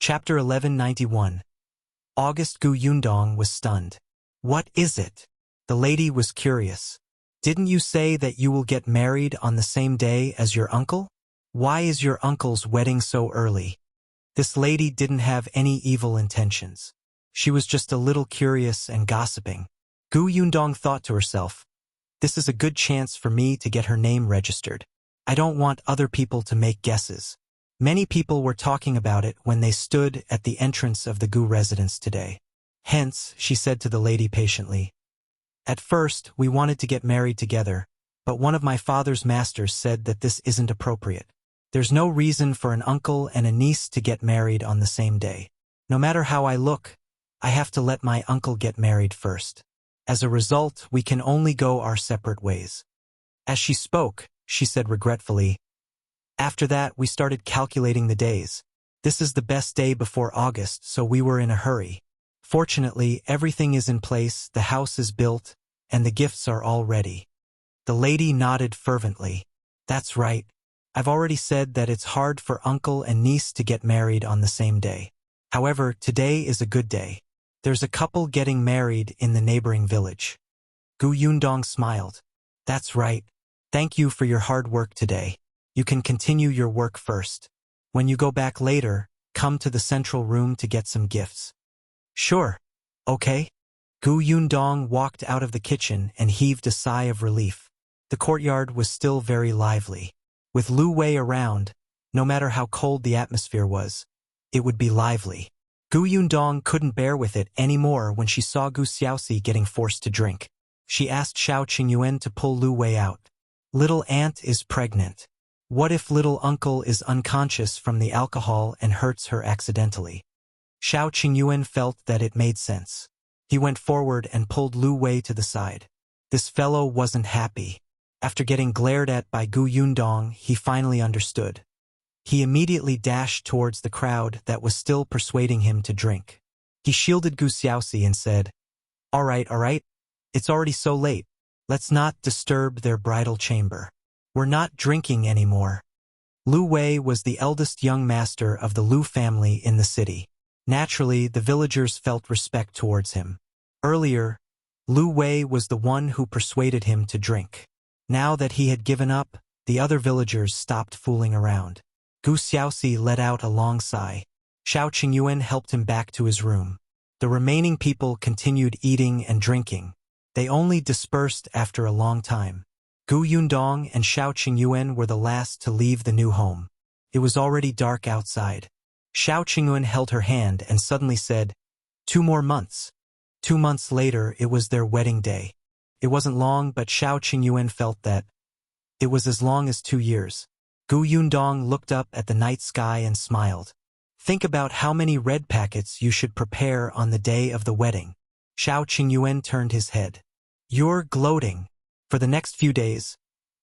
Chapter 1191. August Gu Yundong was stunned. What is it? The lady was curious. Didn't you say that you will get married on the same day as your uncle? Why is your uncle's wedding so early? This lady didn't have any evil intentions. She was just a little curious and gossiping. Gu Yundong thought to herself, this is a good chance for me to get her name registered. I don't want other people to make guesses. Many people were talking about it when they stood at the entrance of the Gu residence today. Hence, she said to the lady patiently, at first, we wanted to get married together, but one of my father's masters said that this isn't appropriate. There's no reason for an uncle and a niece to get married on the same day. No matter how I look, I have to let my uncle get married first. As a result, we can only go our separate ways. As she spoke, she said regretfully, after that, we started calculating the days. This is the best day before August, so we were in a hurry. Fortunately, everything is in place, the house is built, and the gifts are all ready. The lady nodded fervently. That's right. I've already said that it's hard for uncle and niece to get married on the same day. However, today is a good day. There's a couple getting married in the neighboring village. Gu Yundong smiled. That's right. Thank you for your hard work today. You can continue your work first. When you go back later, come to the central room to get some gifts. Sure. Okay. Gu Yundong walked out of the kitchen and heaved a sigh of relief. The courtyard was still very lively. With Lu Wei around, no matter how cold the atmosphere was, it would be lively. Gu Yundong couldn't bear with it anymore when she saw Gu Xiaoxi getting forced to drink. She asked Xiao Qingyuan to pull Lu Wei out. Little aunt is pregnant. What if little uncle is unconscious from the alcohol and hurts her accidentally? Xiao Qingyuan felt that it made sense. He went forward and pulled Lu Wei to the side. This fellow wasn't happy. After getting glared at by Gu Yundong, he finally understood. He immediately dashed towards the crowd that was still persuading him to drink. He shielded Gu Xiaoxi and said, all right. It's already so late. Let's not disturb their bridal chamber. We're not drinking anymore. Lu Wei was the eldest young master of the Lu family in the city. Naturally, the villagers felt respect towards him. Earlier, Lu Wei was the one who persuaded him to drink. Now that he had given up, the other villagers stopped fooling around. Gu Xiaoxi let out a long sigh. Xiao Qingyuan helped him back to his room. The remaining people continued eating and drinking. They only dispersed after a long time. Gu Yundong and Xiao Qingyuan were the last to leave the new home. It was already dark outside. Xiao Qingyuan held her hand and suddenly said, 2 more months. 2 months later, it was their wedding day. It wasn't long, but Xiao Qingyuan felt that it was as long as 2 years. Gu Yundong looked up at the night sky and smiled. Think about how many red packets you should prepare on the day of the wedding. Xiao Qingyuan turned his head. You're gloating. For the next few days,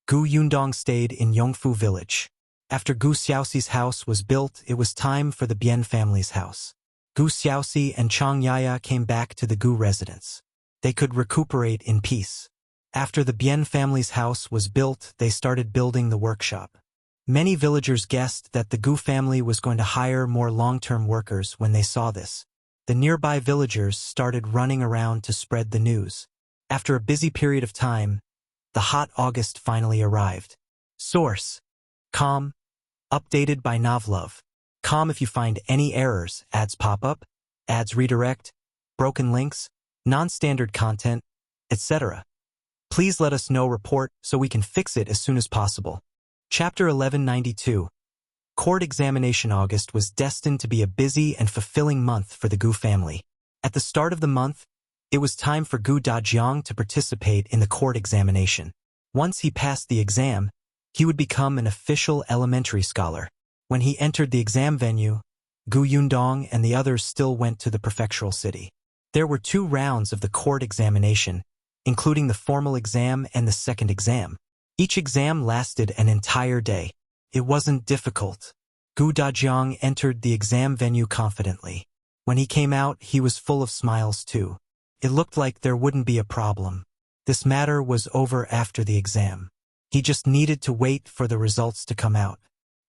Gu Yundong stayed in Yongfu village. After Gu Xiaoxi's house was built, it was time for the Bian family's house. Gu Xiaoxi and Chang Yaya came back to the Gu residence. They could recuperate in peace. After the Bian family's house was built, they started building the workshop. Many villagers guessed that the Gu family was going to hire more long-term workers when they saw this. The nearby villagers started running around to spread the news. After a busy period of time, the hot August finally arrived. Source: Com. Updated by Novlove. Com if you find any errors, ads pop up, ads redirect, broken links, non-standard content, etc. Please let us know report so we can fix it as soon as possible. Chapter 1192. Court examination. August was destined to be a busy and fulfilling month for the Gu family. At the start of the month, it was time for Gu Dajiang to participate in the court examination. Once he passed the exam, he would become an official elementary scholar. When he entered the exam venue, Gu Yundong and the others still went to the prefectural city. There were 2 rounds of the court examination, including the formal exam and the second exam. Each exam lasted an entire day. It wasn't difficult. Gu Dajiang entered the exam venue confidently. When he came out, he was full of smiles too. It looked like there wouldn't be a problem. This matter was over after the exam. He just needed to wait for the results to come out.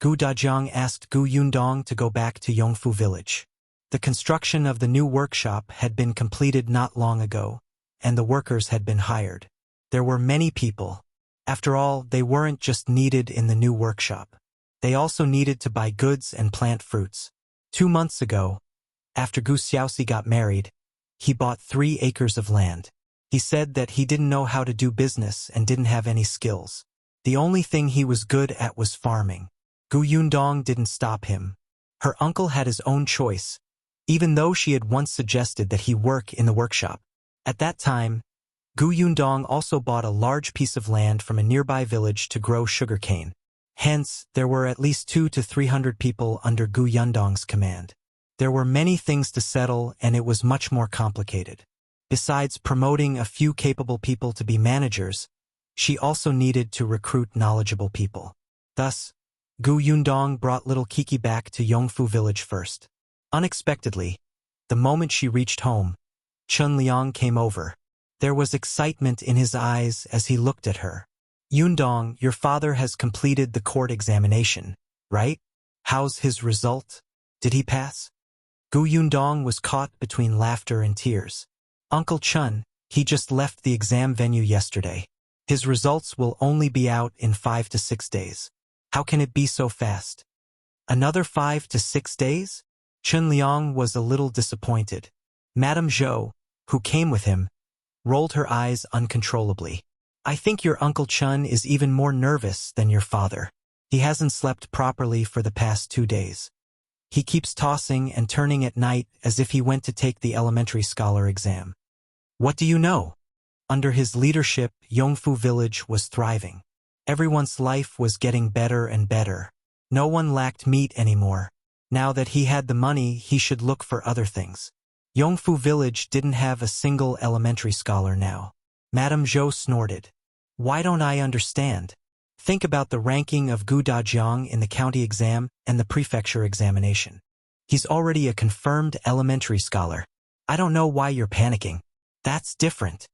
Gu Dajiang asked Gu Yundong to go back to Yongfu village. The construction of the new workshop had been completed not long ago, and the workers had been hired. There were many people. After all, they weren't just needed in the new workshop. They also needed to buy goods and plant fruits. 2 months ago, after Gu Xiaoxi got married, he bought 3 acres of land. He said that he didn't know how to do business and didn't have any skills. The only thing he was good at was farming. Gu Yundong didn't stop him. Her uncle had his own choice, even though she had once suggested that he work in the workshop. At that time, Gu Yundong also bought a large piece of land from a nearby village to grow sugarcane. Hence, there were at least 200 to 300 people under Gu Yundong's command. There were many things to settle, and it was much more complicated. Besides promoting a few capable people to be managers, she also needed to recruit knowledgeable people. Thus, Gu Yundong brought little Kiki back to Yongfu village first. Unexpectedly, the moment she reached home, Chun Liang came over. There was excitement in his eyes as he looked at her. Yundong, your father has completed the court examination, right? How's his result? Did he pass? Gu Yundong was caught between laughter and tears. Uncle Chun, he just left the exam venue yesterday. His results will only be out in 5 to 6 days. How can it be so fast? Another 5 to 6 days? Chun Liang was a little disappointed. Madame Zhou, who came with him, rolled her eyes uncontrollably. I think your Uncle Chun is even more nervous than your father. He hasn't slept properly for the past 2 days. He keeps tossing and turning at night as if he went to take the elementary scholar exam. What do you know? Under his leadership, Yongfu village was thriving. Everyone's life was getting better and better. No one lacked meat anymore. Now that he had the money, he should look for other things. Yongfu village didn't have a single elementary scholar now. Madame Zhou snorted. Why don't I understand? Think about the ranking of Gu Dajiang in the county exam and the prefecture examination. He's already a confirmed elementary scholar. I don't know why you're panicking. That's different.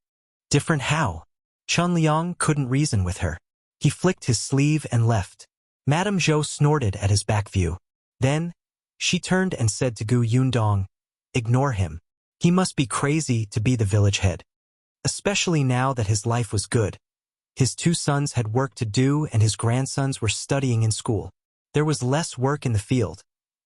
Different how? Chun Liang couldn't reason with her. He flicked his sleeve and left. Madame Zhou snorted at his back view. Then, she turned and said to Gu Yundong, ignore him. He must be crazy to be the village head. Especially now that his life was good. His 2 sons had work to do and his grandsons were studying in school. There was less work in the field,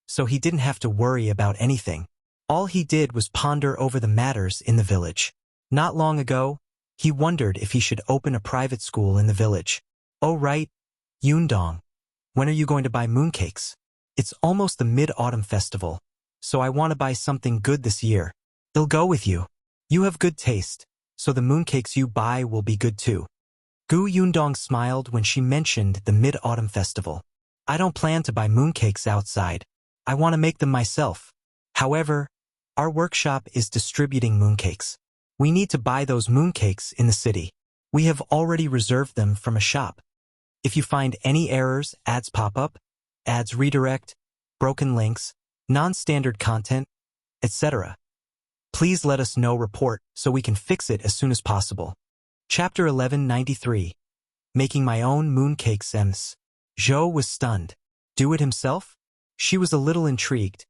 so he didn't have to worry about anything. All he did was ponder over the matters in the village. Not long ago, he wondered if he should open a private school in the village. Oh right, Yundong. When are you going to buy mooncakes? It's almost the Mid-Autumn Festival, so I want to buy something good this year. They'll go with you. You have good taste, so the mooncakes you buy will be good too. Gu Yundong smiled when she mentioned the Mid-Autumn Festival. I don't plan to buy mooncakes outside. I want to make them myself. However, our workshop is distributing mooncakes. We need to buy those mooncakes in the city. We have already reserved them from a shop. If you find any errors, ads pop up, ads redirect, broken links, non-standard content, etc., please let us know report so we can fix it as soon as possible. Chapter 1193. Making my own mooncakes. Zhou was stunned. Do it himself? She was a little intrigued,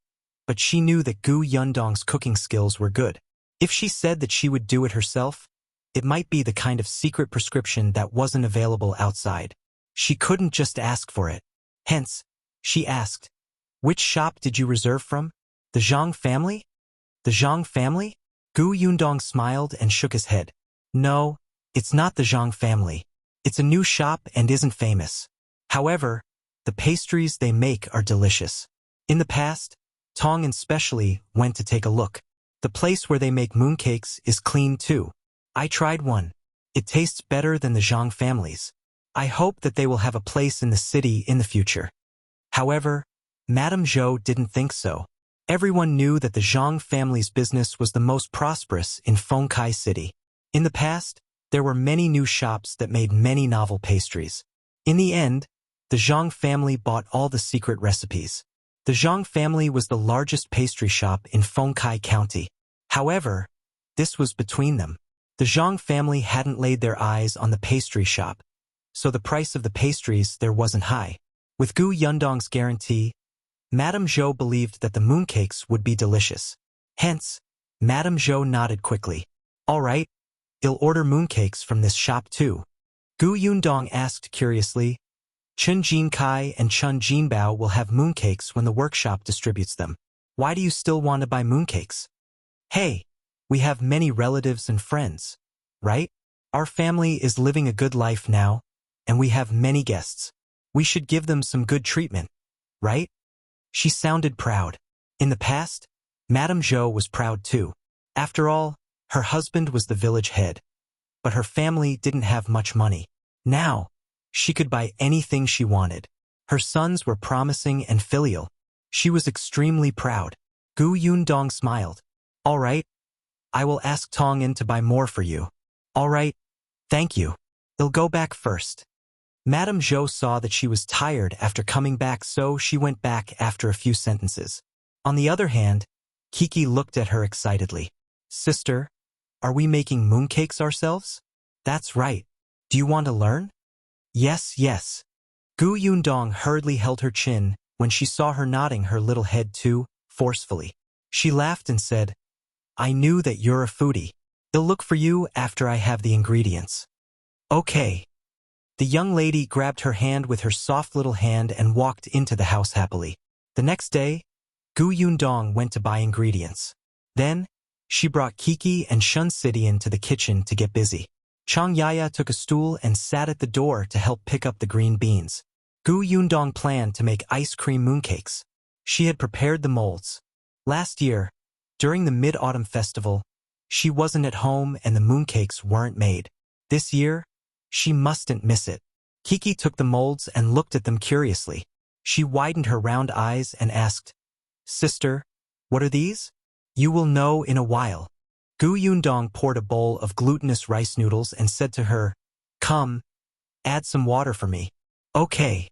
but she knew that Gu Yundong's cooking skills were good. If she said that she would do it herself, it might be the kind of secret prescription that wasn't available outside. She couldn't just ask for it. Hence, she asked, which shop did you reserve from? The Zhang family? The Zhang family? Gu Yundong smiled and shook his head. No, it's not the Zhang family. It's a new shop and isn't famous. However, the pastries they make are delicious. In the past, Tong especially went to take a look. The place where they make mooncakes is clean too. I tried one. It tastes better than the Zhang family's. I hope that they will have a place in the city in the future. However, Madame Zhou didn't think so. Everyone knew that the Zhang family's business was the most prosperous in Fengkai City. In the past, there were many new shops that made many novel pastries. In the end, the Zhang family bought all the secret recipes. The Zhang family was the largest pastry shop in Fengkai County. However, this was between them. The Zhang family hadn't laid their eyes on the pastry shop, so the price of the pastries there wasn't high. With Gu Yundong's guarantee, Madame Zhou believed that the mooncakes would be delicious. Hence, Madame Zhou nodded quickly. All right, I'll order mooncakes from this shop too. Gu Yundong asked curiously. Chun Jinkai and Chun Jinbao will have mooncakes when the workshop distributes them. Why do you still want to buy mooncakes? Hey, we have many relatives and friends, right? Our family is living a good life now, and we have many guests. We should give them some good treatment, right? She sounded proud. In the past, Madame Zhou was proud too. After all, her husband was the village head. But her family didn't have much money. Now, she could buy anything she wanted. Her sons were promising and filial. She was extremely proud. Gu Yundong smiled. All right, I will ask Tong'an to buy more for you. All right, thank you. I'll go back first. Madame Zhou saw that she was tired after coming back, so she went back after a few sentences. On the other hand, Kiki looked at her excitedly. Sister, are we making mooncakes ourselves? That's right. Do you want to learn? Yes, yes. Gu Yundong hurriedly held her chin when she saw her nodding her little head too, forcefully. She laughed and said, I knew that you're a foodie. I'll look for you after I have the ingredients. Okay. The young lady grabbed her hand with her soft little hand and walked into the house happily. The next day, Gu Yundong went to buy ingredients. Then, she brought Kiki and Shun Sidian to the kitchen to get busy. Chang Yaya took a stool and sat at the door to help pick up the green beans. Gu Yundong planned to make ice cream mooncakes. She had prepared the molds. Last year, during the Mid-Autumn Festival, she wasn't at home and the mooncakes weren't made. This year, she mustn't miss it. Kiki took the molds and looked at them curiously. She widened her round eyes and asked, Sister, what are these? You will know in a while. Gu Yundong poured a bowl of glutinous rice noodles and said to her, Come, add some water for me. Okay.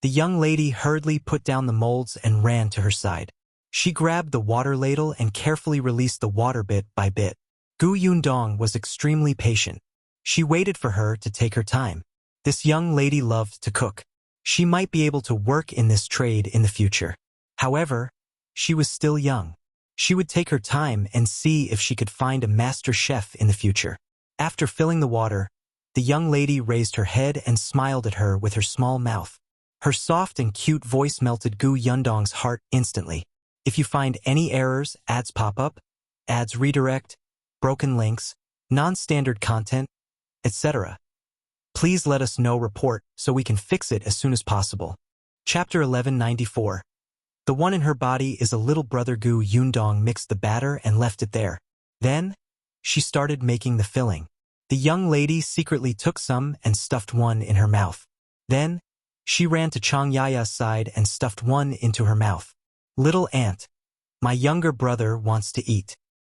The young lady hurriedly put down the molds and ran to her side. She grabbed the water ladle and carefully released the water bit by bit. Gu Yundong was extremely patient. She waited for her to take her time. This young lady loved to cook. She might be able to work in this trade in the future. However, she was still young. She would take her time and see if she could find a master chef in the future. After filling the water, the young lady raised her head and smiled at her with her small mouth. Her soft and cute voice melted Gu Yundong's heart instantly. If you find any errors, ads pop up, ads redirect, broken links, non-standard content, etc., please let us know report so we can fix it as soon as possible. Chapter 1194. The one in her body is a little brother. Gu Yundong mixed the batter and left it there. Then, she started making the filling. The young lady secretly took some and stuffed one in her mouth. Then, she ran to Chang Yaya's side and stuffed one into her mouth. Little aunt, my younger brother wants to eat.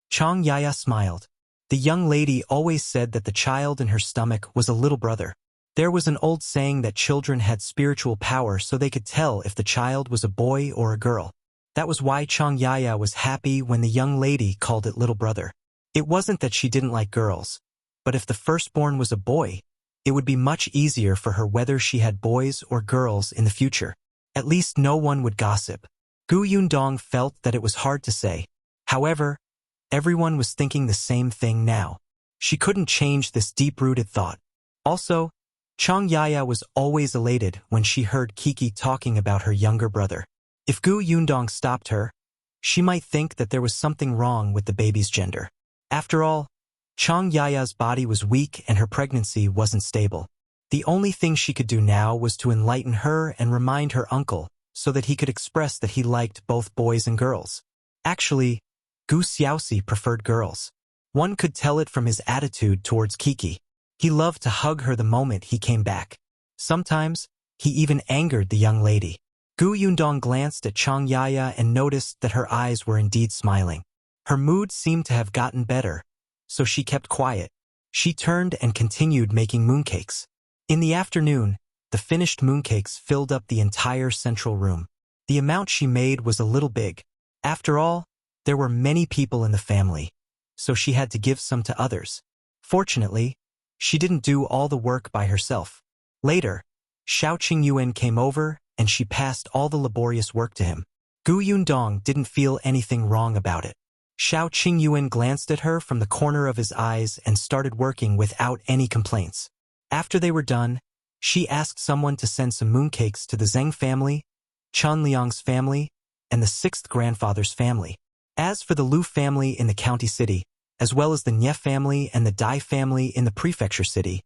Chang Yaya smiled. The young lady always said that the child in her stomach was a little brother. There was an old saying that children had spiritual power so they could tell if the child was a boy or a girl. That was why Chang Yaya was happy when the young lady called it little brother. It wasn't that she didn't like girls, but if the firstborn was a boy, it would be much easier for her whether she had boys or girls in the future. At least no one would gossip. Gu Yundong felt that it was hard to say. However, everyone was thinking the same thing now. She couldn't change this deep-rooted thought. Also, Chang Yaya was always elated when she heard Kiki talking about her younger brother. If Gu Yundong stopped her, she might think that there was something wrong with the baby's gender. After all, Chang Yaya's body was weak and her pregnancy wasn't stable. The only thing she could do now was to enlighten her and remind her uncle so that he could express that he liked both boys and girls. Actually, Gu Xiaoxi preferred girls. One could tell it from his attitude towards Kiki. He loved to hug her the moment he came back. Sometimes, he even angered the young lady. Gu Yundong glanced at Chang Yaya and noticed that her eyes were indeed smiling. Her mood seemed to have gotten better, so she kept quiet. She turned and continued making mooncakes. In the afternoon, the finished mooncakes filled up the entire central room. The amount she made was a little big. After all, there were many people in the family, so she had to give some to others. Fortunately, she didn't do all the work by herself. Later, Xiao Qingyuan came over and she passed all the laborious work to him. Gu Yundong didn't feel anything wrong about it. Xiao Qingyuan glanced at her from the corner of his eyes and started working without any complaints. After they were done, she asked someone to send some mooncakes to the Zhang family, Chen Liang's family, and the sixth grandfather's family. As for the Lu family in the county city, as well as the Nye family and the Dai family in the prefecture city,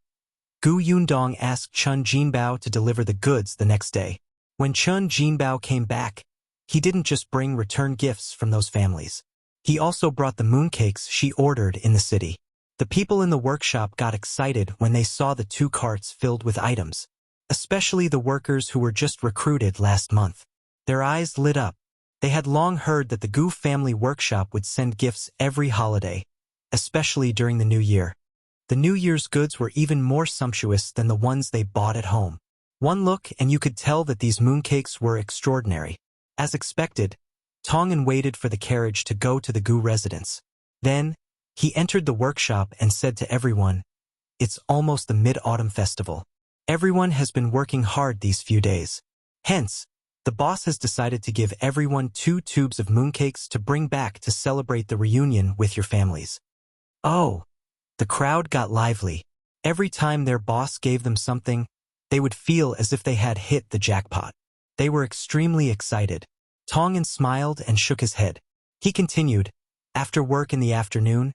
Gu Yundong asked Chen Jinbao to deliver the goods the next day. When Chen Jinbao came back, he didn't just bring return gifts from those families. He also brought the mooncakes she ordered in the city. The people in the workshop got excited when they saw the 2 carts filled with items, especially the workers who were just recruited last month. Their eyes lit up. They had long heard that the Gu family workshop would send gifts every holiday, especially during the New Year. The New Year's goods were even more sumptuous than the ones they bought at home. One look and you could tell that these mooncakes were extraordinary. As expected, Tongan waited for the carriage to go to the Gu residence. Then, he entered the workshop and said to everyone, "It's almost the Mid-Autumn Festival. Everyone has been working hard these few days. Hence, the boss has decided to give everyone 2 tubes of mooncakes to bring back to celebrate the reunion with your families." Oh! The crowd got lively. Every time their boss gave them something, they would feel as if they had hit the jackpot. They were extremely excited. Tongan smiled and shook his head. He continued, "After work in the afternoon,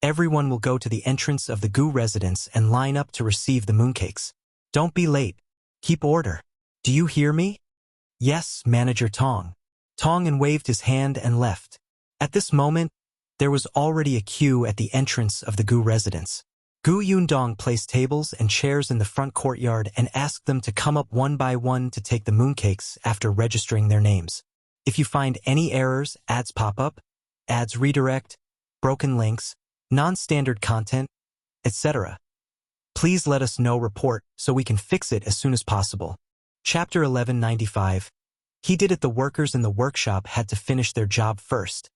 everyone will go to the entrance of the Gu residence and line up to receive the mooncakes. Don't be late. Keep order. Do you hear me?" "Yes, Manager Tong." Tongan waved his hand and left. At this moment, there was already a queue at the entrance of the Gu residence. Gu Yundong placed tables and chairs in the front courtyard and asked them to come up one by one to take the mooncakes after registering their names. If you find any errors, ads pop up, ads redirect, broken links, non-standard content, etc., please let us know report so we can fix it as soon as possible. Chapter 1195. He did it. The workers in the workshop had to finish their job first,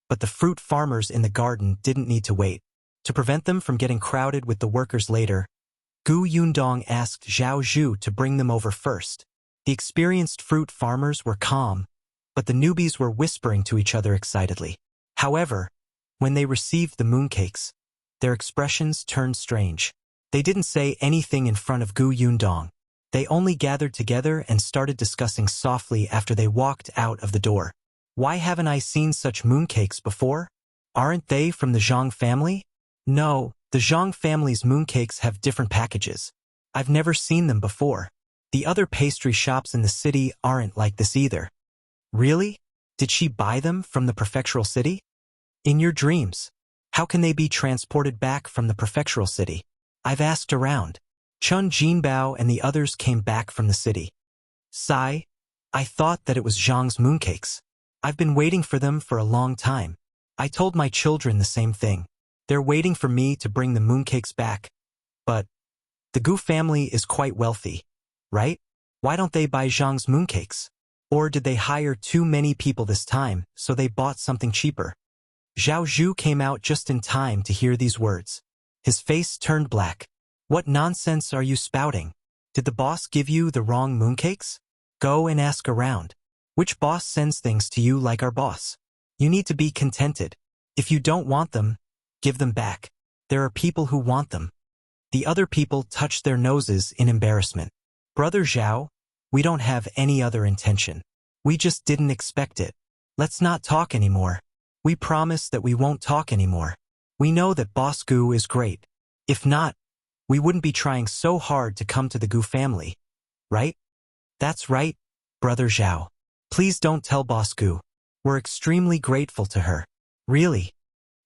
but the fruit farmers in the garden didn't need to wait. To prevent them from getting crowded with the workers later, Gu Yundong asked Zhou to bring them over first. The experienced fruit farmers were calm, but the newbies were whispering to each other excitedly. However, when they received the mooncakes, their expressions turned strange. They didn't say anything in front of Gu Yundong. They only gathered together and started discussing softly after they walked out of the door. "Why haven't I seen such mooncakes before? Aren't they from the Zhang family?" "No, the Zhang family's mooncakes have different packages. I've never seen them before. The other pastry shops in the city aren't like this either." "Really? Did she buy them from the prefectural city?" "In your dreams. How can they be transported back from the prefectural city?" "I've asked around. Chen Jinbao and the others came back from the city." "Sigh, I thought that it was Zhang's mooncakes. I've been waiting for them for a long time. I told my children the same thing. They're waiting for me to bring the mooncakes back. But the Gu family is quite wealthy, right? Why don't they buy Zhang's mooncakes? Or did they hire too many people this time, so they bought something cheaper?" Zhou came out just in time to hear these words. His face turned black. "What nonsense are you spouting? Did the boss give you the wrong mooncakes? Go and ask around. Which boss sends things to you like our boss? You need to be contented. If you don't want them, give them back. There are people who want them." The other people touched their noses in embarrassment. "Brother Zhou, we don't have any other intention. We just didn't expect it. Let's not talk anymore. We promise that we won't talk anymore. We know that Boss Gu is great. If not, we wouldn't be trying so hard to come to the Gu family. Right?" "That's right, Brother Zhou. Please don't tell Boss Gu. We're extremely grateful to her." "Really?"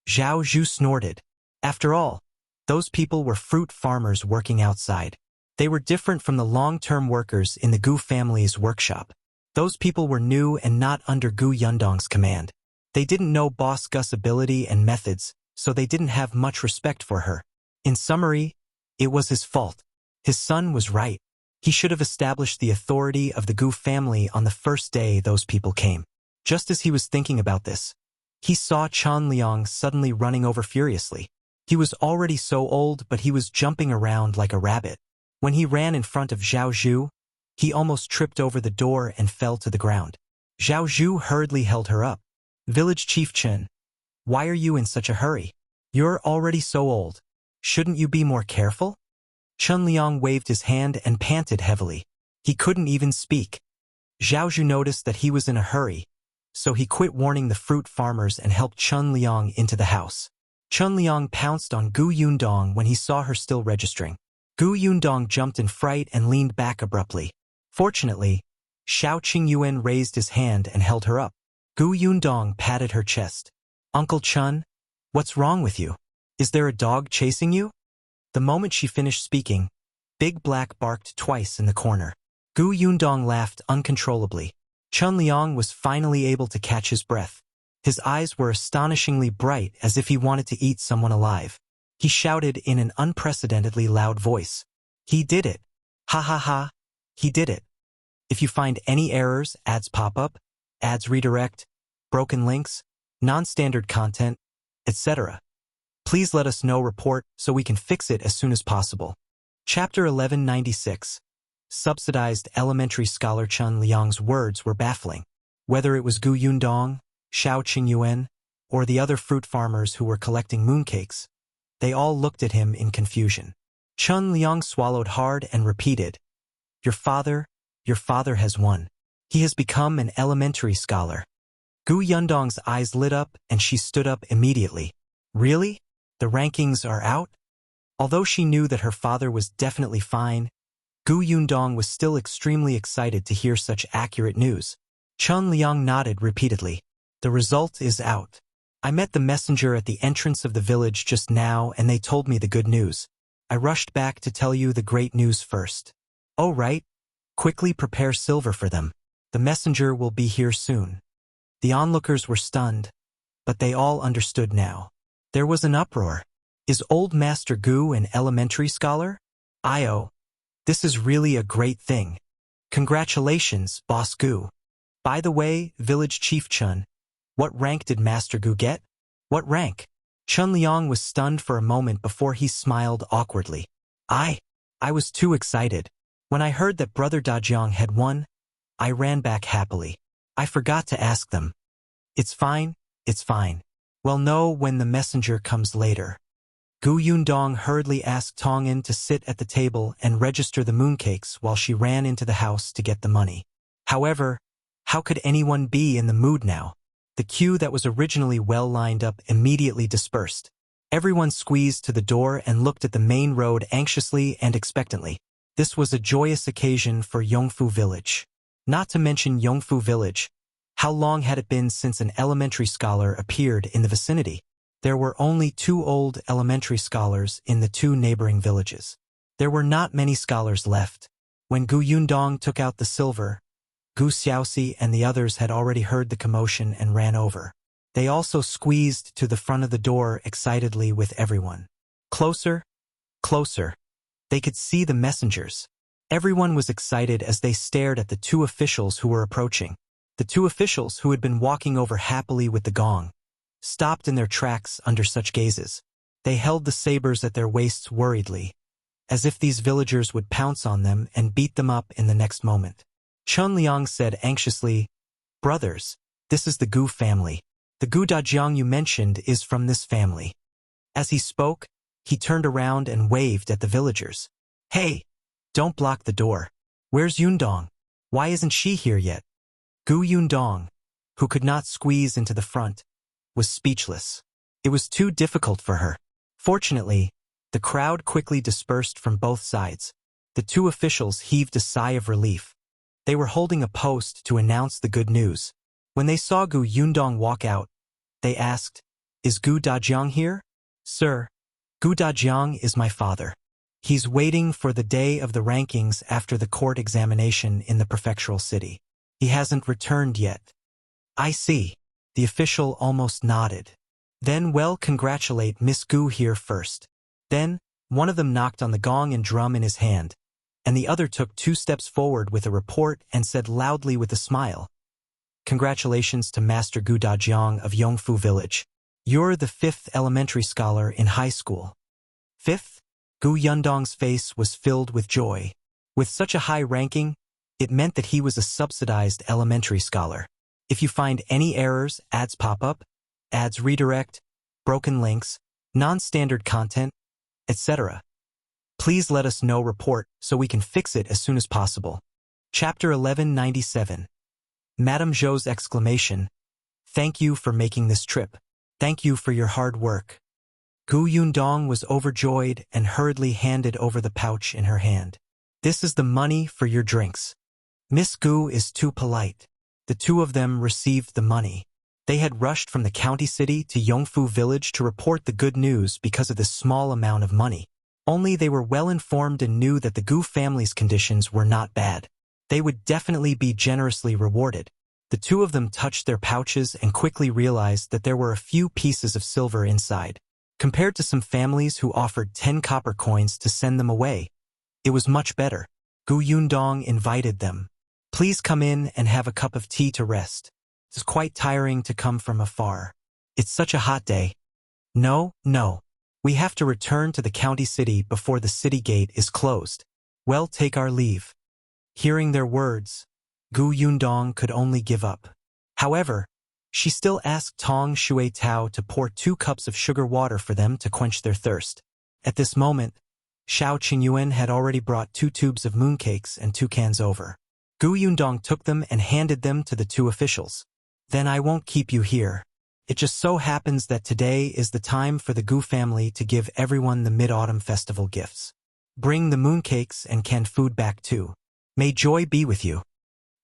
Zhou snorted. After all, those people were fruit farmers working outside. They were different from the long-term workers in the Gu family's workshop. Those people were new and not under Gu Yundong's command. They didn't know Boss Gus' ability and methods, so they didn't have much respect for her. In summary, it was his fault. His son was right. He should have established the authority of the Gu family on the first day those people came. Just as he was thinking about this, he saw Chen Liang suddenly running over furiously. He was already so old, but he was jumping around like a rabbit. When he ran in front of Zhou, He almost tripped over the door and fell to the ground. Zhou hurriedly held her up. Village Chief Chen, why are you in such a hurry? You're already so old. Shouldn't you be more careful? Chen Liang waved his hand and panted heavily. He couldn't even speak. Zhou noticed that he was in a hurry, so he quit warning the fruit farmers and helped Chen Liang into the house. Chen Liang pounced on Gu Yundong when he saw her still registering. Gu Yundong jumped in fright and leaned back abruptly. Fortunately, Xiao Qingyuan raised his hand and held her up. Gu Yundong patted her chest. Uncle Chen, what's wrong with you? Is there a dog chasing you? The moment she finished speaking, Big Black barked twice in the corner. Gu Yundong laughed uncontrollably. Chen Liang was finally able to catch his breath. His eyes were astonishingly bright as if he wanted to eat someone alive. He shouted in an unprecedentedly loud voice. He did it. Ha ha ha. He did it. If you find any errors, ads pop up, ads redirect, broken links, non-standard content, etc., please let us know report so we can fix it as soon as possible. Chapter 1196. Subsidized elementary scholar Chen Liang's words were baffling. Whether it was Gu Yundong, Xiao Qingyuan, or the other fruit farmers who were collecting mooncakes, they all looked at him in confusion. Chen Liang swallowed hard and repeated, your father has won. He has become an elementary scholar. Gu Yundong's eyes lit up and she stood up immediately. Really? The rankings are out? Although she knew that her father was definitely fine, Gu Yundong was still extremely excited to hear such accurate news. Chen Liang nodded repeatedly. The result is out. I met the messenger at the entrance of the village just now and they told me the good news. I rushed back to tell you the great news first. Oh right. Quickly prepare silver for them. The messenger will be here soon. The onlookers were stunned, but they all understood now. There was an uproar. Is old Master Gu an elementary scholar? Io. This is really a great thing. Congratulations, Boss Gu. By the way, Village Chief Chen, what rank did Master Gu get? What rank? Chen Liang was stunned for a moment before he smiled awkwardly. I was too excited. When I heard that Brother Dajiang had won, I ran back happily. I forgot to ask them. It's fine, it's fine. We'll know when the messenger comes later. Gu Yundong hurriedly asked Tong'an to sit at the table and register the mooncakes while she ran into the house to get the money. However, how could anyone be in the mood now? The queue that was originally well lined up immediately dispersed. Everyone squeezed to the door and looked at the main road anxiously and expectantly. This was a joyous occasion for Yongfu Village. Not to mention Yongfu Village. How long had it been since an elementary scholar appeared in the vicinity? There were only 2 old elementary scholars in the 2 neighboring villages. There were not many scholars left. When Gu Yundong took out the silver, Gu Xiaoxi and the others had already heard the commotion and ran over. They also squeezed to the front of the door excitedly with everyone. Closer, closer. They could see the messengers. Everyone was excited as they stared at the 2 officials who were approaching. The 2 officials who had been walking over happily with the gong stopped in their tracks under such gazes. They held the sabers at their waists worriedly, as if these villagers would pounce on them and beat them up in the next moment. Chen Liang said anxiously, brothers, this is the Gu family. The Gu Dajiang you mentioned is from this family. As he spoke, he turned around and waved at the villagers. Hey, don't block the door. Where's Yundong? Why isn't she here yet? Gu Yundong, who could not squeeze into the front, was speechless. It was too difficult for her. Fortunately, the crowd quickly dispersed from both sides. The 2 officials heaved a sigh of relief. They were holding a post to announce the good news. When they saw Gu Yundong walk out, they asked, Is Gu Dajiang here? Sir, Gu Dajiang is my father. He's waiting for the day of the rankings after the court examination in the prefectural city. He hasn't returned yet. I see. The official almost nodded. Then well, congratulate Miss Gu here first. Then, one of them knocked on the gong and drum in his hand, and the other took 2 steps forward with a report and said loudly with a smile, Congratulations to Master Gu Dajiang of Yongfu Village. You're the 5th elementary scholar in high school. 5th? Gu Yundong's face was filled with joy. With such a high ranking, It meant that he was a subsidized elementary scholar. If you find any errors, ads pop up, ads redirect, broken links, non-standard content, etc., please let us know report so we can fix it as soon as possible. Chapter 1197. Madame Zhou's exclamation. Thank you for making this trip. Thank you for your hard work. Yundong was overjoyed and hurriedly handed over the pouch in her hand. This is the money for your drinks. Miss Gu is too polite. The two of them received the money. They had rushed from the county city to Yongfu village to report the good news because of this small amount of money. Only they were well informed and knew that the Gu family's conditions were not bad. They would definitely be generously rewarded. The two of them touched their pouches and quickly realized that there were a few pieces of silver inside. Compared to some families who offered 10 copper coins to send them away, it was much better. Yundong invited them. Please come in and have a cup of tea to rest. It's quite tiring to come from afar. It's such a hot day. No. We have to return to the county city before the city gate is closed. Well, take our leave. Hearing their words, Yundong could only give up. However, she still asked Tong Shui Tao to pour 2 cups of sugar water for them to quench their thirst. At this moment, Xiao Qingyuan had already brought 2 tubes of mooncakes and 2 cans over. Yundong took them and handed them to the 2 officials. Then I won't keep you here. It just so happens that today is the time for the Gu family to give everyone the Mid-Autumn Festival gifts. Bring the mooncakes and canned food back too. May joy be with you.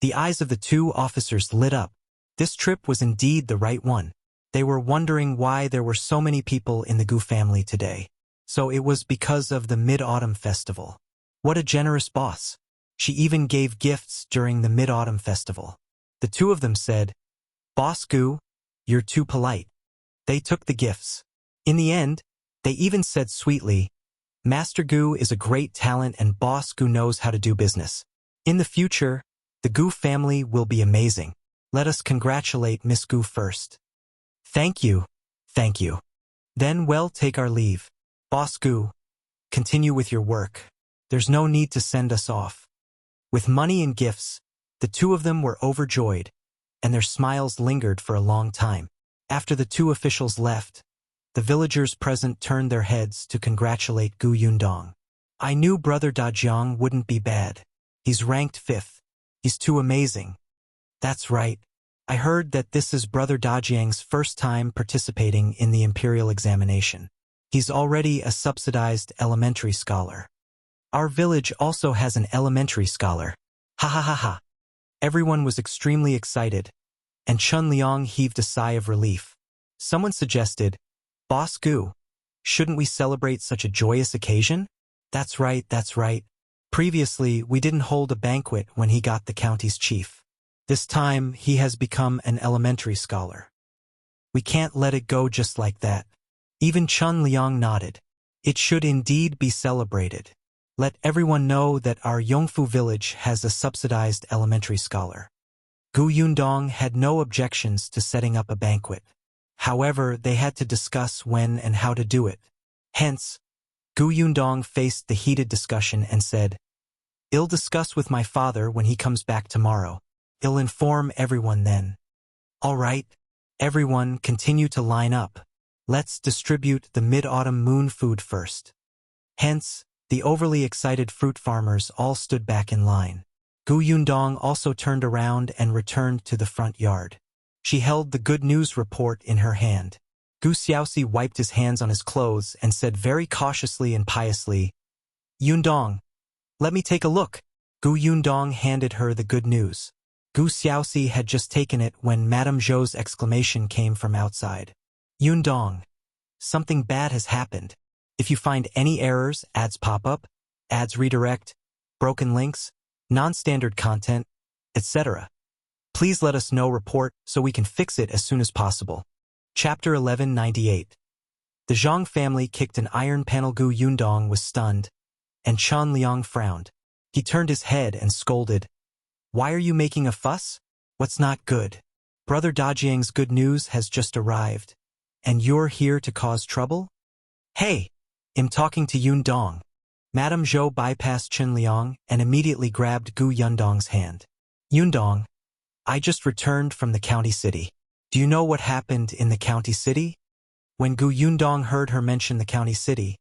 The eyes of the 2 officers lit up. This trip was indeed the right one. They were wondering why there were so many people in the Gu family today. So it was because of the Mid-Autumn Festival. What a generous boss. She even gave gifts during the Mid-Autumn Festival. The 2 of them said, Boss Gu, you're too polite. They took the gifts. In the end, they even said sweetly, Master Gu is a great talent and Boss Gu knows how to do business. In the future, the Gu family will be amazing. Let us congratulate Miss Gu first. Thank you. Then we'll take our leave. Boss Gu, continue with your work. There's no need to send us off. With money and gifts, the 2 of them were overjoyed, and their smiles lingered for a long time. After the 2 officials left, the villagers present turned their heads to congratulate Yundong. I knew Brother Dajiang wouldn't be bad. He's ranked 5th. He's too amazing. That's right. I heard that this is Brother Dajiang's first time participating in the imperial examination. He's already a subsidized elementary scholar. Our village also has an elementary scholar. Ha ha ha ha. Everyone was extremely excited, and Chun Liang heaved a sigh of relief. Someone suggested, Boss Gu, shouldn't we celebrate such a joyous occasion? That's right. Previously, we didn't hold a banquet when he got the county's chief. This time, he has become an elementary scholar. We can't let it go just like that. Even Chun Liang nodded. It should indeed be celebrated. Let everyone know that our Yongfu village has a subsidized elementary scholar. Yundong had no objections to setting up a banquet. However, they had to discuss when and how to do it. Hence, Yundong faced the heated discussion and said, I'll discuss with my father when he comes back tomorrow. I'll inform everyone then. All right, everyone continue to line up. Let's distribute the mid-autumn moon food first. Hence, the overly excited fruit farmers all stood back in line. Yundong also turned around and returned to the front yard. She held the good news report in her hand. Xiaoxi wiped his hands on his clothes and said very cautiously and piously, Yundong, let me take a look. Yundong handed her the good news. Xiaoxi had just taken it when Madame Zhou's exclamation came from outside. Yundong, something bad has happened. If you find any errors, ads pop up, ads redirect, broken links, non-standard content, etc., please let us know report so we can fix it as soon as possible. Chapter 1198. The Zhang family kicked an iron panel. Yundong was stunned, and Chun Liang frowned. He turned his head and scolded, Why are you making a fuss? What's not good? Brother Dajiang's good news has just arrived, and you're here to cause trouble? Hey, I'm talking to Yundong. Madame Zhou bypassed Chen Liang and immediately grabbed Gu Yundong's hand. Yundong, I just returned from the county city. Do you know what happened in the county city? When Gu Yundong heard her mention the county city,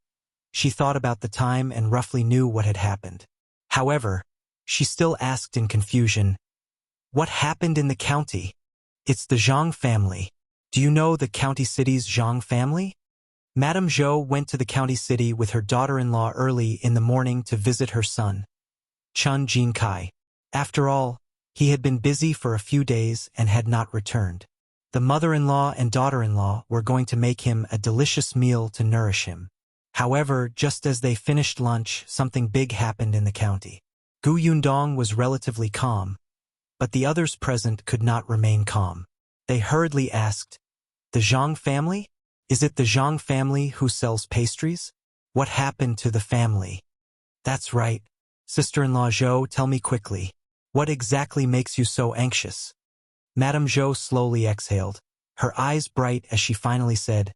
she thought about the time and roughly knew what had happened. However, she still asked in confusion, what happened in the county? It's the Zhang family. Do you know the county city's Zhang family? Madame Zhou went to the county city with her daughter-in-law early in the morning to visit her son, Chun Jinkai. After all, he had been busy for a few days and had not returned. The mother-in-law and daughter-in-law were going to make him a delicious meal to nourish him. However, just as they finished lunch, something big happened in the county. Gu Yundong was relatively calm, but the others present could not remain calm. They hurriedly asked, the Zhang family? Is it the Zhang family who sells pastries? What happened to the family? That's right. Sister-in-law Zhou, tell me quickly. What exactly makes you so anxious? Madame Zhou slowly exhaled, her eyes bright as she finally said,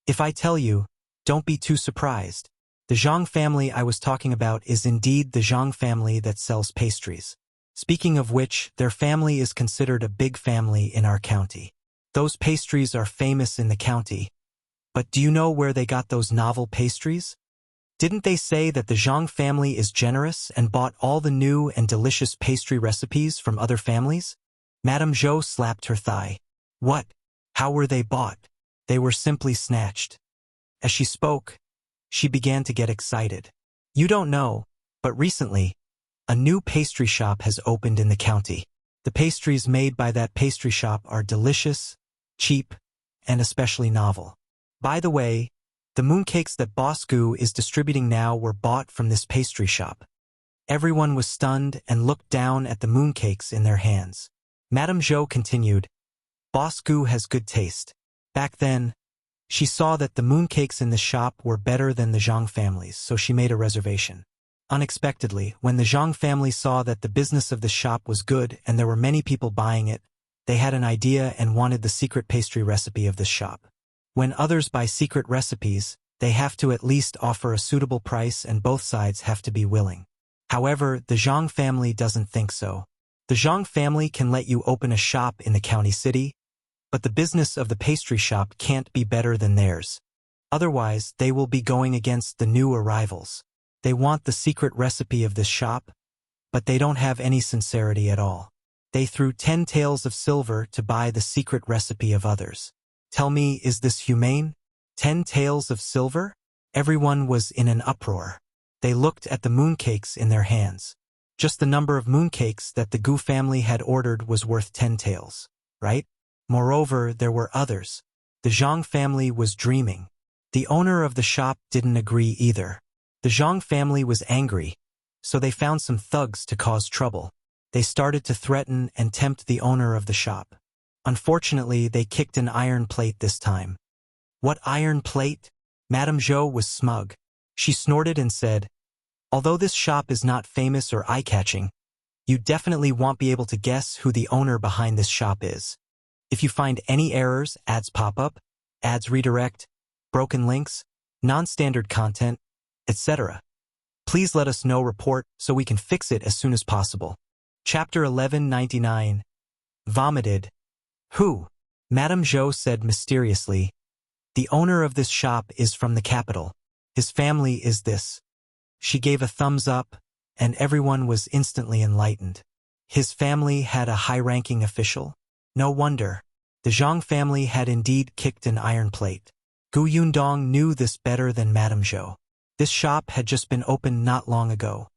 if I tell you, don't be too surprised. The Zhang family I was talking about is indeed the Zhang family that sells pastries. Speaking of which, their family is considered a big family in our county. Those pastries are famous in the county. But do you know where they got those novel pastries? Didn't they say that the Zhang family is generous and bought all the new and delicious pastry recipes from other families? Madame Zhou slapped her thigh. What? How were they bought? They were simply snatched. As she spoke, she began to get excited. You don't know, but recently, a new pastry shop has opened in the county. The pastries made by that pastry shop are delicious, cheap, and especially novel. By the way, the mooncakes that Boss Gu is distributing now were bought from this pastry shop. Everyone was stunned and looked down at the mooncakes in their hands. Madame Zhou continued, Boss Gu has good taste. Back then, she saw that the mooncakes in the shop were better than the Zhang family's, so she made a reservation. Unexpectedly, when the Zhang family saw that the business of the shop was good and there were many people buying it, they had an idea and wanted the secret pastry recipe of this shop. When others buy secret recipes, they have to at least offer a suitable price and both sides have to be willing. However, the Zhang family doesn't think so. The Zhang family can let you open a shop in the county city, but the business of the pastry shop can't be better than theirs. Otherwise, they will be going against the new arrivals. They want the secret recipe of this shop, but they don't have any sincerity at all. They threw 10 taels of silver to buy the secret recipe of others. Tell me, is this humane? 10 taels of silver? Everyone was in an uproar. They looked at the mooncakes in their hands. Just the number of mooncakes that the Gu family had ordered was worth 10 taels, right? Moreover, there were others. The Zhang family was dreaming. The owner of the shop didn't agree either. The Zhang family was angry, so they found some thugs to cause trouble. They started to threaten and tempt the owner of the shop. Unfortunately, they kicked an iron plate this time. What iron plate? Madame Zhou was smug. She snorted and said, although this shop is not famous or eye-catching, you definitely won't be able to guess who the owner behind this shop is. If you find any errors, ads pop up, ads redirect, broken links, non-standard content, etc., please let us know report so we can fix it as soon as possible. Chapter 1199. Vomited. Who? Madame Zhou said mysteriously. The owner of this shop is from the capital. His family is this. She gave a thumbs up, and everyone was instantly enlightened. His family had a high-ranking official? No wonder. The Zhang family had indeed kicked an iron plate. Gu Yundong knew this better than Madame Zhou. This shop had just been opened not long ago,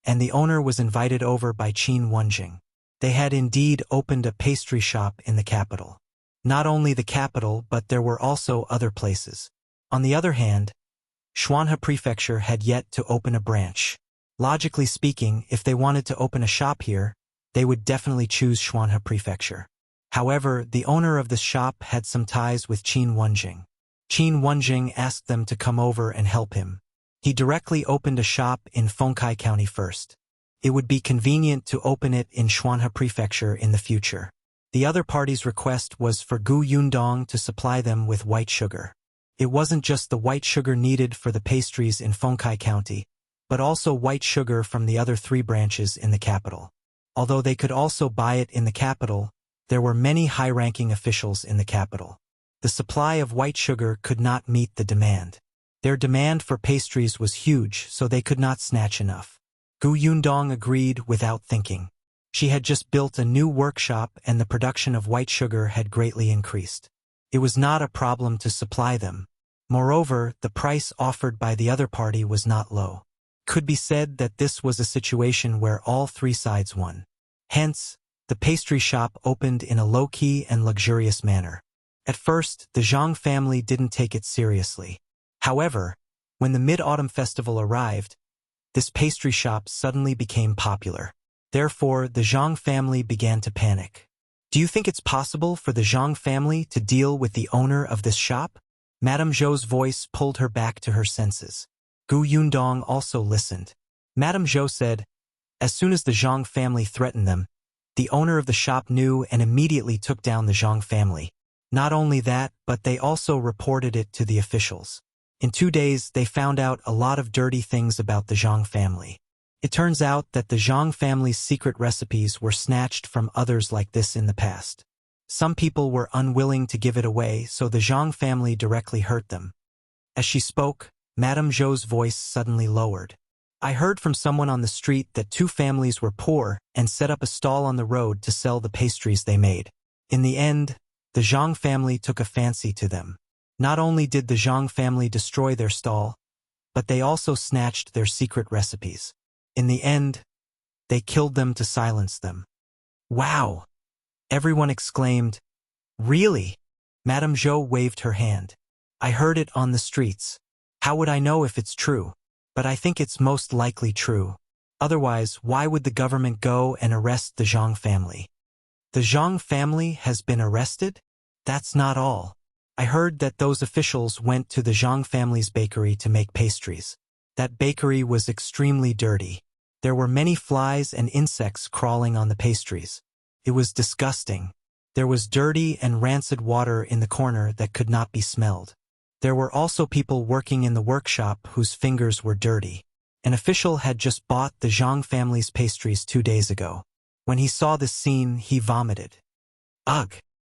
and the owner was invited over by Qin Wenzheng. They had indeed opened a pastry shop in the capital. Not only the capital, but there were also other places. On the other hand, Xuanhe Prefecture had yet to open a branch. Logically speaking, if they wanted to open a shop here, they would definitely choose Xuanhe Prefecture. However, the owner of the shop had some ties with Qin Wenzheng. Qin Wenzheng asked them to come over and help him. He directly opened a shop in Fengkai County first. It would be convenient to open it in Xuanhe Prefecture in the future. The other party's request was for Gu Yundong to supply them with white sugar. It wasn't just the white sugar needed for the pastries in Fengkai County, but also the white sugar needed for the pastries in Xuanhe Prefecture. Gu Yundong but also white sugar from the other 3 branches in the capital. Although they could also buy it in the capital, there were many high-ranking officials in the capital. The supply of white sugar could not meet the demand. Their demand for pastries was huge, so they could not snatch enough. Gu Yundong agreed without thinking. She had just built a new workshop and the production of white sugar had greatly increased. It was not a problem to supply them. Moreover, the price offered by the other party was not low. Could be said that this was a situation where all 3 sides won. Hence, the pastry shop opened in a low-key and luxurious manner. At first, the Zhang family didn't take it seriously. However, when the Mid-Autumn Festival arrived, this pastry shop suddenly became popular. Therefore, the Zhang family began to panic. Do you think it's possible for the Zhang family to deal with the owner of this shop? Madame Zhou's voice pulled her back to her senses. Gu Yundong also listened. Madame Zhou said, as soon as the Zhang family threatened them, the owner of the shop knew and immediately took down the Zhang family. Not only that, but they also reported it to the officials. In 2 days, they found out a lot of dirty things about the Zhang family. It turns out that the Zhang family's secret recipes were snatched from others like this in the past. Some people were unwilling to give it away, so the Zhang family directly hurt them. As she spoke, Madame Zhou's voice suddenly lowered. I heard from someone on the street that 2 families were poor and set up a stall on the road to sell the pastries they made. In the end, the Zhang family took a fancy to them. Not only did the Zhang family destroy their stall, but they also snatched their secret recipes. In the end, they killed them to silence them. Wow! Everyone exclaimed. Really? Madame Zhou waved her hand. I heard it on the streets. How would I know if it's true? But I think it's most likely true. Otherwise, why would the government go and arrest the Zhang family? The Zhang family has been arrested? That's not all. I heard that those officials went to the Zhang family's bakery to make pastries. That bakery was extremely dirty. There were many flies and insects crawling on the pastries. It was disgusting. There was dirty and rancid water in the corner that could not be smelled. There were also people working in the workshop whose fingers were dirty. An official had just bought the Zhang family's pastries 2 days ago. When he saw this scene, he vomited. Ugh!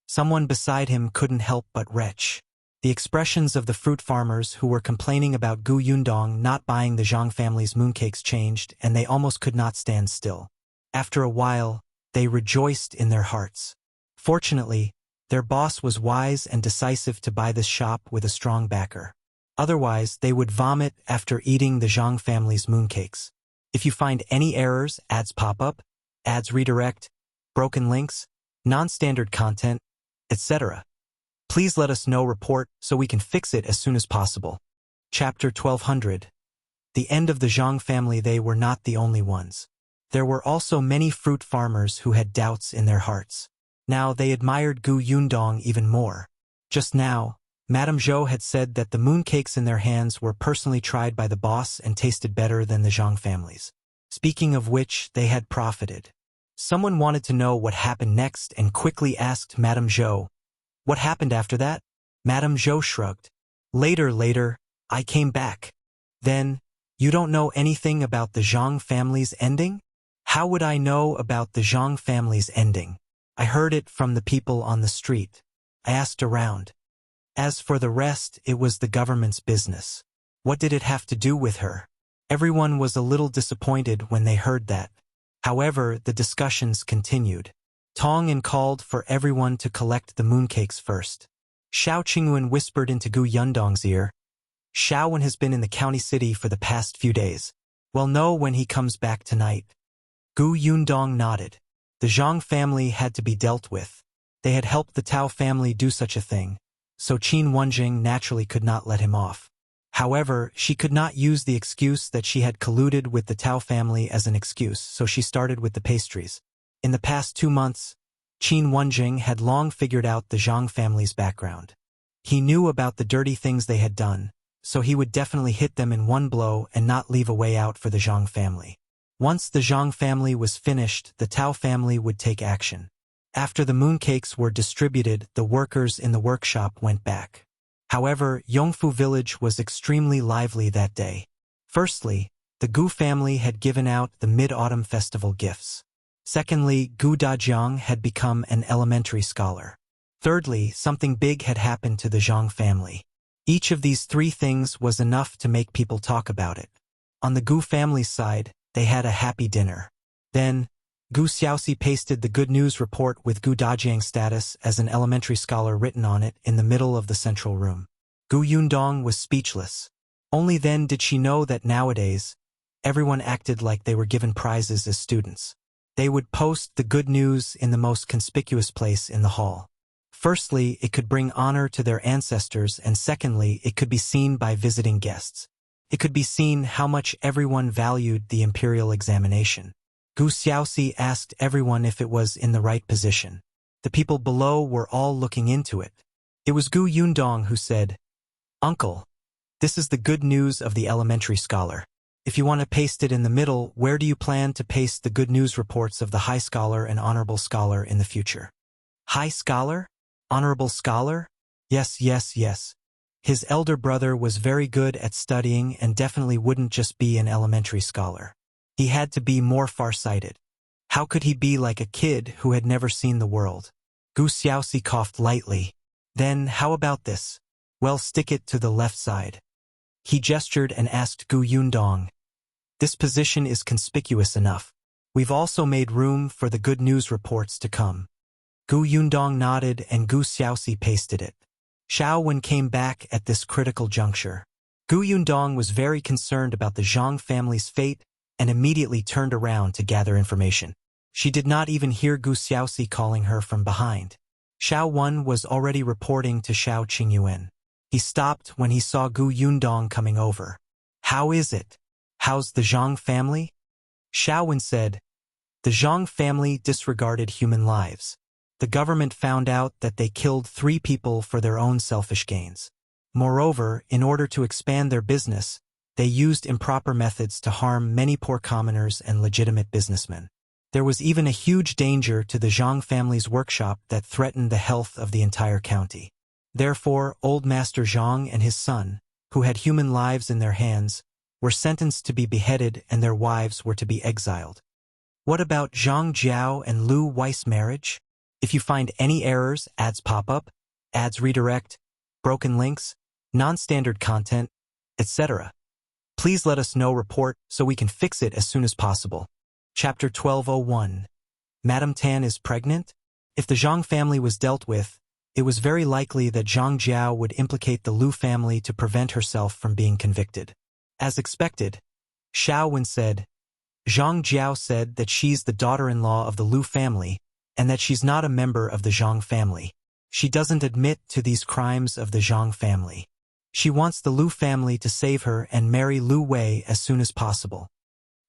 Someone beside him couldn't help but retch. The expressions of the fruit farmers who were complaining about Gu Yundong not buying the Zhang family's mooncakes changed, and they almost could not stand still. After a while, they rejoiced in their hearts. Fortunately, their boss was wise and decisive to buy this shop with a strong backer. Otherwise, they would vomit after eating the Zhang family's mooncakes. If you find any errors, ads pop up, ads redirect, broken links, non-standard content, etc., please let us know report so we can fix it as soon as possible. Chapter 1200. The end of the Zhang family. They were not the only ones. There were also many fruit farmers who had doubts in their hearts. Now they admired Gu Yundong even more. Just now, Madame Zhou had said that the mooncakes in their hands were personally tried by the boss and tasted better than the Zhang family's. Speaking of which, they had profited. Someone wanted to know what happened next and quickly asked Madame Zhou, "What happened after that?" Madame Zhou shrugged. Later, I came back. Then, you don't know anything about the Zhang family's ending? How would I know about the Zhang family's ending? I heard it from the people on the street. I asked around. As for the rest, it was the government's business. What did it have to do with her? Everyone was a little disappointed when they heard that. However, the discussions continued. Tong'an called for everyone to collect the mooncakes first. Xiao Qingyuan whispered into Gu Yundong's ear. Xiaowen has been in the county city for the past few days. We'll know when he comes back tonight. Gu Yundong nodded. The Zhang family had to be dealt with. They had helped the Tao family do such a thing, so Qin Wenzheng naturally could not let him off. However, she could not use the excuse that she had colluded with the Tao family as an excuse, so she started with the pastries. In the past 2 months, Qin Wenzheng had long figured out the Zhang family's background. He knew about the dirty things they had done, so he would definitely hit them in one blow and not leave a way out for the Zhang family. Once the Zhang family was finished, the Tao family would take action. After the mooncakes were distributed, the workers in the workshop went back. However, Yongfu village was extremely lively that day. Firstly, The Gu family had given out the Mid-Autumn Festival gifts. Secondly, Gu Dajiang had become an elementary scholar. Thirdly, something big had happened to the Zhang family. Each of these three things was enough to make people talk about it. On the Gu family's side, they had a happy dinner. Then, Gu Xiaoxi pasted the good news report with Gu Dajiang's status as an elementary scholar written on it in the middle of the central room. Gu Yundong was speechless. Only then did she know that nowadays, everyone acted like they were given prizes as students. They would post the good news in the most conspicuous place in the hall. Firstly, it could bring honor to their ancestors, and secondly, it could be seen by visiting guests. It could be seen how much everyone valued the imperial examination. Gu Xiaoxi asked everyone if it was in the right position. The people below were all looking into it. It was Gu Yundong who said, "Uncle, this is the good news of the elementary scholar. If you want to paste it in the middle, where do you plan to paste the good news reports of the high scholar and honorable scholar in the future?" High scholar? Honorable scholar? Yes, yes, yes. His elder brother was very good at studying and definitely wouldn't just be an elementary scholar. He had to be more far-sighted. How could he be like a kid who had never seen the world? Gu Xiaoxi coughed lightly. Then, how about this? Well, stick it to the left side. He gestured and asked Gu Yundong. This position is conspicuous enough. We've also made room for the good news reports to come. Gu Yundong nodded and Gu Xiaoxi pasted it. Xiaowen came back at this critical juncture. Gu Yundong was very concerned about the Zhang family's fate and immediately turned around to gather information. She did not even hear Gu Xiaoxi calling her from behind. Xiaowen was already reporting to Xiao Qingyuan. He stopped when he saw Gu Yundong coming over. "How is it? How's the Zhang family?" Xiaowen said, "The Zhang family disregarded human lives. The government found out that they killed 3 people for their own selfish gains. Moreover, in order to expand their business, they used improper methods to harm many poor commoners and legitimate businessmen. There was even a huge danger to the Zhang family's workshop that threatened the health of the entire county. Therefore, old Master Zhang and his son, who had human lives in their hands, were sentenced to be beheaded and their wives were to be exiled. What about Zhang Jiao and Lu Weiss marriage? If you find any errors, ads pop up, ads redirect, broken links, non-standard content, etc. Please let us know report so we can fix it as soon as possible." Chapter 1201. Madame Tan is pregnant? If the Zhang family was dealt with, it was very likely that Zhang Jiao would implicate the Lu family to prevent herself from being convicted. As expected, Xiaowen said, "Zhang Jiao said that she's the daughter-in-law of the Lu family and that she's not a member of the Zhang family. She doesn't admit to these crimes of the Zhang family. She wants the Lu family to save her and marry Lu Wei as soon as possible."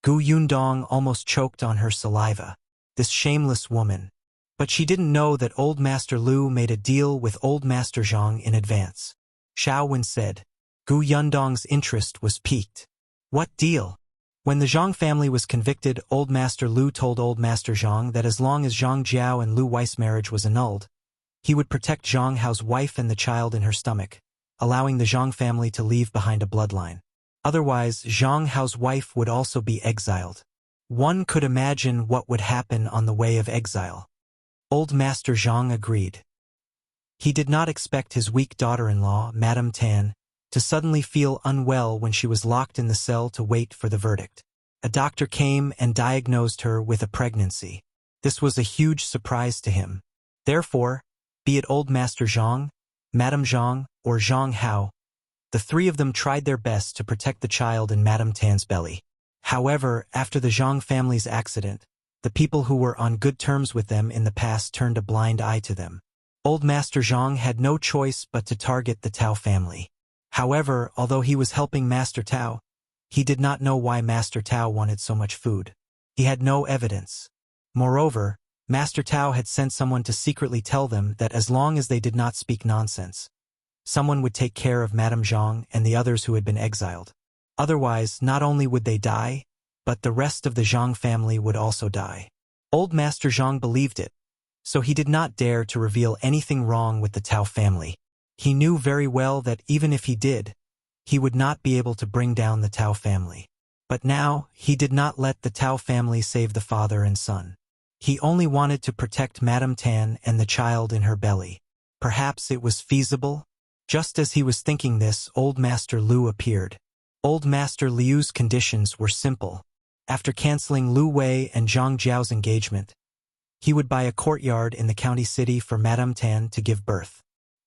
Gu Yundong almost choked on her saliva. This shameless woman. But she didn't know that old Master Lu made a deal with old Master Zhang in advance. Xiaowen said. Gu Yundong's interest was piqued. What deal? When the Zhang family was convicted, old Master Lu told old Master Zhang that as long as Zhang Jiao and Lu Weiss marriage was annulled, he would protect Zhang Hao's wife and the child in her stomach, allowing the Zhang family to leave behind a bloodline. Otherwise, Zhang Hao's wife would also be exiled. One could imagine what would happen on the way of exile. Old Master Zhang agreed. He did not expect his weak daughter-in-law, Madame Tan, to suddenly feel unwell when she was locked in the cell to wait for the verdict. A doctor came and diagnosed her with a pregnancy. This was a huge surprise to him. Therefore, be it old Master Zhang, Madame Zhang, or Zhang Hao, the 3 of them tried their best to protect the child in Madame Tan's belly. However, after the Zhang family's accident, the people who were on good terms with them in the past turned a blind eye to them. Old Master Zhang had no choice but to target the Tao family. However, although he was helping Master Tao, he did not know why Master Tao wanted so much food. He had no evidence. Moreover, Master Tao had sent someone to secretly tell them that as long as they did not speak nonsense, someone would take care of Madame Zhang and the others who had been exiled. Otherwise, not only would they die, but the rest of the Zhang family would also die. Old Master Zhang believed it, so he did not dare to reveal anything wrong with the Tao family. He knew very well that even if he did, he would not be able to bring down the Tao family. But now, he did not let the Tao family save the father and son. He only wanted to protect Madame Tan and the child in her belly. Perhaps it was feasible? Just as he was thinking this, Old Master Liu appeared. Old Master Liu's conditions were simple. After canceling Lu Wei and Zhang Jiao's engagement, he would buy a courtyard in the county city for Madame Tan to give birth.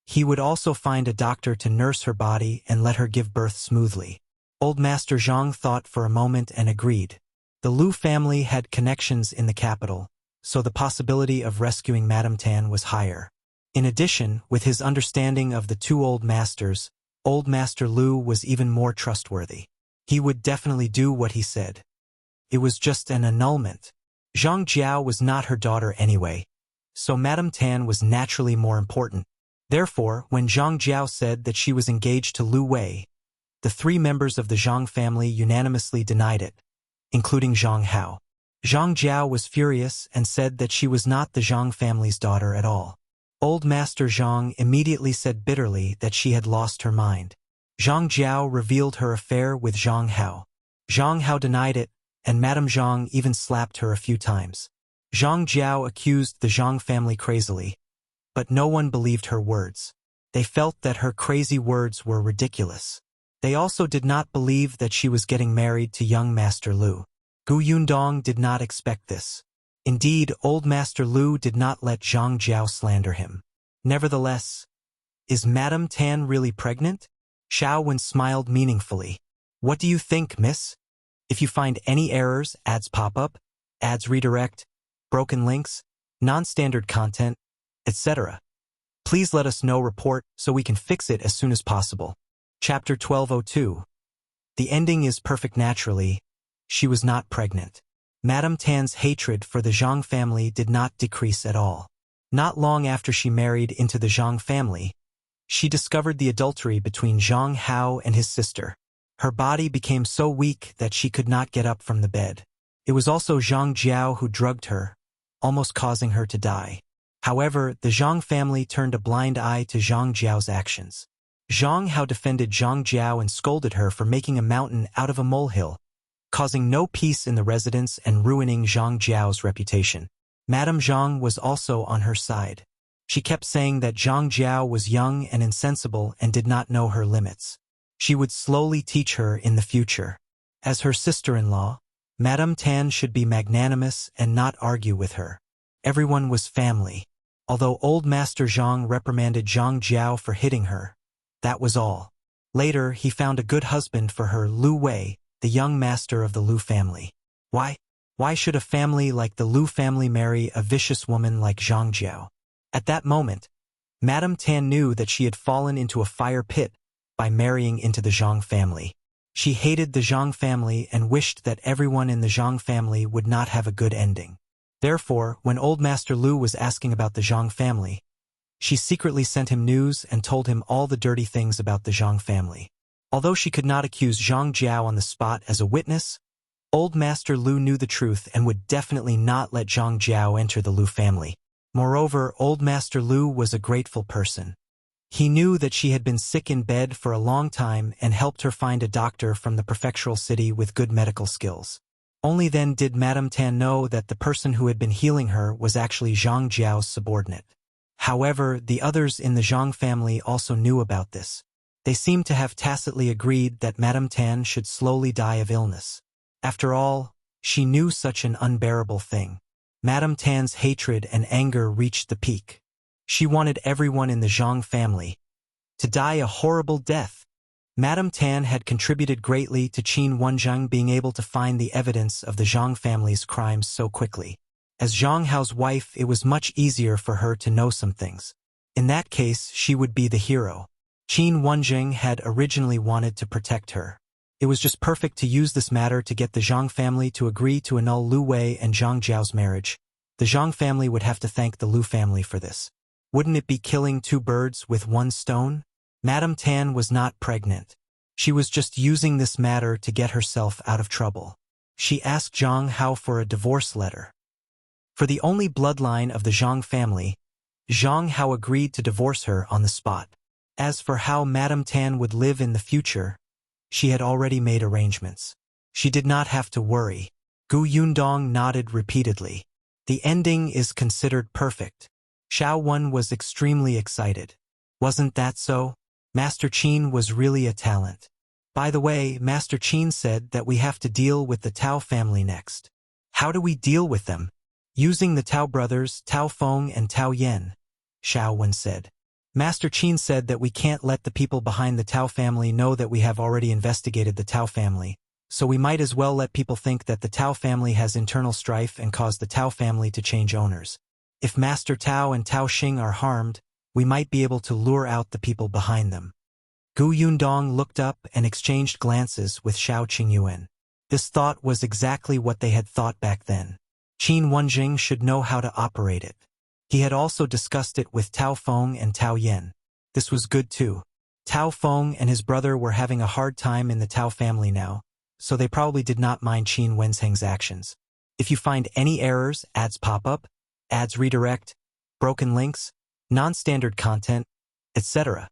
He would also find a doctor to nurse her body and let her give birth smoothly. Old Master Zhang thought for a moment and agreed. The Liu family had connections in the capital, so the possibility of rescuing Madame Tan was higher. In addition, with his understanding of the two old masters, Old Master Liu was even more trustworthy. He would definitely do what he said. It was just an annulment. Zhang Jiao was not her daughter anyway, so Madame Tan was naturally more important. Therefore, when Zhang Jiao said that she was engaged to Lu Wei, the three members of the Zhang family unanimously denied it, including Zhang Hao. Zhang Jiao was furious and said that she was not the Zhang family's daughter at all. Old Master Zhang immediately said bitterly that she had lost her mind. Zhang Jiao revealed her affair with Zhang Hao. Zhang Hao denied it, and Madame Zhang even slapped her a few times. Zhang Jiao accused the Zhang family crazily, but no one believed her words. They felt that her crazy words were ridiculous. They also did not believe that she was getting married to young Master Liu. Yundong did not expect this. Indeed, Old Master Liu did not let Zhang Jiao slander him. Nevertheless, is Madame Tan really pregnant? Xiaowen smiled meaningfully. What do you think, miss? If you find any errors, ads pop up, ads redirect, broken links, non-standard content, etc., please let us know report so we can fix it as soon as possible. Chapter 1202. The ending is perfect naturally. She was not pregnant. Madame Tan's hatred for the Zhang family did not decrease at all. Not long after she married into the Zhang family, she discovered the adultery between Zhang Hao and his sister. Her body became so weak that she could not get up from the bed. It was also Zhang Jiao who drugged her, almost causing her to die. However, the Zhang family turned a blind eye to Zhang Jiao's actions. Zhang Hao defended Zhang Jiao and scolded her for making a mountain out of a molehill, causing no peace in the residence and ruining Zhang Jiao's reputation. Madame Zhang was also on her side. She kept saying that Zhang Jiao was young and insensible and did not know her limits. She would slowly teach her in the future. As her sister-in-law, Madame Tan should be magnanimous and not argue with her. Everyone was family. Although Old Master Zhang reprimanded Zhang Jiao for hitting her, that was all. Later, he found a good husband for her, Lu Wei, the young master of the Liu family. Why? Why should a family like the Liu family marry a vicious woman like Zhang Jiao? At that moment, Madame Tan knew that she had fallen into a fire pit by marrying into the Zhang family. She hated the Zhang family and wished that everyone in the Zhang family would not have a good ending. Therefore, when Old Master Liu was asking about the Zhang family, she secretly sent him news and told him all the dirty things about the Zhang family. Although she could not accuse Zhang Jiao on the spot as a witness, Old Master Liu knew the truth and would definitely not let Zhang Jiao enter the Liu family. Moreover, Old Master Liu was a grateful person. He knew that she had been sick in bed for a long time and helped her find a doctor from the prefectural city with good medical skills. Only then did Madame Tan know that the person who had been healing her was actually Zhang Jiao's subordinate. However, the others in the Zhang family also knew about this. They seemed to have tacitly agreed that Madame Tan should slowly die of illness. After all, she knew such an unbearable thing. Madame Tan's hatred and anger reached the peak. She wanted everyone in the Zhang family to die a horrible death. Madame Tan had contributed greatly to Qin Wenzheng being able to find the evidence of the Zhang family's crimes so quickly. As Zhang Hao's wife, it was much easier for her to know some things. In that case, she would be the hero. Qin Wenzheng had originally wanted to protect her. It was just perfect to use this matter to get the Zhang family to agree to annul Lu Wei and Zhang Jiao's marriage. The Zhang family would have to thank the Liu family for this. Wouldn't it be killing two birds with one stone? Madame Tan was not pregnant. She was just using this matter to get herself out of trouble. She asked Zhang Hao for a divorce letter. For the only bloodline of the Zhang family, Zhang Hao agreed to divorce her on the spot. As for how Madame Tan would live in the future, she had already made arrangements. She did not have to worry. Gu Yundong nodded repeatedly. The ending is considered perfect. Xiao was extremely excited. Wasn't that so? Master Qin was really a talent. By the way, Master Qin said that we have to deal with the Tao family next. How do we deal with them? Using the Tao brothers, Tao Feng and Tao Yan, Xiao said. Master Qin said that we can't let the people behind the Tao family know that we have already investigated the Tao family, so we might as well let people think that the Tao family has internal strife and cause the Tao family to change owners. If Master Tao and Tao Xing are harmed, we might be able to lure out the people behind them. Gu Yundong looked up and exchanged glances with Xiao Qingyuan. This thought was exactly what they had thought back then. Qin Wenzheng should know how to operate it. He had also discussed it with Tao Feng and Tao Yan. This was good too. Tao Feng and his brother were having a hard time in the Tao family now, so they probably did not mind Qin Wenzheng's actions. If you find any errors, ads pop up, ads redirect, broken links, non-standard content, etc.,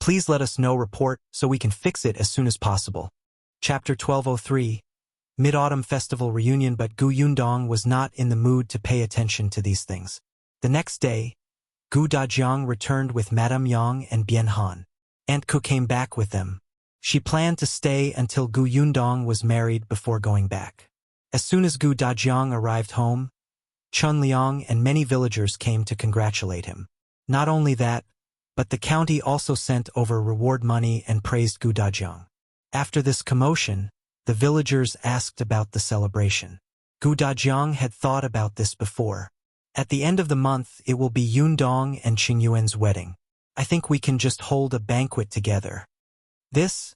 please let us know report so we can fix it as soon as possible. Chapter 1203, Mid-Autumn Festival Reunion. But Gu Yundong was not in the mood to pay attention to these things. The next day, Gu Dajiang returned with Madame Yang and Bian Han. Aunt Ku came back with them. She planned to stay until Gu Yundong was married before going back. As soon as Gu Dajiang arrived home, Chun Liang and many villagers came to congratulate him. Not only that, but the county also sent over reward money and praised Gu Dajiang. After this commotion, the villagers asked about the celebration. Gu Dajiang had thought about this before. At the end of the month, it will be Yundong and Qingyuan's wedding. I think we can just hold a banquet together. This?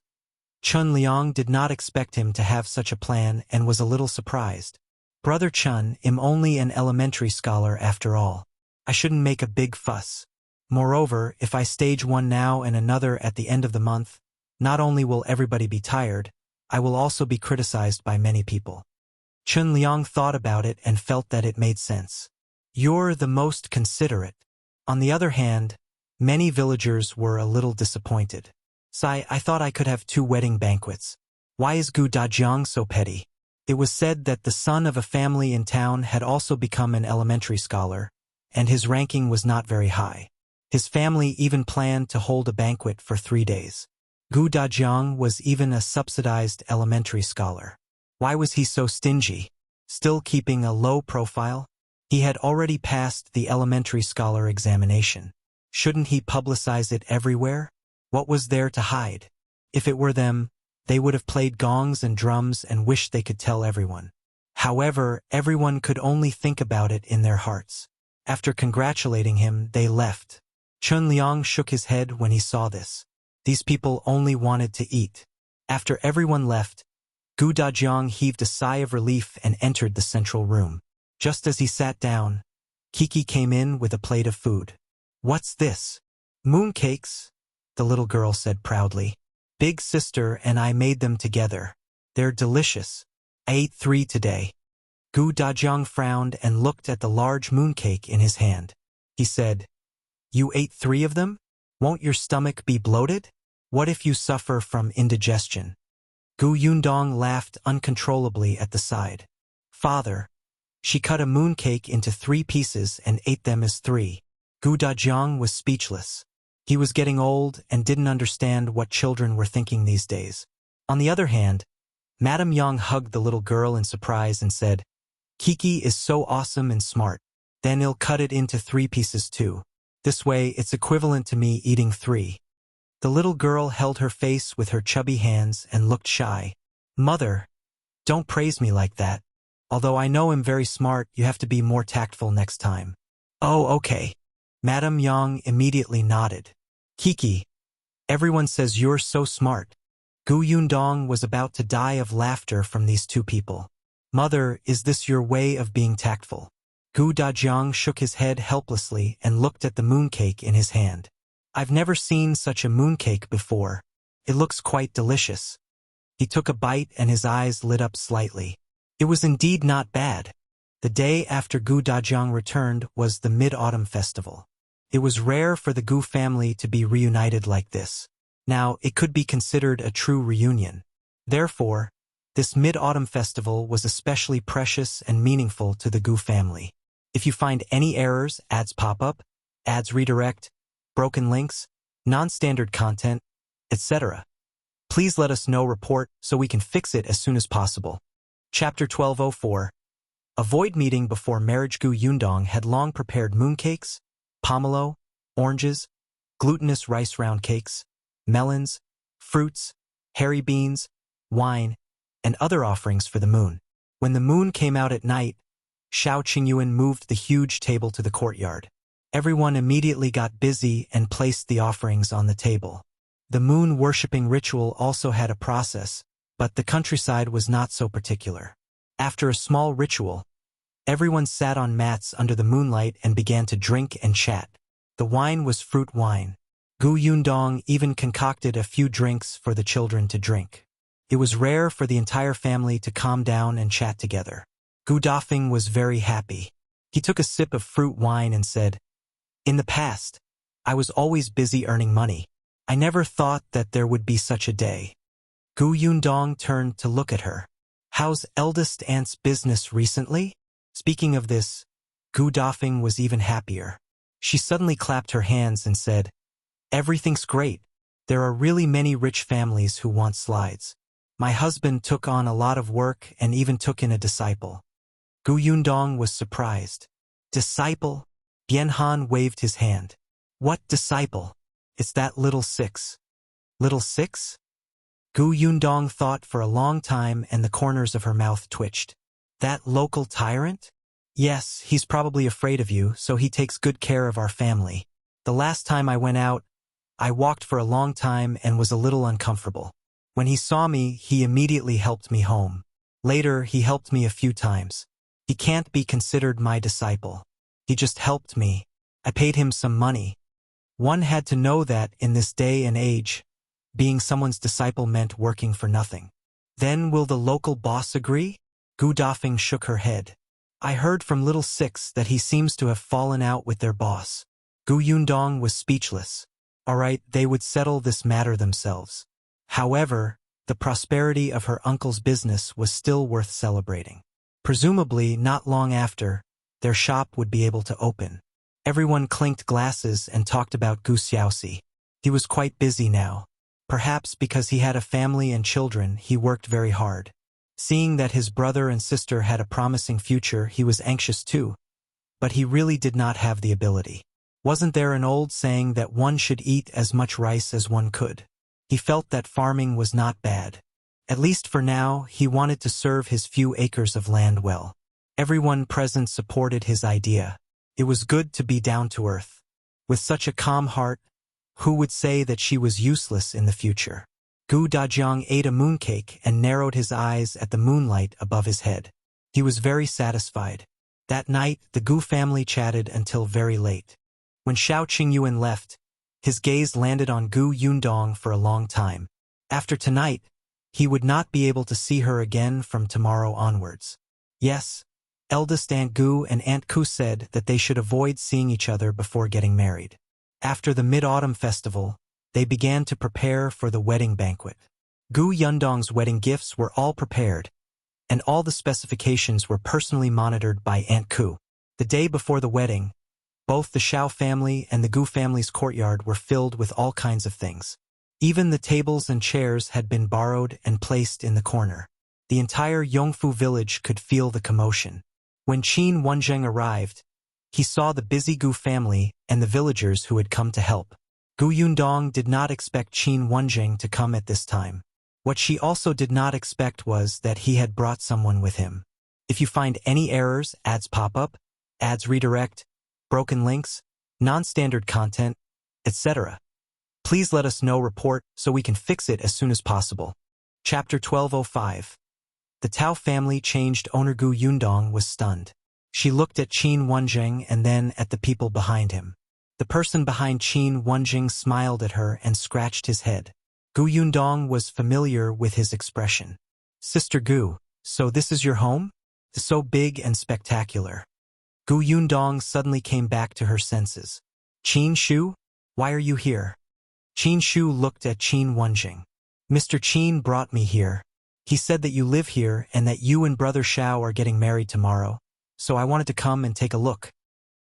Chun Liang did not expect him to have such a plan and was a little surprised. Brother Chun, I'm only an elementary scholar after all. I shouldn't make a big fuss. Moreover, if I stage one now and another at the end of the month, not only will everybody be tired, I will also be criticized by many people. Chun Liang thought about it and felt that it made sense. You're the most considerate. On the other hand, many villagers were a little disappointed. Sai, I thought I could have 2 wedding banquets. Why is Gu Dajiang so petty? It was said that the son of a family in town had also become an elementary scholar, and his ranking was not very high. His family even planned to hold a banquet for 3 days. Gu Dajiang was even a subsidized elementary scholar. Why was he so stingy? Still keeping a low profile? He had already passed the elementary scholar examination. Shouldn't he publicize it everywhere? What was there to hide? If it were them, they would have played gongs and drums and wished they could tell everyone. However, everyone could only think about it in their hearts. After congratulating him, they left. Chun Liang shook his head when he saw this. These people only wanted to eat. After everyone left, Gu Dajiang heaved a sigh of relief and entered the central room. Just as he sat down, Kiki came in with a plate of food. What's this? Mooncakes, the little girl said proudly. Big sister and I made them together. They're delicious. I ate 3 today. Gu Dajiang frowned and looked at the large mooncake in his hand. He said, You ate 3 of them? Won't your stomach be bloated? What if you suffer from indigestion? Gu Yundong laughed uncontrollably at the side. Father. She cut a mooncake into 3 pieces and ate them as 3. Gu Dajiang was speechless. He was getting old and didn't understand what children were thinking these days. On the other hand, Madame Yang hugged the little girl in surprise and said, Kiki is so awesome and smart. Then he'll cut it into 3 pieces too. This way it's equivalent to me eating 3. The little girl held her face with her chubby hands and looked shy. Mother, don't praise me like that. Although I know I'm very smart, you have to be more tactful next time. Oh, okay. Madame Yang immediately nodded. Kiki, everyone says you're so smart. Gu Yundong was about to die of laughter from these 2 people. Mother, is this your way of being tactful? Gu Dajiang shook his head helplessly and looked at the mooncake in his hand. I've never seen such a mooncake before. It looks quite delicious. He took a bite and his eyes lit up slightly. It was indeed not bad. The day after Gu Dajiang returned was the Mid-Autumn Festival. It was rare for the Gu family to be reunited like this. Now, it could be considered a true reunion. Therefore, This mid-autumn festival was especially precious and meaningful to the Gu family. If you find any errors, ads pop up, ads redirect, broken links, non-standard content, etc., please let us know report so we can fix it as soon as possible. Chapter 1204. Avoid meeting before marriage. Gu Yundong had long prepared mooncakes, pomelo, oranges, glutinous rice round cakes, melons, fruits, hairy beans, wine, and other offerings for the moon. When the moon came out at night, Xiaoxi moved the huge table to the courtyard. Everyone immediately got busy and placed the offerings on the table. The moon-worshipping ritual also had a process, but the countryside was not so particular. After a small ritual, everyone sat on mats under the moonlight and began to drink and chat. The wine was fruit wine. Gu Yundong even concocted a few drinks for the children to drink. It was rare for the entire family to calm down and chat together. Gu Dafeng was very happy. He took a sip of fruit wine and said, "In the past, I was always busy earning money. I never thought that there would be such a day." Gu Yundong turned to look at her. "How's eldest aunt's business recently?" Speaking of this, Gu Dafeng was even happier. She suddenly clapped her hands and said, "Everything's great. There are really many rich families who want slides. My husband took on a lot of work and even took in a disciple." Gu Yundong was surprised. "Disciple?" Bianhan waved his hand. "What disciple? It's that little six." "Little six?" Gu Yundong thought for a long time and the corners of her mouth twitched. "That local tyrant? Yes, he's probably afraid of you, so he takes good care of our family. The last time I went out, I walked for a long time and was a little uncomfortable. When he saw me, he immediately helped me home. Later, he helped me a few times. He can't be considered my disciple. He just helped me. I paid him some money." One had to know that, in this day and age, being someone's disciple meant working for nothing. "Then will the local boss agree?" Gu Dafeng shook her head. "I heard from Little Six that he seems to have fallen out with their boss." Gu Yundong was speechless. All right, they would settle this matter themselves. However, the prosperity of her uncle's business was still worth celebrating. Presumably, not long after, their shop would be able to open. Everyone clinked glasses and talked about Gu Xiaoxi. He was quite busy now. Perhaps because he had a family and children, he worked very hard. Seeing that his brother and sister had a promising future, he was anxious too. But he really did not have the ability. Wasn't there an old saying that one should eat as much rice as one could? He felt that farming was not bad. At least for now, he wanted to serve his few acres of land well. Everyone present supported his idea. It was good to be down to earth. With such a calm heart, who would say that she was useless in the future? Gu Dajiang ate a mooncake and narrowed his eyes at the moonlight above his head. He was very satisfied. That night, the Gu family chatted until very late. When Xiao Qingyuan left, his gaze landed on Gu Yundong for a long time. After tonight, he would not be able to see her again from tomorrow onwards. Yes, eldest Aunt Gu and Aunt Ku said that they should avoid seeing each other before getting married. After the Mid-Autumn Festival, they began to prepare for the wedding banquet. Gu Yundong's wedding gifts were all prepared, and all the specifications were personally monitored by Aunt Ku. The day before the wedding, both the Xiao family and the Gu family's courtyard were filled with all kinds of things. Even the tables and chairs had been borrowed and placed in the corner. The entire Yongfu village could feel the commotion. When Qin Wenzheng arrived, he saw the busy Gu family and the villagers who had come to help. Gu Yundong did not expect Qin Wenzheng to come at this time. What she also did not expect was that he had brought someone with him. If you find any errors, ads pop up, ads redirect, broken links, non-standard content, etc., please let us know report so we can fix it as soon as possible. Chapter 1205. The Tao family changed owner. Gu Yundong was stunned. She looked at Qin Wenzheng and then at the people behind him. The person behind Qin Wenzheng smiled at her and scratched his head. Gu Yundong was familiar with his expression. "Sister Gu, so this is your home? It's so big and spectacular." Gu Yundong suddenly came back to her senses. "Qin Shu, why are you here?" Qin Shu looked at Qin Wenzheng. "Mr. Qin brought me here. He said that you live here and that you and brother Xiao are getting married tomorrow, so I wanted to come and take a look.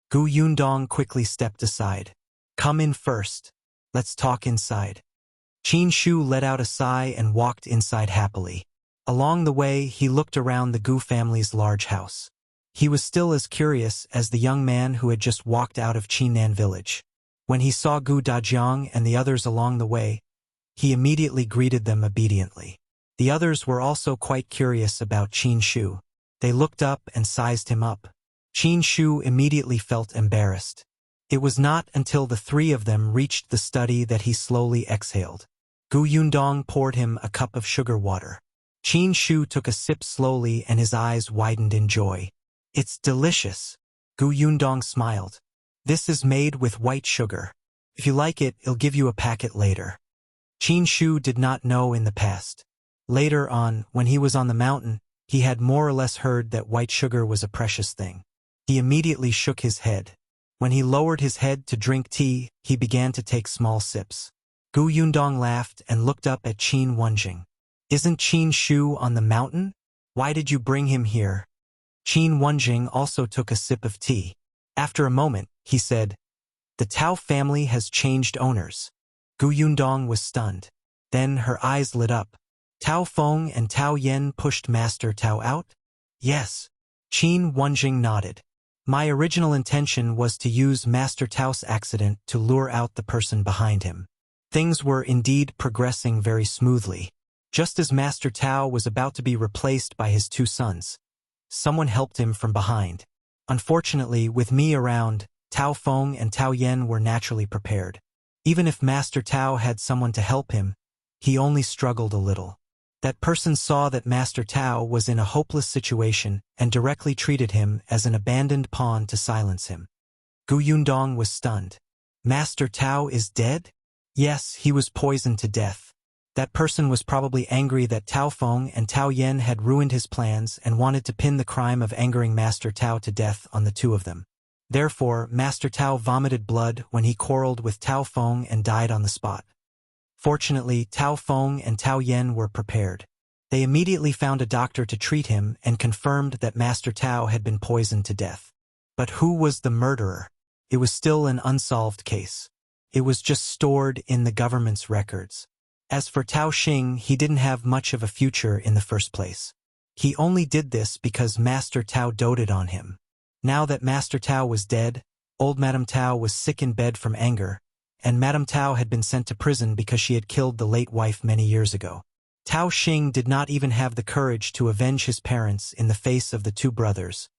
Gu Yundong quickly stepped aside. Come in first. Let's talk inside. Qin Shu let out a sigh and walked inside happily. Along the way, he looked around the Gu family's large house. He was still as curious as the young man who had just walked out of Qinnan village. When he saw Gu Dajiang and the others along the way, he immediately greeted them obediently. The others were also quite curious about Qin Shu. They looked up and sized him up. Qin Shu immediately felt embarrassed. It was not until the three of them reached the study that he slowly exhaled. Gu Yundong poured him a cup of sugar water. Qin Shu took a sip slowly and his eyes widened in joy. It's delicious. Gu Yundong smiled. This is made with white sugar. If you like it, I'll give you a packet later. Qin Shu did not know in the past. Later on, when he was on the mountain, he had more or less heard that white sugar was a precious thing. He immediately shook his head. When he lowered his head to drink tea, he began to take small sips. Gu Yundong laughed and looked up at Qin Wenzheng. Isn't Qin Shu on the mountain? Why did you bring him here? Qin Wenzheng also took a sip of tea. After a moment, he said, The Tao family has changed owners. Gu Yundong was stunned. Then her eyes lit up. Tao Feng and Tao Yen pushed Master Tao out? Yes. Qin Wenzheng nodded. My original intention was to use Master Tao's accident to lure out the person behind him. Things were indeed progressing very smoothly. Just as Master Tao was about to be replaced by his two sons, someone helped him from behind. Unfortunately, with me around, Tao Feng and Tao Yen were naturally prepared. Even if Master Tao had someone to help him, he only struggled a little. That person saw that Master Tao was in a hopeless situation and directly treated him as an abandoned pawn to silence him. Gu Yundong was stunned. Master Tao is dead? Yes, he was poisoned to death. That person was probably angry that Tao Feng and Tao Yen had ruined his plans and wanted to pin the crime of angering Master Tao to death on the two of them. Therefore, Master Tao vomited blood when he quarreled with Tao Feng and died on the spot. Fortunately, Tao Feng and Tao Yen were prepared. They immediately found a doctor to treat him and confirmed that Master Tao had been poisoned to death. But who was the murderer? It was still an unsolved case. It was just stored in the government's records. As for Tao Xing, he didn't have much of a future in the first place. He only did this because Master Tao doted on him. Now that Master Tao was dead, old Madame Tao was sick in bed from anger, and Madame Tao had been sent to prison because she had killed the late wife many years ago. Tao Xing did not even have the courage to avenge his parents in the face of the two brothers,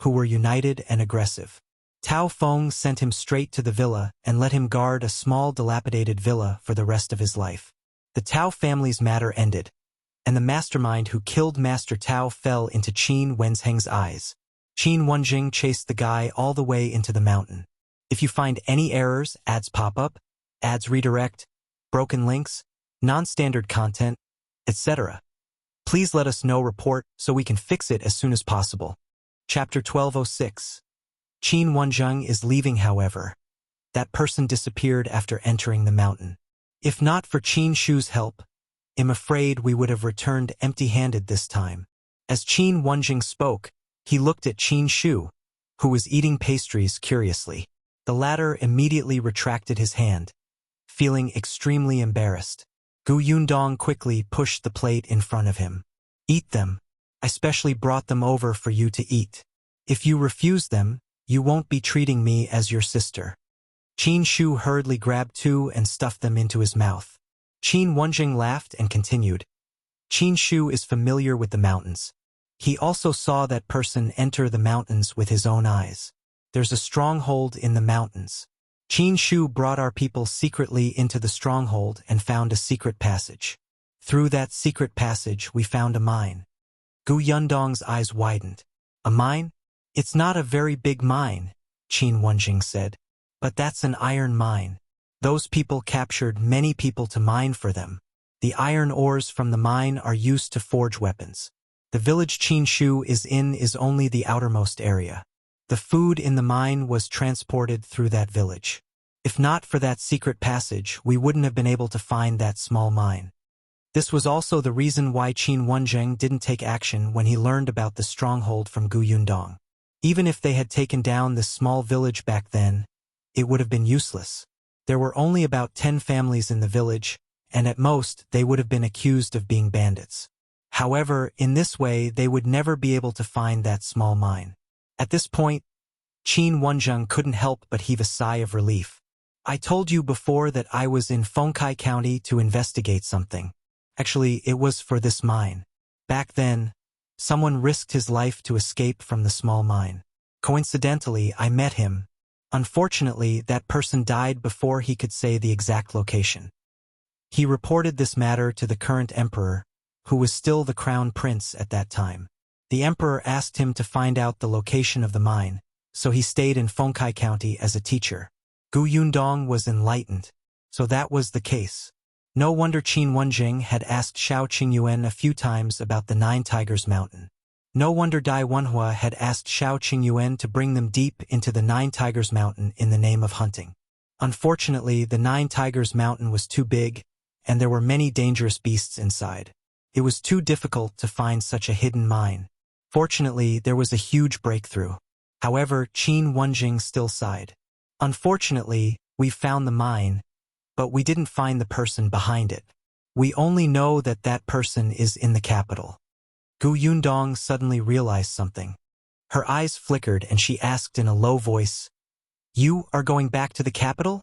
who were united and aggressive. Tao Feng sent him straight to the villa and let him guard a small dilapidated villa for the rest of his life. The Tao family's matter ended, and the mastermind who killed Master Tao fell into Qin Wenzheng's eyes. Qin Wenzheng chased the guy all the way into the mountain. If you find any errors, ads pop up, ads redirect, broken links, non-standard content, etc., please let us know report so we can fix it as soon as possible. Chapter 1206. Qin Wenzheng is leaving, however. That person disappeared after entering the mountain. If not for Qin Shu's help, I'm afraid we would have returned empty-handed this time. As Qin Wenzheng spoke, he looked at Qin Shu, who was eating pastries curiously. The latter immediately retracted his hand, feeling extremely embarrassed. Gu Yundong quickly pushed the plate in front of him. Eat them. I specially brought them over for you to eat. If you refuse them, you won't be treating me as your sister. Qin Shu hurriedly grabbed two and stuffed them into his mouth. Qin Wenzheng laughed and continued. Qin Shu is familiar with the mountains. He also saw that person enter the mountains with his own eyes. There's a stronghold in the mountains. Qin Shu brought our people secretly into the stronghold and found a secret passage. Through that secret passage, we found a mine. Gu Yundong's eyes widened. A mine? It's not a very big mine, Qin Wenzheng said. But that's an iron mine. Those people captured many people to mine for them. The iron ores from the mine are used to forge weapons. The village Qin Shu is in is only the outermost area. The food in the mine was transported through that village. If not for that secret passage, we wouldn't have been able to find that small mine. This was also the reason why Qin Wenzheng didn't take action when he learned about the stronghold from Gu Yundong. Even if they had taken down this small village back then, it would have been useless. There were only about 10 families in the village, and at most they would have been accused of being bandits. However, in this way they would never be able to find that small mine. At this point, Qin Wenzheng couldn't help but heave a sigh of relief. I told you before that I was in Fengkai County to investigate something. Actually, it was for this mine. Back then, someone risked his life to escape from the small mine. Coincidentally, I met him. Unfortunately, that person died before he could say the exact location. He reported this matter to the current emperor, who was still the crown prince at that time. The emperor asked him to find out the location of the mine, so he stayed in Fengkai County as a teacher. Gu Yundong was enlightened, so that was the case. No wonder Qin Wenzheng had asked Xiao Qingyuan a few times about the Nine Tigers Mountain. No wonder Dai Wenhua had asked Xiao Qingyuan to bring them deep into the Nine Tigers Mountain in the name of hunting. Unfortunately, the Nine Tigers Mountain was too big, and there were many dangerous beasts inside. It was too difficult to find such a hidden mine. Fortunately, there was a huge breakthrough. However, Qin Wenzheng still sighed. Unfortunately, we found the mine, but we didn't find the person behind it. We only know that that person is in the capital. Gu Yundong suddenly realized something. Her eyes flickered and she asked in a low voice, "You are going back to the capital?"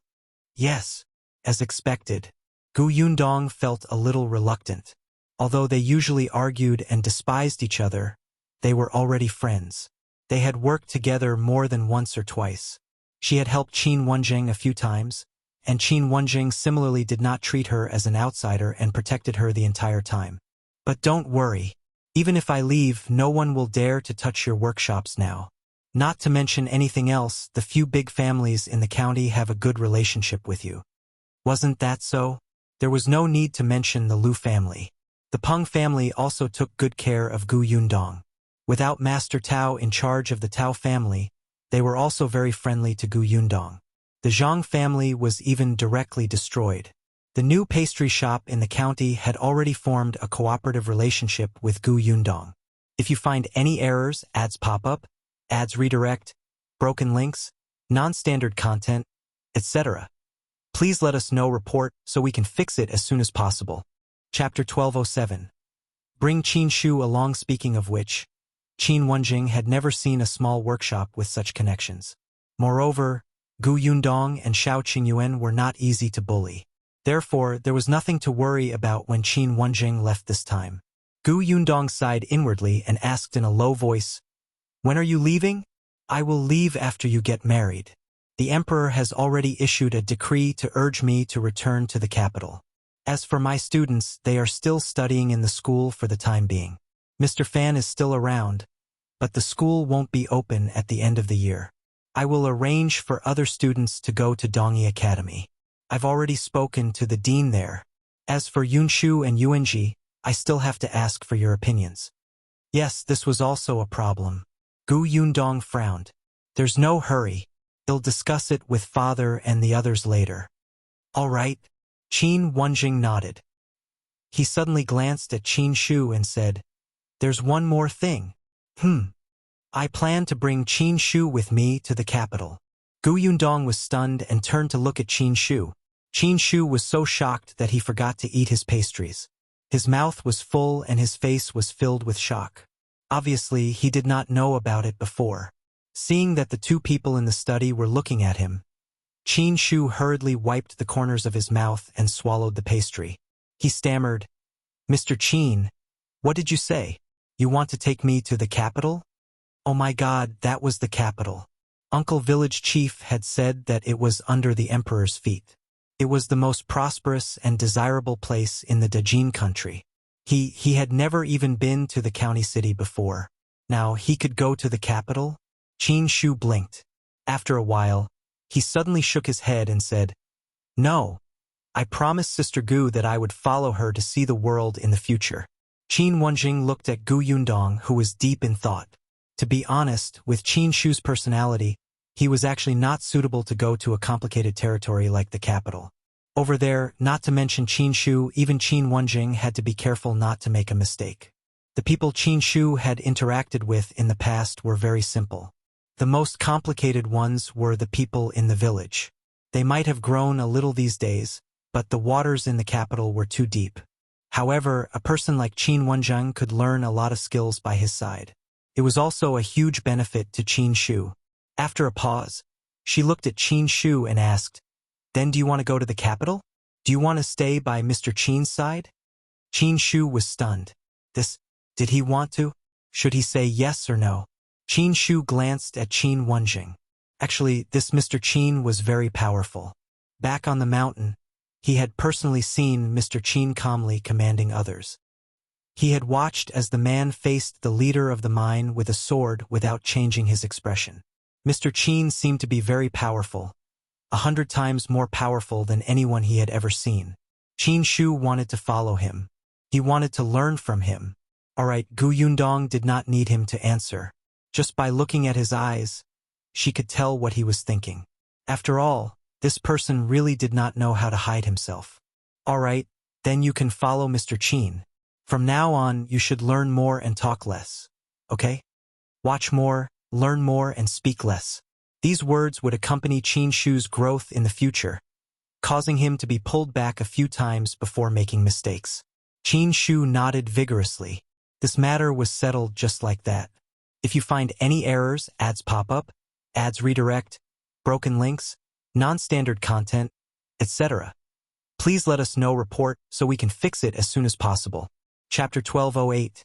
"Yes." As expected, Gu Yundong felt a little reluctant. Although they usually argued and despised each other, they were already friends. They had worked together more than once or twice. She had helped Qin Wenzheng a few times, and Qin Wenzheng similarly did not treat her as an outsider and protected her the entire time. "But don't worry. Even if I leave, no one will dare to touch your workshops now. Not to mention anything else, the few big families in the county have a good relationship with you." Wasn't that so? There was no need to mention the Lu family. The Peng family also took good care of Gu Yundong. Without Master Tao in charge of the Tao family, they were also very friendly to Gu Yundong. The Zhang family was even directly destroyed. The new pastry shop in the county had already formed a cooperative relationship with Gu Yundong. If you find any errors, ads pop up, ads redirect, broken links, non-standard content, etc., please let us know report so we can fix it as soon as possible. Chapter 1207. Bring Qin Shu along. Speaking of which, Qin Wenzheng had never seen a small workshop with such connections. Moreover, Gu Yundong and Xiao Qingyuan were not easy to bully. Therefore, there was nothing to worry about when Qin Wenzheng left this time. Gu Yundong sighed inwardly and asked in a low voice, "When are you leaving?" "I will leave after you get married. The emperor has already issued a decree to urge me to return to the capital. As for my students, they are still studying in the school for the time being. Mr. Fan is still around, but the school won't be open at the end of the year. I will arrange for other students to go to Dongyi Academy. I've already spoken to the dean there. As for Yunshu and Yuanji, I still have to ask for your opinions." Yes, this was also a problem. Gu Yundong frowned. "There's no hurry. They'll discuss it with father and the others later." "All right." Qin Wenzheng nodded. He suddenly glanced at Qin Shu and said, "There's one more thing. I plan to bring Qin Shu with me to the capital." Gu Yundong was stunned and turned to look at Qin Shu. Qin Shu was so shocked that he forgot to eat his pastries. His mouth was full and his face was filled with shock. Obviously, he did not know about it before. Seeing that the two people in the study were looking at him, Qin Shu hurriedly wiped the corners of his mouth and swallowed the pastry. He stammered, "Mr. Qin, what did you say? You want to take me to the capital?" Oh my God, that was the capital. Uncle Village Chief had said that it was under the emperor's feet. It was the most prosperous and desirable place in the Dajin country. He had never even been to the county city before. Now he could go to the capital? Qin Shu blinked. After a while, he suddenly shook his head and said, "No. I promised Sister Gu that I would follow her to see the world in the future." Qin Wenzheng looked at Gu Yundong, who was deep in thought. To be honest, with Qin Shu's personality, he was actually not suitable to go to a complicated territory like the capital. Over there, not to mention Qin Shu, even Qin Wenzheng had to be careful not to make a mistake. The people Qin Shu had interacted with in the past were very simple. The most complicated ones were the people in the village. They might have grown a little these days, but the waters in the capital were too deep. However, a person like Qin Wenzheng could learn a lot of skills by his side. It was also a huge benefit to Qin Shu. After a pause, she looked at Qin Shu and asked, "Then do you want to go to the capital? Do you want to stay by Mr. Qin's side?" Qin Shu was stunned. Did he want to? Should he say yes or no? Qin Shu glanced at Qin Wenzheng. Actually, this Mr. Qin was very powerful. Back on the mountain, he had personally seen Mr. Qin calmly commanding others. He had watched as the man faced the leader of the mine with a sword without changing his expression. Mr. Qin seemed to be very powerful, 100 times more powerful than anyone he had ever seen. Qin Shu wanted to follow him. He wanted to learn from him. Alright, Gu Yundong did not need him to answer. Just by looking at his eyes, she could tell what he was thinking. After all, this person really did not know how to hide himself. Alright, then you can follow Mr. Qin. From now on, you should learn more and talk less. Okay? Watch more, learn more, and speak less. These words would accompany Qin Shu's growth in the future, causing him to be pulled back a few times before making mistakes. Qin Shu nodded vigorously. This matter was settled just like that. If you find any errors, ads pop up, ads redirect, broken links, non-standard content, etc., please let us know report so we can fix it as soon as possible. Chapter 1208.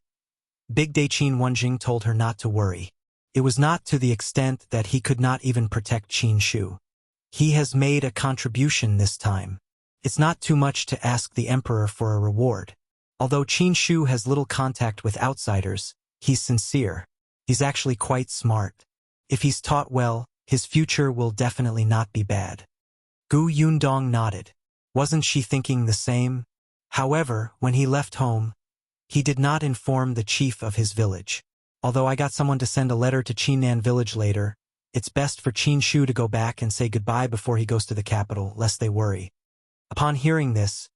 Big Day. Qin Wenzheng told her not to worry. It was not to the extent that he could not even protect Qin Shu. He has made a contribution this time. It's not too much to ask the emperor for a reward. Although Qin Shu has little contact with outsiders, he's sincere. He's actually quite smart. If he's taught well, his future will definitely not be bad. Gu Yundong nodded. Wasn't she thinking the same? However, when he left home, he did not inform the chief of his village. Although I got someone to send a letter to Qinnan village later, it's best for Qin Shu to go back and say goodbye before he goes to the capital, lest they worry. Upon hearing this,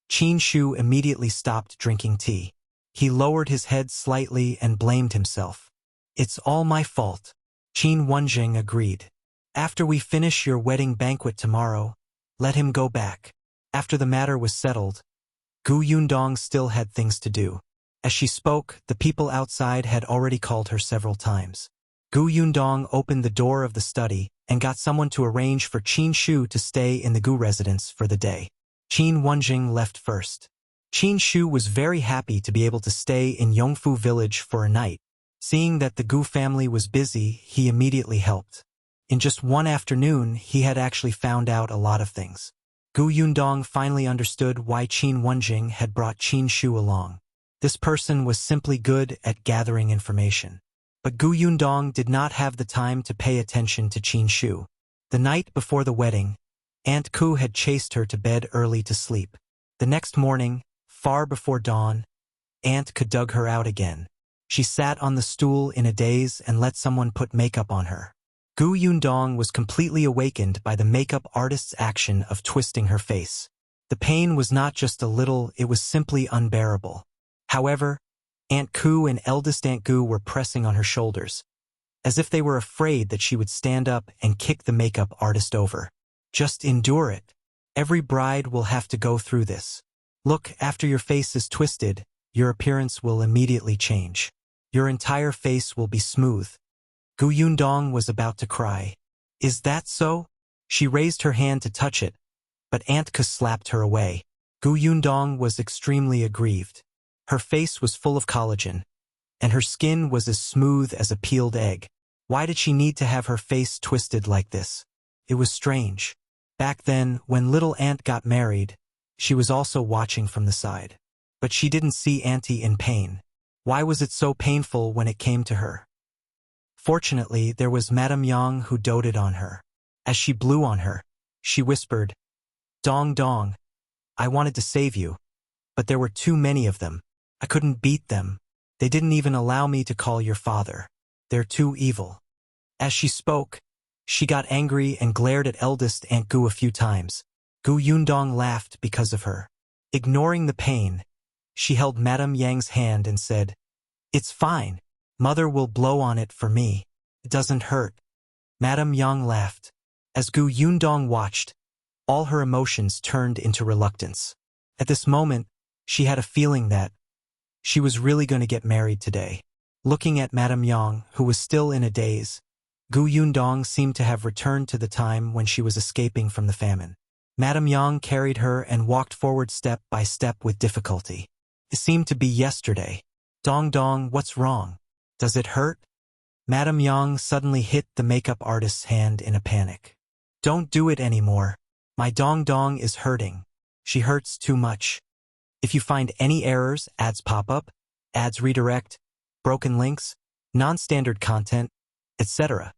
Qin Shu immediately stopped drinking tea. He lowered his head slightly and blamed himself. It's all my fault. Qin Wenzheng agreed. After we finish your wedding banquet tomorrow, let him go back. After the matter was settled, Gu Yundong still had things to do. As she spoke, the people outside had already called her several times. Gu Yundong opened the door of the study and got someone to arrange for Qin Shu to stay in the Gu residence for the day. Qin Wenzheng left first. Qin Shu was very happy to be able to stay in Yongfu village for a night. Seeing that the Gu family was busy, he immediately helped. In just one afternoon, he had actually found out a lot of things. Gu Yundong finally understood why Qin Wenzheng had brought Qin Shu along. This person was simply good at gathering information. But Gu Yundong did not have the time to pay attention to Qin Shu. The night before the wedding, Aunt Ku had chased her to bed early to sleep. The next morning, far before dawn, Aunt Ku dug her out again. She sat on the stool in a daze and let someone put makeup on her. Gu Yundong was completely awakened by the makeup artist's action of twisting her face. The pain was not just a little, it was simply unbearable. However, Aunt Ku and eldest Aunt Gu were pressing on her shoulders, as if they were afraid that she would stand up and kick the makeup artist over. Just endure it. Every bride will have to go through this. Look, after your face is twisted, your appearance will immediately change. Your entire face will be smooth. Gu Yundong was about to cry. Is that so? She raised her hand to touch it, but Aunt Ku slapped her away. Gu Yundong was extremely aggrieved. Her face was full of collagen, and her skin was as smooth as a peeled egg. Why did she need to have her face twisted like this? It was strange. Back then, when little Aunt got married, she was also watching from the side. But she didn't see Auntie in pain. Why was it so painful when it came to her? Fortunately, there was Madame Yang who doted on her. As she blew on her, she whispered, "Dong dong, I wanted to save you, but there were too many of them. I couldn't beat them. They didn't even allow me to call your father. They're too evil." As she spoke, she got angry and glared at eldest Aunt Gu a few times. Gu Yundong laughed because of her. Ignoring the pain, she held Madame Yang's hand and said, "It's fine. Mother will blow on it for me. It doesn't hurt." Madame Yang laughed. As Gu Yundong watched, all her emotions turned into reluctance. At this moment, she had a feeling that she was really going to get married today. Looking at Madame Yang, who was still in a daze, Gu Yundong seemed to have returned to the time when she was escaping from the famine. Madame Yang carried her and walked forward step by step with difficulty. It seemed to be yesterday. "Dong Dong, what's wrong? Does it hurt?" Madame Yang suddenly hit the makeup artist's hand in a panic. "Don't do it anymore. My Dong Dong is hurting. She hurts too much. If you find any errors, ads pop up, ads redirect, broken links, non-standard content, etc.,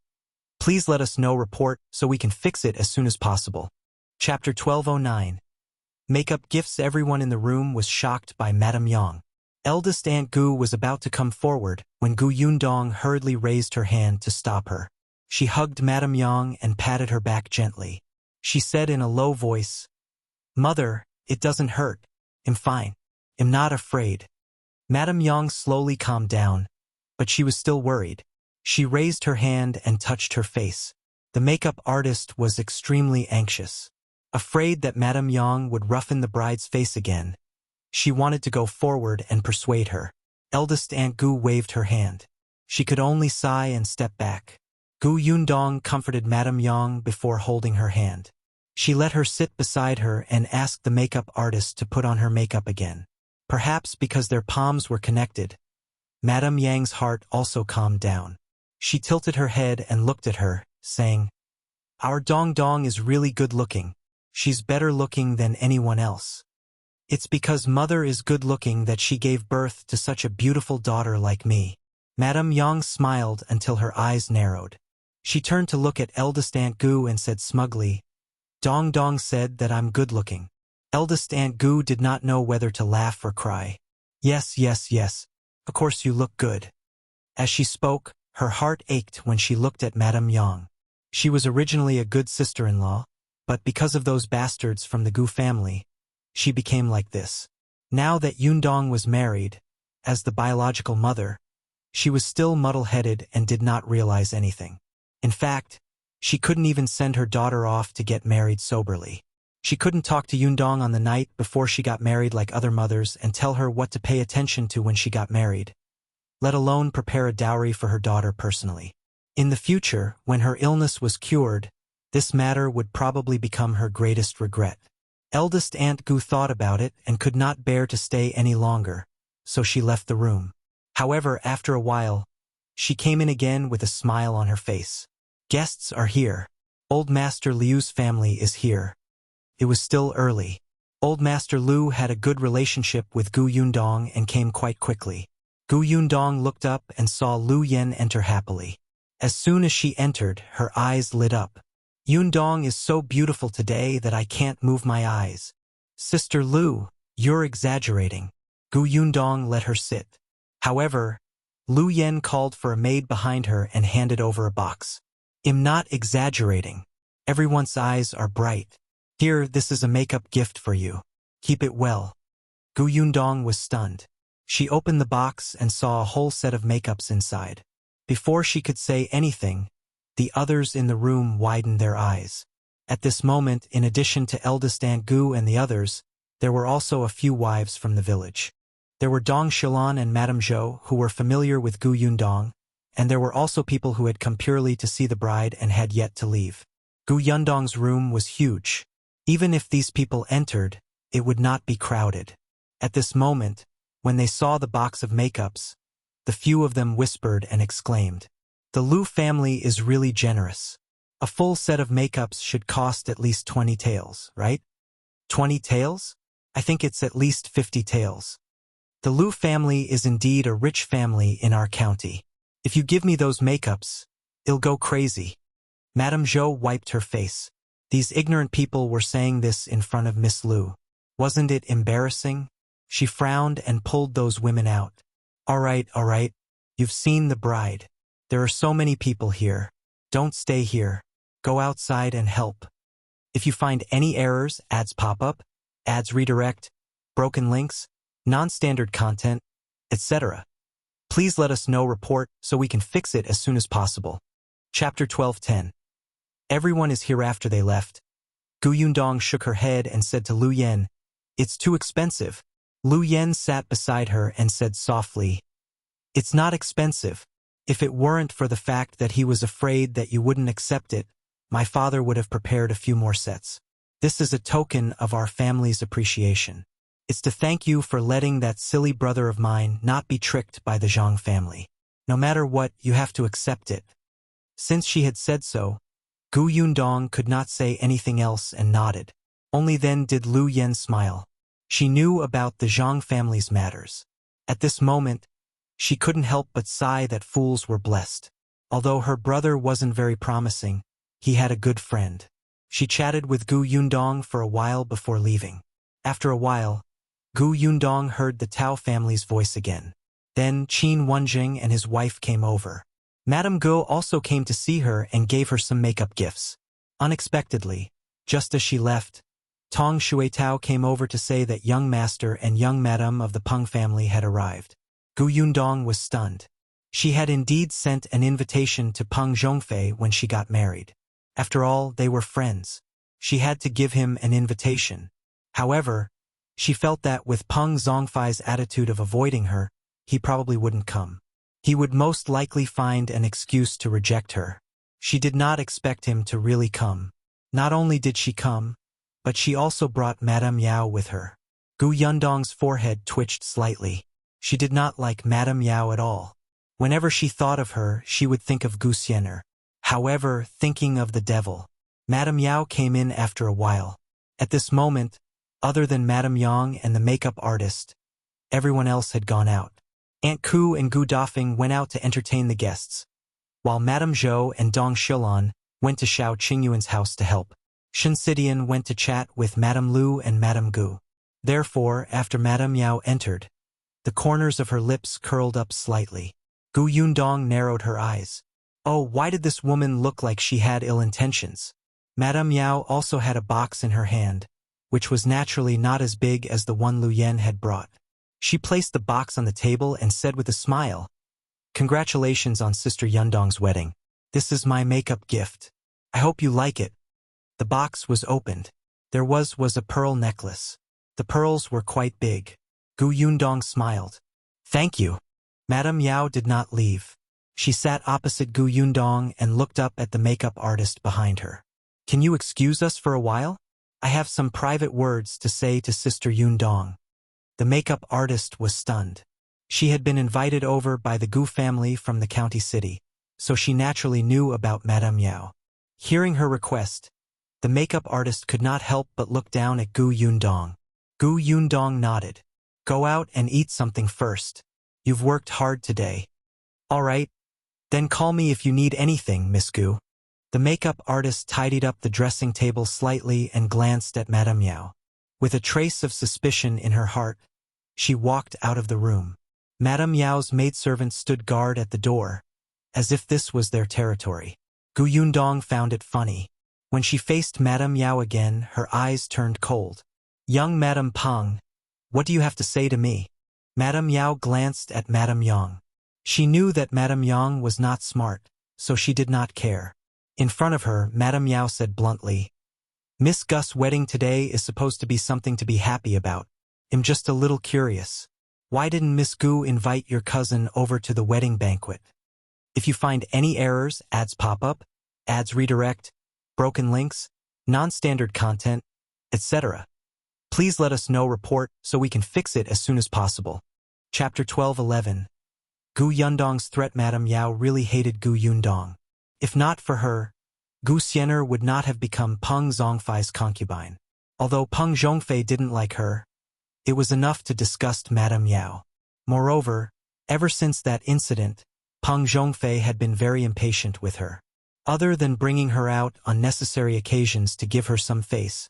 please let us know report so we can fix it as soon as possible." Chapter 1209. Makeup gifts. Everyone in the room was shocked by Madame Yang. Eldest Aunt Gu was about to come forward when Gu Yundong hurriedly raised her hand to stop her. She hugged Madame Yang and patted her back gently. She said in a low voice, "Mother, it doesn't hurt. I'm fine. I'm not afraid." Madame Yang slowly calmed down, but she was still worried. She raised her hand and touched her face. The makeup artist was extremely anxious. Afraid that Madame Yang would roughen the bride's face again, she wanted to go forward and persuade her. Eldest Aunt Gu waved her hand. She could only sigh and step back. Gu Yundong comforted Madame Yang before holding her hand. She let her sit beside her and asked the makeup artist to put on her makeup again. Perhaps because their palms were connected, Madame Yang's heart also calmed down. She tilted her head and looked at her, saying, "Our Dong Dong is really good looking. She's better looking than anyone else. It's because mother is good looking that she gave birth to such a beautiful daughter like me." Madame Yang smiled until her eyes narrowed. She turned to look at eldest Aunt Gu and said smugly, "Dong Dong said that I'm good looking." Eldest Aunt Gu did not know whether to laugh or cry. Yes, of course you look good." As she spoke, her heart ached when she looked at Madame Yang. She was originally a good sister-in-law, but because of those bastards from the Gu family, she became like this. Now that Yundong was married, as the biological mother, she was still muddle-headed and did not realize anything. In fact, she couldn't even send her daughter off to get married soberly. She couldn't talk to Yundong on the night before she got married like other mothers and tell her what to pay attention to when she got married, let alone prepare a dowry for her daughter personally. In the future, when her illness was cured, this matter would probably become her greatest regret. Eldest Aunt Gu thought about it and could not bear to stay any longer, so she left the room. However, after a while, she came in again with a smile on her face. "Guests are here. Old Master Liu's family is here." It was still early. Old Master Liu had a good relationship with Gu Yundong and came quite quickly. Gu Yundong looked up and saw Liu Yan enter happily. As soon as she entered, her eyes lit up. "Yundong is so beautiful today that I can't move my eyes." "Sister Liu, you're exaggerating." Gu Yundong let her sit. However, Liu Yan called for a maid behind her and handed over a box. "I'm not exaggerating. Everyone's eyes are bright. Here, this is a makeup gift for you. Keep it well." Gu Yundong was stunned. She opened the box and saw a whole set of makeups inside. Before she could say anything, the others in the room widened their eyes. At this moment, in addition to eldest Aunt Gu and the others, there were also a few wives from the village. There were Dong Shilan and Madame Zhou, who were familiar with Gu Yundong, and there were also people who had come purely to see the bride and had yet to leave. Gu Yundong's room was huge. Even if these people entered, it would not be crowded. At this moment, when they saw the box of makeups, the few of them whispered and exclaimed, "The Liu family is really generous. A full set of makeups should cost at least 20 taels, right? 20 taels? I think it's at least 50 taels. The Liu family is indeed a rich family in our county. If you give me those makeups, it'll go crazy." Madame Zhou wiped her face. These ignorant people were saying this in front of Miss Liu. Wasn't it embarrassing? She frowned and pulled those women out. All right. You've seen the bride. There are so many people here. Don't stay here. Go outside and help." If you find any errors, ads pop up, ads redirect, broken links, non-standard content, etc., please let us know report so we can fix it as soon as possible. Chapter 12:10. Everyone is here after they left. Gu Yundong shook her head and said to Lu Yan, "It's too expensive." Lu Yan sat beside her and said softly, "It's not expensive. If it weren't for the fact that he was afraid that you wouldn't accept it, my father would have prepared a few more sets. This is a token of our family's appreciation. It's to thank you for letting that silly brother of mine not be tricked by the Zhang family. No matter what, you have to accept it." Since she had said so, Gu Yundong could not say anything else and nodded. Only then did Lu Yan smile. She knew about the Zhang family's matters. At this moment, she couldn't help but sigh that fools were blessed. Although her brother wasn't very promising, he had a good friend. She chatted with Gu Yundong for a while before leaving. After a while, Gu Yundong heard the Tao family's voice again. Then Qin Wenzheng and his wife came over. Madame Gu also came to see her and gave her some makeup gifts. Unexpectedly, just as she left, Tong Shuitao came over to say that young master and young madam of the Peng family had arrived. Gu Yundong was stunned. She had indeed sent an invitation to Peng Zhongfei when she got married. After all, they were friends. She had to give him an invitation. However, she felt that with Peng Zhongfei's attitude of avoiding her, he probably wouldn't come. He would most likely find an excuse to reject her. She did not expect him to really come. Not only did she come, but she also brought Madame Yao with her. Gu Yundong's forehead twitched slightly. She did not like Madame Yao at all. Whenever she thought of her, she would think of Gu Xiener. However, thinking of the devil, Madame Yao came in after a while. At this moment, other than Madame Yang and the makeup artist, everyone else had gone out. Aunt Ku and Gu Dafeng went out to entertain the guests, while Madame Zhou and Dong Shilan went to Xiao Qingyuan's house to help. Shen Sidian went to chat with Madame Lu and Madame Gu. Therefore, after Madame Yao entered, the corners of her lips curled up slightly. Gu Yundong narrowed her eyes. Oh, why did this woman look like she had ill intentions? Madame Yao also had a box in her hand, which was naturally not as big as the one Lu Yan had brought. She placed the box on the table and said with a smile, "Congratulations on Sister Yundong's wedding. This is my makeup gift. I hope you like it." The box was opened. There was a pearl necklace. The pearls were quite big. Gu Yundong smiled. "Thank you." Madame Yao did not leave. She sat opposite Gu Yundong and looked up at the makeup artist behind her. "Can you excuse us for a while? I have some private words to say to Sister Yundong." The makeup artist was stunned. She had been invited over by the Gu family from the county city, so she naturally knew about Madame Yao. Hearing her request, the makeup artist could not help but look down at Gu Yundong. Gu Yundong nodded. "Go out and eat something first. You've worked hard today." "All right. Then call me if you need anything, Miss Gu." The makeup artist tidied up the dressing table slightly and glanced at Madame Yao. With a trace of suspicion in her heart, she walked out of the room. Madame Yao's maidservant stood guard at the door, as if this was their territory. Gu Yundong found it funny. When she faced Madame Yao again, her eyes turned cold. "Young Madame Peng, what do you have to say to me?" Madame Yao glanced at Madame Yang. She knew that Madame Yang was not smart, so she did not care. In front of her, Madame Yao said bluntly, "Miss Gus' wedding today is supposed to be something to be happy about. I'm just a little curious. Why didn't Miss Gu invite your cousin over to the wedding banquet? If you find any errors, ads pop up, ads redirect, broken links, non-standard content, etc., please let us know report so we can fix it as soon as possible." Chapter 12:11. Gu Yundong's threat. Madame Yao really hated Gu Yundong. If not for her, Gu Xiener would not have become Peng Zhongfei's concubine. Although Peng Zhongfei didn't like her, it was enough to disgust Madame Yao. Moreover, ever since that incident, Peng Zhongfei had been very impatient with her. Other than bringing her out on necessary occasions to give her some face,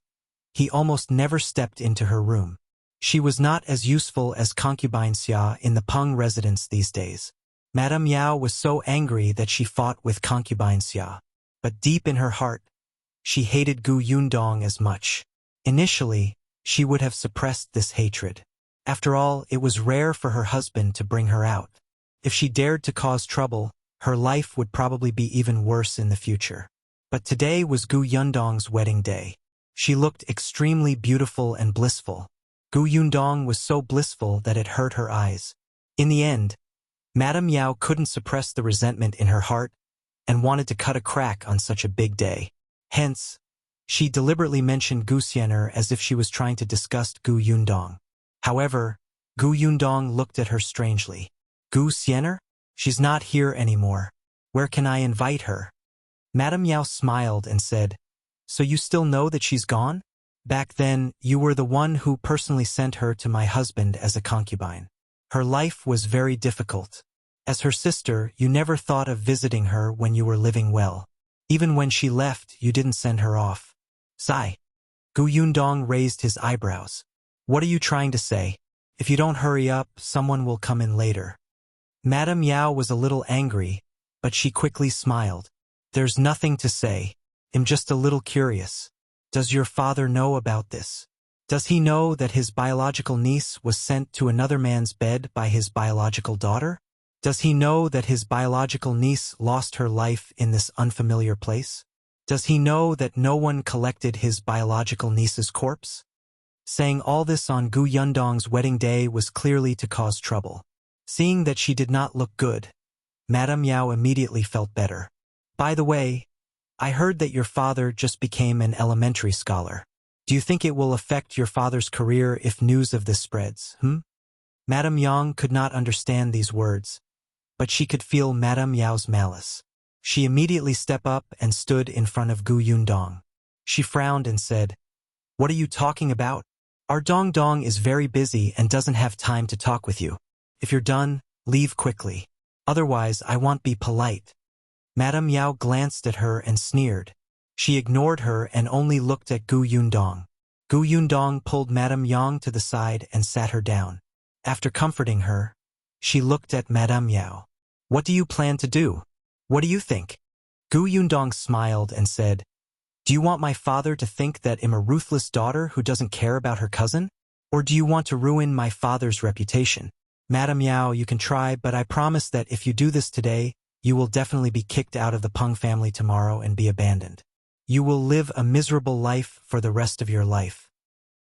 he almost never stepped into her room. She was not as useful as concubine Xia in the Peng residence these days. Madame Yao was so angry that she fought with concubine Xia. But deep in her heart, she hated Gu Yundong as much. Initially, she would have suppressed this hatred. After all, it was rare for her husband to bring her out. If she dared to cause trouble, her life would probably be even worse in the future. But today was Gu Yundong's wedding day. She looked extremely beautiful and blissful. Gu Yundong was so blissful that it hurt her eyes. In the end, Madame Yao couldn't suppress the resentment in her heart and wanted to cut a crack on such a big day. Hence, she deliberately mentioned Gu Xianer as if she was trying to disgust Gu Yundong. However, Gu Yundong looked at her strangely. Gu Xianer? She's not here anymore. Where can I invite her? Madame Yao smiled and said, So you still know that she's gone? Back then, you were the one who personally sent her to my husband as a concubine. Her life was very difficult. As her sister, you never thought of visiting her when you were living well. Even when she left, you didn't send her off. Sigh. Gu Yundong raised his eyebrows. What are you trying to say? If you don't hurry up, someone will come in later. Madame Yao was a little angry, but she quickly smiled. There's nothing to say. I'm just a little curious. Does your father know about this? Does he know that his biological niece was sent to another man's bed by his biological daughter? Does he know that his biological niece lost her life in this unfamiliar place? Does he know that no one collected his biological niece's corpse? Saying all this on Gu Yundong's wedding day was clearly to cause trouble. Seeing that she did not look good, Madame Yao immediately felt better. By the way, I heard that your father just became an elementary scholar. Do you think it will affect your father's career if news of this spreads, Madame Yang could not understand these words, but she could feel Madame Yao's malice. She immediately stepped up and stood in front of Gu Yundong. She frowned and said, What are you talking about? Our Dong Dong is very busy and doesn't have time to talk with you. If you're done, leave quickly. Otherwise, I won't be polite. Madame Yao glanced at her and sneered. She ignored her and only looked at Gu Yundong. Gu Yundong pulled Madame Yang to the side and sat her down. After comforting her, she looked at Madame Yao. What do you plan to do? What do you think? Gu Yundong smiled and said, Do you want my father to think that I'm a ruthless daughter who doesn't care about her cousin? Or do you want to ruin my father's reputation? Madame Yao, you can try, but I promise that if you do this today, you will definitely be kicked out of the Peng family tomorrow and be abandoned. You will live a miserable life for the rest of your life.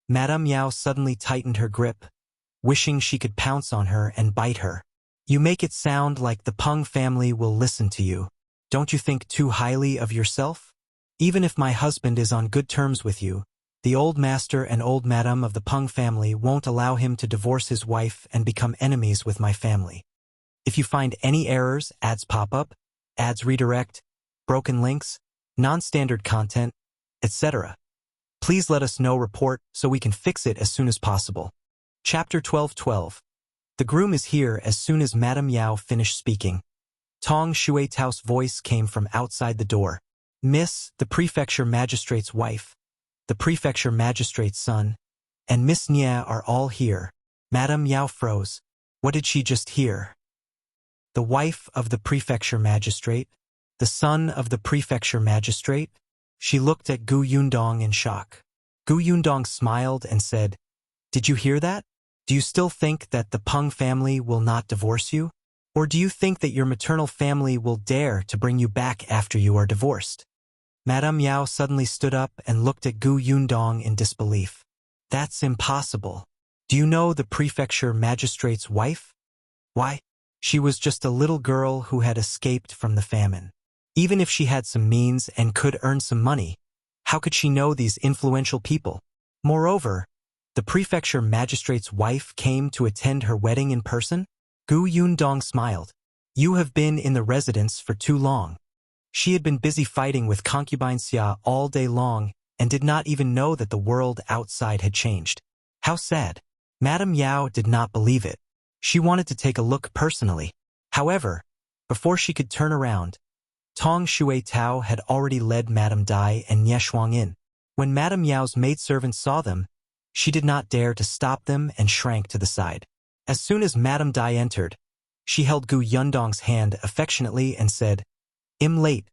Madame Yao suddenly tightened her grip, wishing she could pounce on her and bite her. You make it sound like the Peng family will listen to you. Don't you think too highly of yourself? Even if my husband is on good terms with you, the old master and old madam of the Peng family won't allow him to divorce his wife and become enemies with my family. If you find any errors, ads pop up, ads redirect, broken links, non-standard content, etc., please let us know report so we can fix it as soon as possible. Chapter 12:12. The groom is here. As soon as Madame Yao finished speaking, Tong Shuetao's voice came from outside the door. Miss, the prefecture magistrate's wife, the prefecture magistrate's son, and Miss Nia are all here. Madame Yao froze. What did she just hear? The wife of the prefecture magistrate? The son of the prefecture magistrate? She looked at Gu Yundong in shock. Gu Yundong smiled and said, Did you hear that? Do you still think that the Peng family will not divorce you? Or do you think that your maternal family will dare to bring you back after you are divorced? Madame Yao suddenly stood up and looked at Gu Yundong in disbelief. That's impossible. Do you know the prefecture magistrate's wife? Why? She was just a little girl who had escaped from the famine. Even if she had some means and could earn some money, how could she know these influential people? Moreover, the prefecture magistrate's wife came to attend her wedding in person? Gu Yundong smiled. You have been in the residence for too long. She had been busy fighting with concubine Xia all day long and did not even know that the world outside had changed. How sad. Madame Yao did not believe it. She wanted to take a look personally. However, before she could turn around, Tong Shuetao had already led Madame Dai and Nie Shuang in. When Madame Yao's maidservant saw them, she did not dare to stop them and shrank to the side. As soon as Madame Dai entered, she held Gu Yundong's hand affectionately and said, I'm late.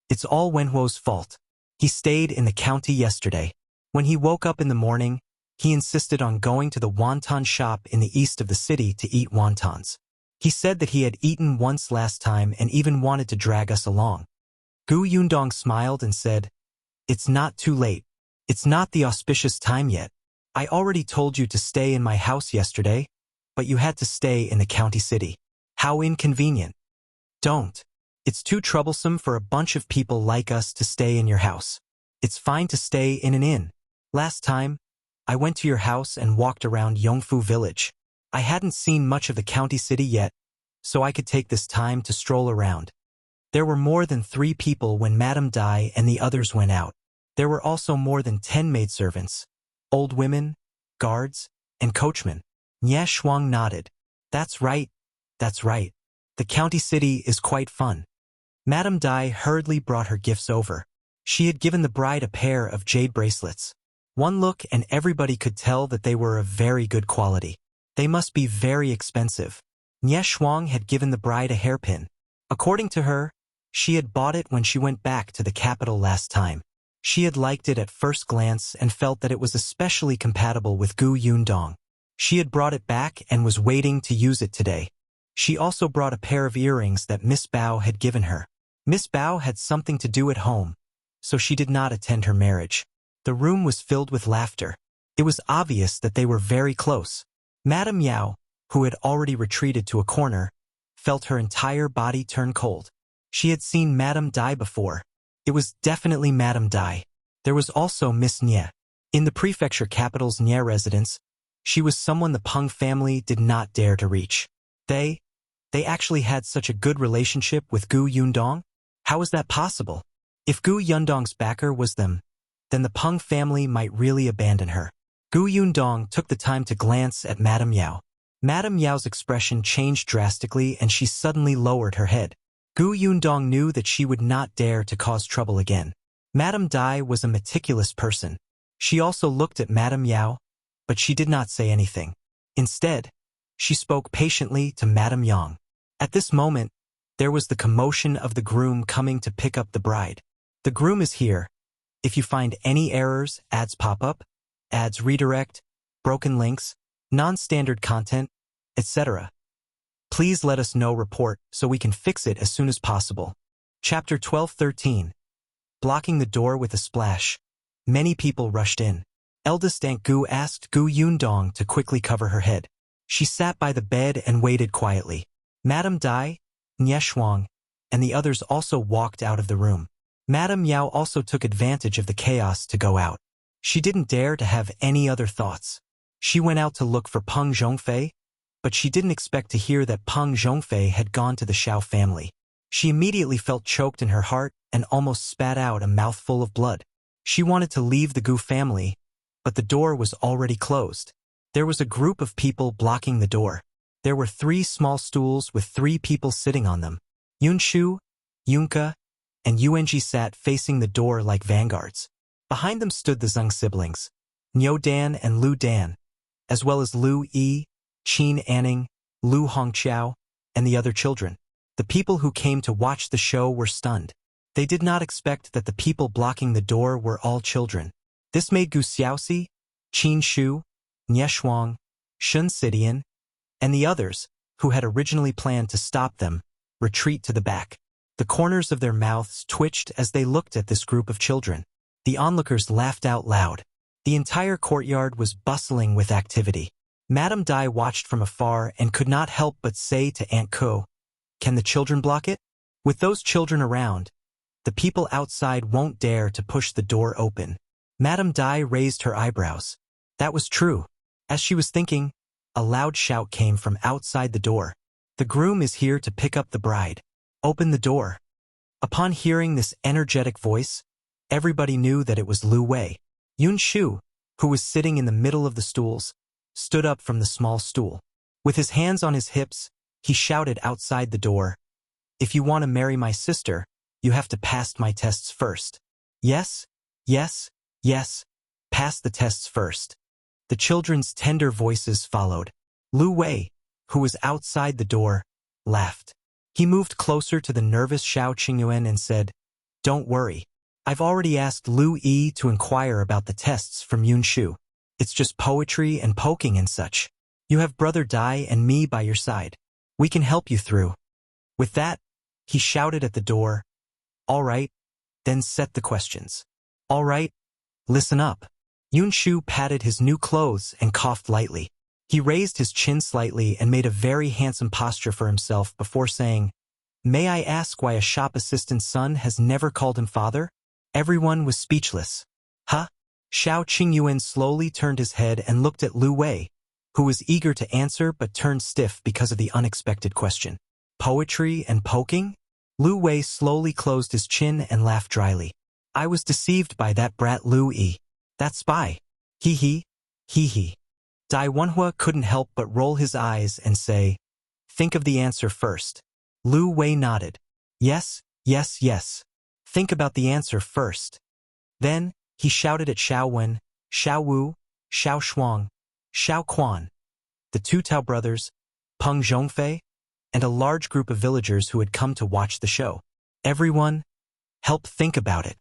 It's all Wenhuo's fault. He stayed in the county yesterday. When he woke up in the morning, he insisted on going to the wonton shop in the east of the city to eat wontons. He said that he had eaten once last time and even wanted to drag us along. Gu Yundong smiled and said, "It's not too late. It's not the auspicious time yet. I already told you to stay in my house yesterday, but you had to stay in the county city. How inconvenient. Don't. It's too troublesome for a bunch of people like us to stay in your house. It's fine to stay in an inn. Last time, I went to your house and walked around Yongfu village. I hadn't seen much of the county city yet, so I could take this time to stroll around. There were more than 3 people when Madame Dai and the others went out. There were also more than 10 maidservants, old women, guards, and coachmen." Nye Shuang nodded. That's right. The county city is quite fun." Madame Dai hurriedly brought her gifts over. She had given the bride a pair of jade bracelets. One look and everybody could tell that they were of very good quality. They must be very expensive. Nye Shuang had given the bride a hairpin. According to her, she had bought it when she went back to the capital last time. She had liked it at first glance and felt that it was especially compatible with Gu Yundong. She had brought it back and was waiting to use it today. She also brought a pair of earrings that Miss Bao had given her. Miss Bao had something to do at home, so she did not attend her marriage. The room was filled with laughter. It was obvious that they were very close. Madame Yao, who had already retreated to a corner, felt her entire body turn cold. She had seen Madame Dai before. It was definitely Madame Dai. There was also Miss Nye. In the prefecture capital's Nye residence, she was someone the Peng family did not dare to reach. They actually had such a good relationship with Gu Yundong? How was that possible? If Gu Yundong's backer was them, then the Peng family might really abandon her. Gu Yundong took the time to glance at Madame Yao. Madame Yao's expression changed drastically and she suddenly lowered her head. Gu Yundong knew that she would not dare to cause trouble again. Madame Dai was a meticulous person. She also looked at Madame Yao, but she did not say anything. Instead, she spoke patiently to Madame Yang. At this moment, there was the commotion of the groom coming to pick up the bride. The groom is here. If you find any errors, ads pop up, ads redirect, broken links, non-standard content, etc., please let us know report so we can fix it as soon as possible. Chapter 12:13. Blocking the door with a splash. Many people rushed in. Eldest Aunt Gu asked Gu Yundong to quickly cover her head. She sat by the bed and waited quietly. Madame Dai, Nye Shuang, and the others also walked out of the room. Madame Yao also took advantage of the chaos to go out. She didn't dare to have any other thoughts. She went out to look for Peng Zhongfei, but she didn't expect to hear that Peng Zhongfei had gone to the Xiao family. She immediately felt choked in her heart and almost spat out a mouthful of blood. She wanted to leave the Gu family, but the door was already closed. There was a group of people blocking the door. There were 3 small stools with 3 people sitting on them. Yunshu, Yunka, and Yuenji sat facing the door like vanguards. Behind them stood the Zhang siblings, Niu Dan and Lu Dan, as well as Lu Yi, Qin Anning, Lu Hongqiao, and the other children. The people who came to watch the show were stunned. They did not expect that the people blocking the door were all children. This made Gu Xiaoxi, Qin Shu, Nye Shuang, Shun Sidian, and the others, who had originally planned to stop them, retreat to the back. The corners of their mouths twitched as they looked at this group of children. The onlookers laughed out loud. The entire courtyard was bustling with activity. Madame Dai watched from afar and could not help but say to Aunt Ko, "Can the children block it?" With those children around, the people outside won't dare to push the door open. Madame Dai raised her eyebrows. That was true. As she was thinking, a loud shout came from outside the door. "The groom is here to pick up the bride. Open the door." Upon hearing this energetic voice, everybody knew that it was Lu Wei. Yun Shu, who was sitting in the middle of the stools, stood up from the small stool. With his hands on his hips, he shouted outside the door, "If you want to marry my sister, you have to pass my tests first." Yes, yes, yes, pass the tests first. The children's tender voices followed. Lu Wei, who was outside the door, laughed. He moved closer to the nervous Xiao Qingyuan and said, "Don't worry. I've already asked Lu Yi to inquire about the tests from Yunshu. It's just poetry and poking and such. You have Brother Dai and me by your side. We can help you through. With that, he shouted at the door, "All right, then set the questions. All right, listen up." Yunshu patted his new clothes and coughed lightly. He raised his chin slightly and made a very handsome posture for himself before saying, "May I ask why a shop assistant's son has never called him father?" Everyone was speechless. Huh? Xiao Qingyuan slowly turned his head and looked at Lu Wei, who was eager to answer but turned stiff because of the unexpected question. Poetry and poking? Lu Wei slowly closed his chin and laughed dryly. I was deceived by that brat Lu Yi. That spy. Hee hee. Hee hee. Dai Wenhua couldn't help but roll his eyes and say, "Think of the answer first." Lu Wei nodded. Yes, yes, yes. Think about the answer first. Then, he shouted at Xiao Wen, Xiao Wu, Xiao Shuang, Xiao Quan, the two Tao brothers, Peng Zhongfei, and a large group of villagers who had come to watch the show. Everyone, help think about it.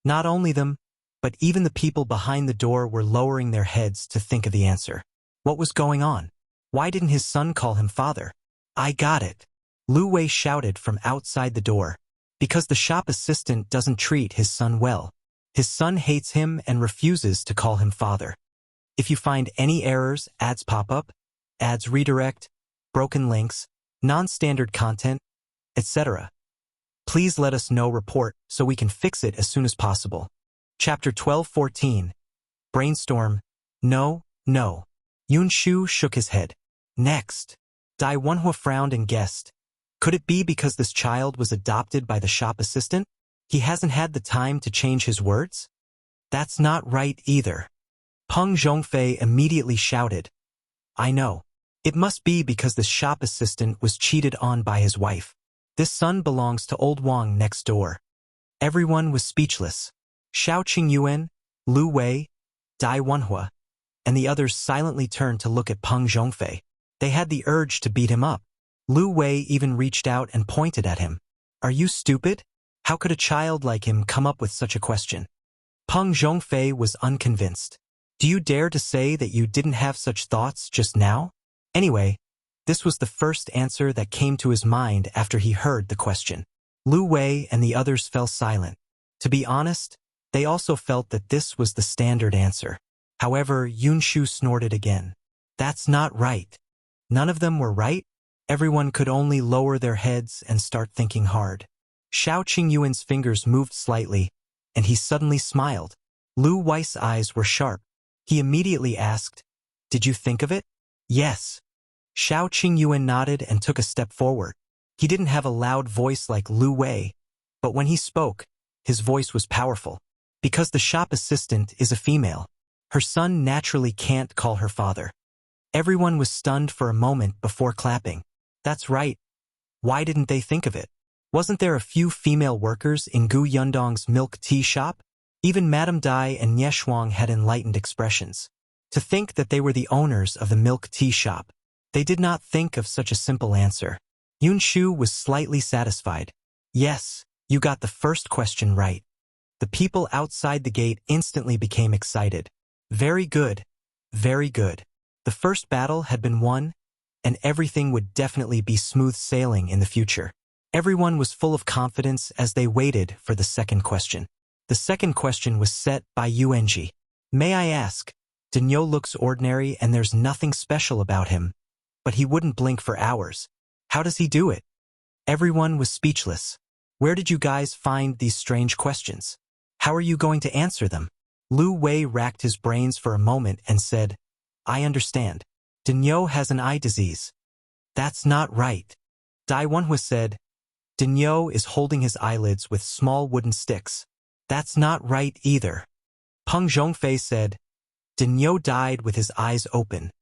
Not only them, but even the people behind the door were lowering their heads to think of the answer. What was going on? Why didn't his son call him father? I got it. Lu Wei shouted from outside the door. Because the shop assistant doesn't treat his son well. His son hates him and refuses to call him father. If you find any errors, ads pop up, ads redirect, broken links, non-standard content, etc., please let us know report so we can fix it as soon as possible. Chapter 12:14. Brainstorm. No, no. Yunshu shook his head. Next. Dai Wenhua frowned and guessed. Could it be because this child was adopted by the shop assistant? He hasn't had the time to change his words? That's not right either. Peng Zhongfei immediately shouted. I know. It must be because the shop assistant was cheated on by his wife. This son belongs to old Wang next door. Everyone was speechless. Xiao Qingyuan, Lu Wei, Dai Wenhua, and the others silently turned to look at Peng Zhongfei. They had the urge to beat him up. Lu Wei even reached out and pointed at him. Are you stupid? How could a child like him come up with such a question? Peng Zhongfei was unconvinced. Do you dare to say that you didn't have such thoughts just now? Anyway, this was the first answer that came to his mind after he heard the question. Lu Wei and the others fell silent. To be honest, they also felt that this was the standard answer. However, Yunshu snorted again. That's not right. None of them were right? Everyone could only lower their heads and start thinking hard. Xiao Qingyuan's fingers moved slightly, and he suddenly smiled. Lu Wei's eyes were sharp. He immediately asked, Did you think of it? Yes. Xiao Qingyuan nodded and took a step forward. He didn't have a loud voice like Lu Wei, but when he spoke, his voice was powerful. Because the shop assistant is a female, her son naturally can't call her father. Everyone was stunned for a moment before clapping. That's right. Why didn't they think of it? Wasn't there a few female workers in Gu Yundong's milk tea shop? Even Madame Dai and Nye Shuang had enlightened expressions. To think that they were the owners of the milk tea shop. They did not think of such a simple answer. Yunshu was slightly satisfied. Yes, you got the first question right. The people outside the gate instantly became excited. Very good. Very good. The first battle had been won, and everything would definitely be smooth sailing in the future. Everyone was full of confidence as they waited for the second question. The second question was set by Yuanji. May I ask, Denyo looks ordinary and there's nothing special about him, but he wouldn't blink for hours. How does he do it? Everyone was speechless. Where did you guys find these strange questions? How are you going to answer them? Lu Wei racked his brains for a moment and said, I understand. Denyo has an eye disease. That's not right. Dai Wenhua said, Denyo is holding his eyelids with small wooden sticks. That's not right either. Peng Zhongfei said, Denyo died with his eyes open.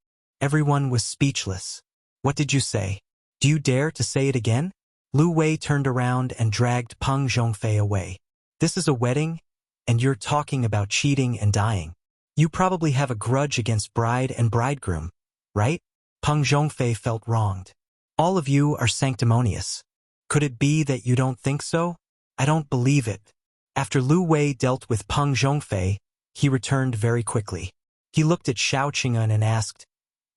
Everyone was speechless. What did you say? Do you dare to say it again? Lu Wei turned around and dragged Peng Zhongfei away. This is a wedding, and you're talking about cheating and dying. You probably have a grudge against bride and bridegroom, right? Peng Zhongfei felt wronged. All of you are sanctimonious. Could it be that you don't think so? I don't believe it. After Lu Wei dealt with Peng Zhongfei, he returned very quickly. He looked at Xiaoqing and asked,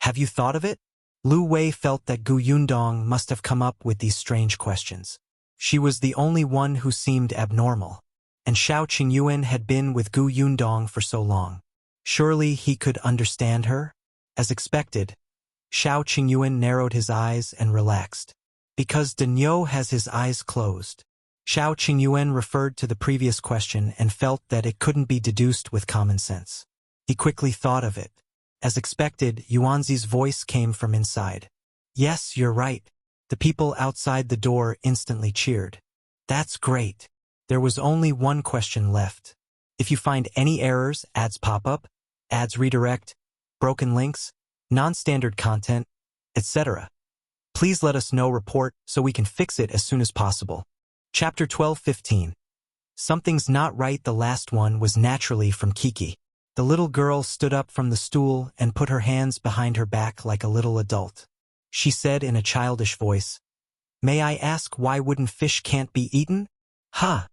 "Have you thought of it?" Lu Wei felt that Gu Yundong must have come up with these strange questions. She was the only one who seemed abnormal, and Xiaoqing Yuan had been with Gu Yundong for so long. Surely he could understand her? As expected, Xiaoqing Yuan narrowed his eyes and relaxed. Because Daniel has his eyes closed. Xiaoqing Yuan referred to the previous question and felt that it couldn't be deduced with common sense. He quickly thought of it. As expected, Yuanzi's voice came from inside. "Yes, you're right." The people outside the door instantly cheered. "That's great." There was only one question left. If you find any errors, ads pop up, ads redirect, broken links, non-standard content, etc., please let us know report so we can fix it as soon as possible. Chapter 12:15. Something's not right. The last one was naturally from Kiki. The little girl stood up from the stool and put her hands behind her back like a little adult. She said in a childish voice, "May I ask why wooden fish can't be eaten?" "Huh?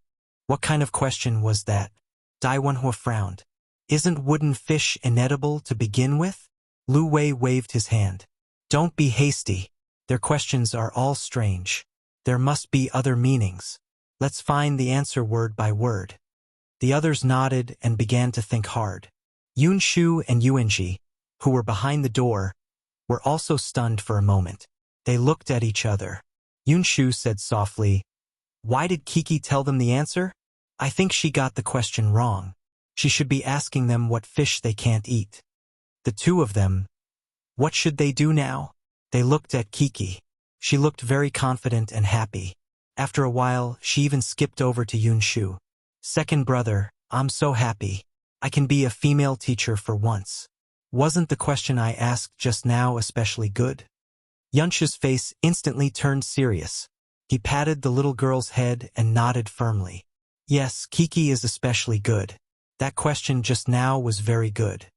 What kind of question was that?" Dai Wenhua frowned. "Isn't wooden fish inedible to begin with?" Lu Wei waved his hand. "Don't be hasty. Their questions are all strange. There must be other meanings. Let's find the answer word by word." The others nodded and began to think hard. Yunshu and Yuanji, who were behind the door, were also stunned for a moment. They looked at each other. Yunshu said softly, "Why did Kiki tell them the answer? I think she got the question wrong. She should be asking them what fish they can't eat." The two of them, what should they do now? They looked at Kiki. She looked very confident and happy. After a while, she even skipped over to Yunshu. "Second brother, I'm so happy. I can be a female teacher for once. Wasn't the question I asked just now especially good?" Yunshu's face instantly turned serious. He patted the little girl's head and nodded firmly. "Yes, Kiki is especially good. That question just now was very good."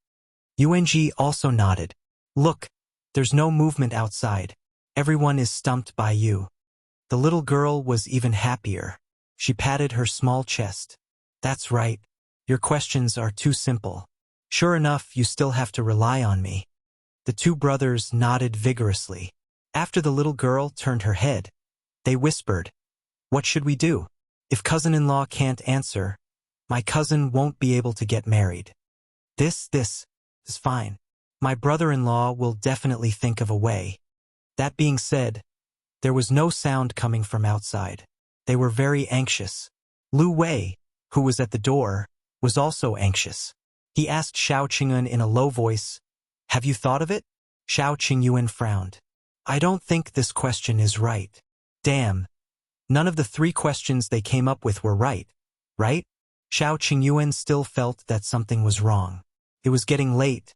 Yuanji also nodded. "Look, there's no movement outside. Everyone is stumped by you." The little girl was even happier. She patted her small chest. "That's right. Your questions are too simple. Sure enough, you still have to rely on me." The two brothers nodded vigorously. After the little girl turned her head, they whispered, "What should we do? If cousin-in-law can't answer, my cousin won't be able to get married. This is fine. My brother-in-law will definitely think of a way." That being said, there was no sound coming from outside. They were very anxious. Lu Wei, who was at the door, was also anxious. He asked Xiaoqing in a low voice, "Have you thought of it?" Xiaoqing Yuan frowned. "I don't think this question is right." Damn. None of the three questions they came up with were right? Xiaoqing Yuan still felt that something was wrong. It was getting late,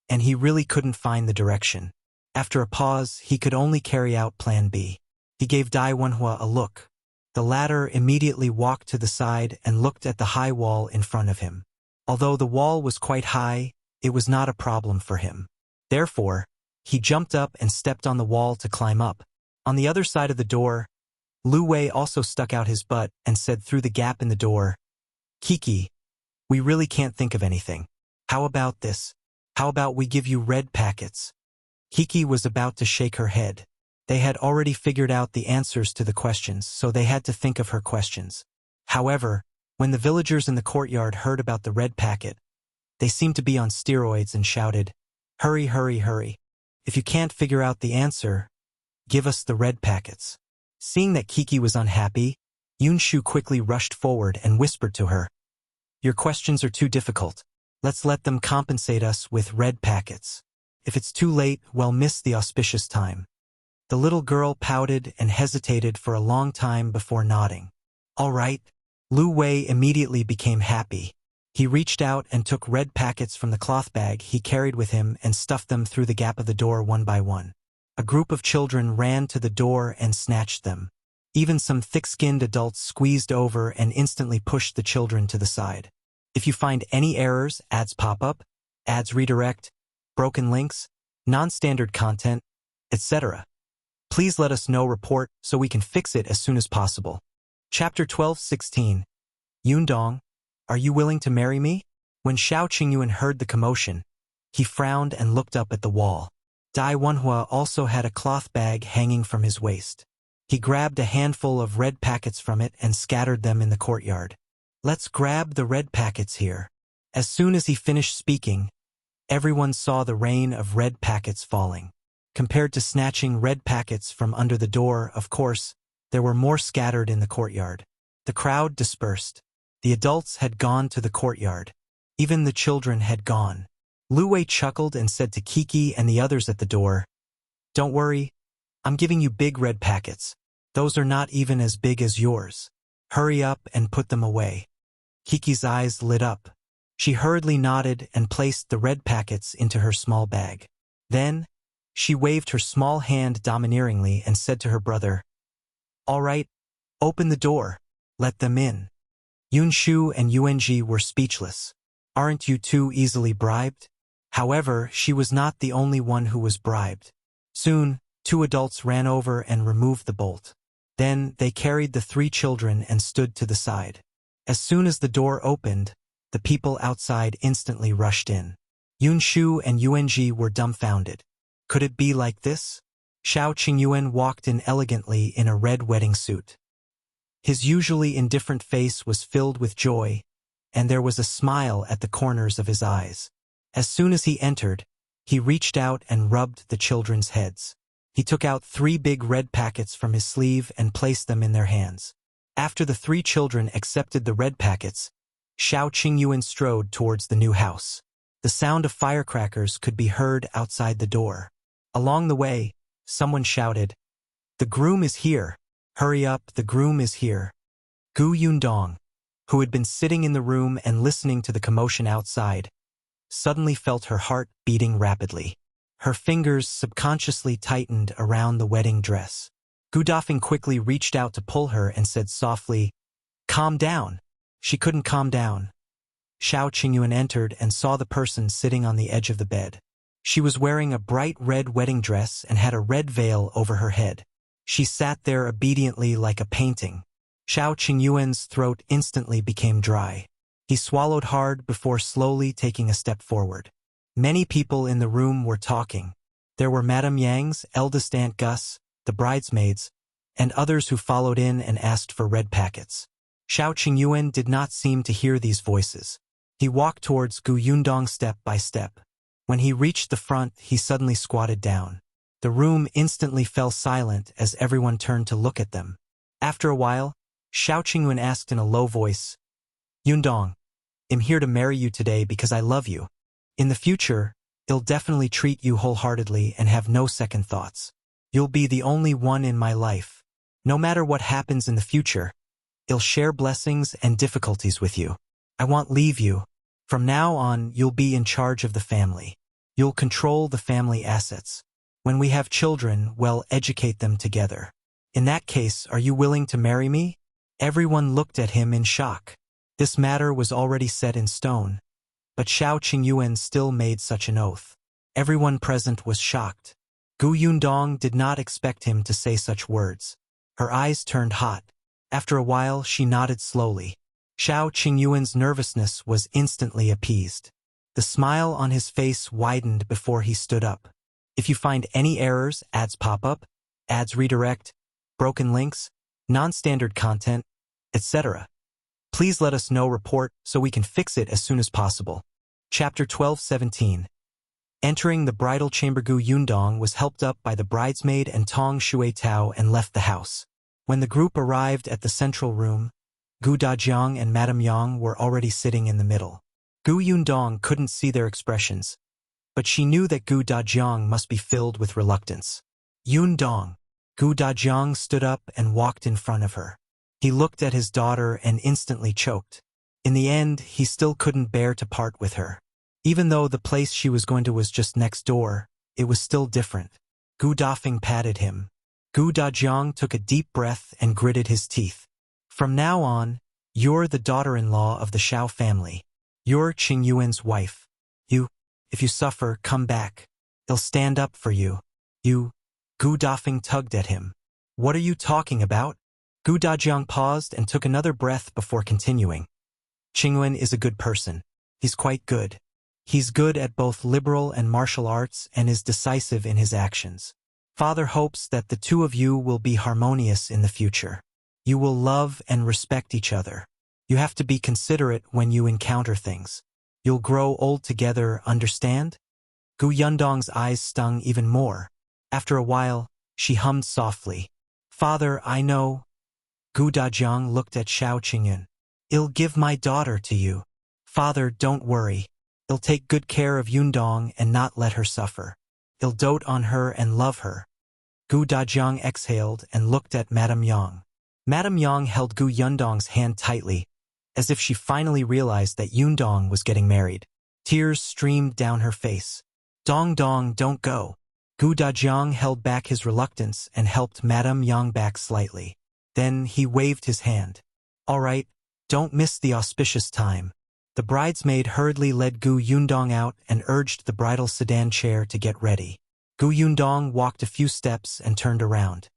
and he really couldn't find the direction. After a pause, he could only carry out Plan B. He gave Dai Wenhua a look. The latter immediately walked to the side and looked at the high wall in front of him. Although the wall was quite high, it was not a problem for him. Therefore, he jumped up and stepped on the wall to climb up. On the other side of the door, Lu Wei also stuck out his butt and said through the gap in the door, "Kiki, we really can't think of anything. How about this? How about we give you red packets?" Kiki was about to shake her head. They had already figured out the answers to the questions, so they had to think of her questions. However, when the villagers in the courtyard heard about the red packet, they seemed to be on steroids and shouted, "Hurry, hurry, hurry. If you can't figure out the answer, give us the red packets." Seeing that Kiki was unhappy, Yunshu quickly rushed forward and whispered to her, "Your questions are too difficult. Let's let them compensate us with red packets. If it's too late, we'll miss the auspicious time." The little girl pouted and hesitated for a long time before nodding. "All right." Lu Wei immediately became happy. He reached out and took red packets from the cloth bag he carried with him and stuffed them through the gap of the door one by one. A group of children ran to the door and snatched them. Even some thick-skinned adults squeezed over and instantly pushed the children to the side. If you find any errors, ads pop up, ads redirect, broken links, non-standard content, etc., please let us know report so we can fix it as soon as possible. Chapter 12:16. Yundong, are you willing to marry me? When Xiao Qingyuan heard the commotion, he frowned and looked up at the wall. Dai Wenhua also had a cloth bag hanging from his waist. He grabbed a handful of red packets from it and scattered them in the courtyard. Let's grab the red packets here. As soon as he finished speaking, everyone saw the rain of red packets falling. Compared to snatching red packets from under the door, of course, there were more scattered in the courtyard. The crowd dispersed. The adults had gone to the courtyard. Even the children had gone. Lu Wei chuckled and said to Kiki and the others at the door, "Don't worry, I'm giving you big red packets. Those are not even as big as yours. Hurry up and put them away." Kiki's eyes lit up. She hurriedly nodded and placed the red packets into her small bag. Then, she waved her small hand domineeringly and said to her brother, "All right, open the door. Let them in." Yunshu and Yuanji were speechless. "Aren't you too easily bribed?" However, she was not the only one who was bribed. Soon, 2 adults ran over and removed the bolt. Then, they carried the 3 children and stood to the side. As soon as the door opened, the people outside instantly rushed in. Yunshu and Yuanji were dumbfounded. Could it be like this? Xiao Qingyuan walked in elegantly in a red wedding suit. His usually indifferent face was filled with joy, and there was a smile at the corners of his eyes. As soon as he entered, he reached out and rubbed the children's heads. He took out 3 big red packets from his sleeve and placed them in their hands. After the 3 children accepted the red packets, Xiao Qingyuan strode towards the new house. The sound of firecrackers could be heard outside the door. Along the way, someone shouted, "The groom is here! Hurry up, the groom is here!" Gu Yundong, who had been sitting in the room and listening to the commotion outside, suddenly felt her heart beating rapidly. Her fingers subconsciously tightened around the wedding dress. Gu Dafeng quickly reached out to pull her and said softly, "Calm down." She couldn't calm down. Xiao Qingyuan entered and saw the person sitting on the edge of the bed. She was wearing a bright red wedding dress and had a red veil over her head. She sat there obediently like a painting. Xiao Qingyuan's throat instantly became dry. He swallowed hard before slowly taking a step forward. Many people in the room were talking. There were Madame Yang's eldest Aunt Gus, the bridesmaids, and others who followed in and asked for red packets. Xiao Qingyuan did not seem to hear these voices. He walked towards Gu Yundong step by step. When he reached the front, he suddenly squatted down. The room instantly fell silent as everyone turned to look at them. After a while, Xiao Qingyuan asked in a low voice, "Yundong, I'm here to marry you today because I love you. In the future, I'll definitely treat you wholeheartedly and have no second thoughts. You'll be the only one in my life. No matter what happens in the future, I'll share blessings and difficulties with you. I won't leave you. From now on, you'll be in charge of the family. You'll control the family assets. When we have children, we'll educate them together. In that case, are you willing to marry me?" Everyone looked at him in shock. This matter was already set in stone, but Xiao Qingyuan still made such an oath. Everyone present was shocked. Gu Yundong did not expect him to say such words. Her eyes turned hot. After a while, she nodded slowly. Xiao Qingyuan's nervousness was instantly appeased. The smile on his face widened before he stood up. "If you find any errors, ads pop up, ads redirect, broken links, non-standard content, etc., please let us know report so we can fix it as soon as possible." Chapter 12:17. Entering the bridal chamber, Gu Yundong was helped up by the bridesmaid and Tong Shuitao and left the house. When the group arrived at the central room, Gu Dajiang and Madame Yang were already sitting in the middle. Gu Yundong couldn't see their expressions, but she knew that Gu Dajiang must be filled with reluctance. "Yundong." Gu Dajiang stood up and walked in front of her. He looked at his daughter and instantly choked. In the end, he still couldn't bear to part with her. Even though the place she was going to was just next door, it was still different. Gu Dafeng patted him. Gu Dajiang took a deep breath and gritted his teeth. "From now on, you're the daughter-in-law of the Xiao family. You're Qingyuan's wife. If you suffer, come back. They'll stand up for you. Gu Dafeng tugged at him. "What are you talking about?" Gu Dajiang paused and took another breath before continuing. Qingyuan is a good person. He's quite good. He's good at both liberal and martial arts and is decisive in his actions. Father hopes that the two of you will be harmonious in the future. You will love and respect each other. You have to be considerate when you encounter things. You'll grow old together, understand? Gu Yundong's eyes stung even more. After a while, she hummed softly. Father, I know. Gu Dajiang looked at Xiao Qingyuan. I'll give my daughter to you. Father, don't worry. I'll take good care of Yundong and not let her suffer. I'll dote on her and love her. Gu Dajiang exhaled and looked at Madame Yang. Madame Yang held Gu Yundong's hand tightly, as if she finally realized that Yundong was getting married. Tears streamed down her face. Dong, don't go. Gu Dajiang held back his reluctance and helped Madame Yang back slightly. Then he waved his hand. All right, don't miss the auspicious time. The bridesmaid hurriedly led Gu Yundong out and urged the bridal sedan chair to get ready. Gu Yundong walked a few steps and turned around.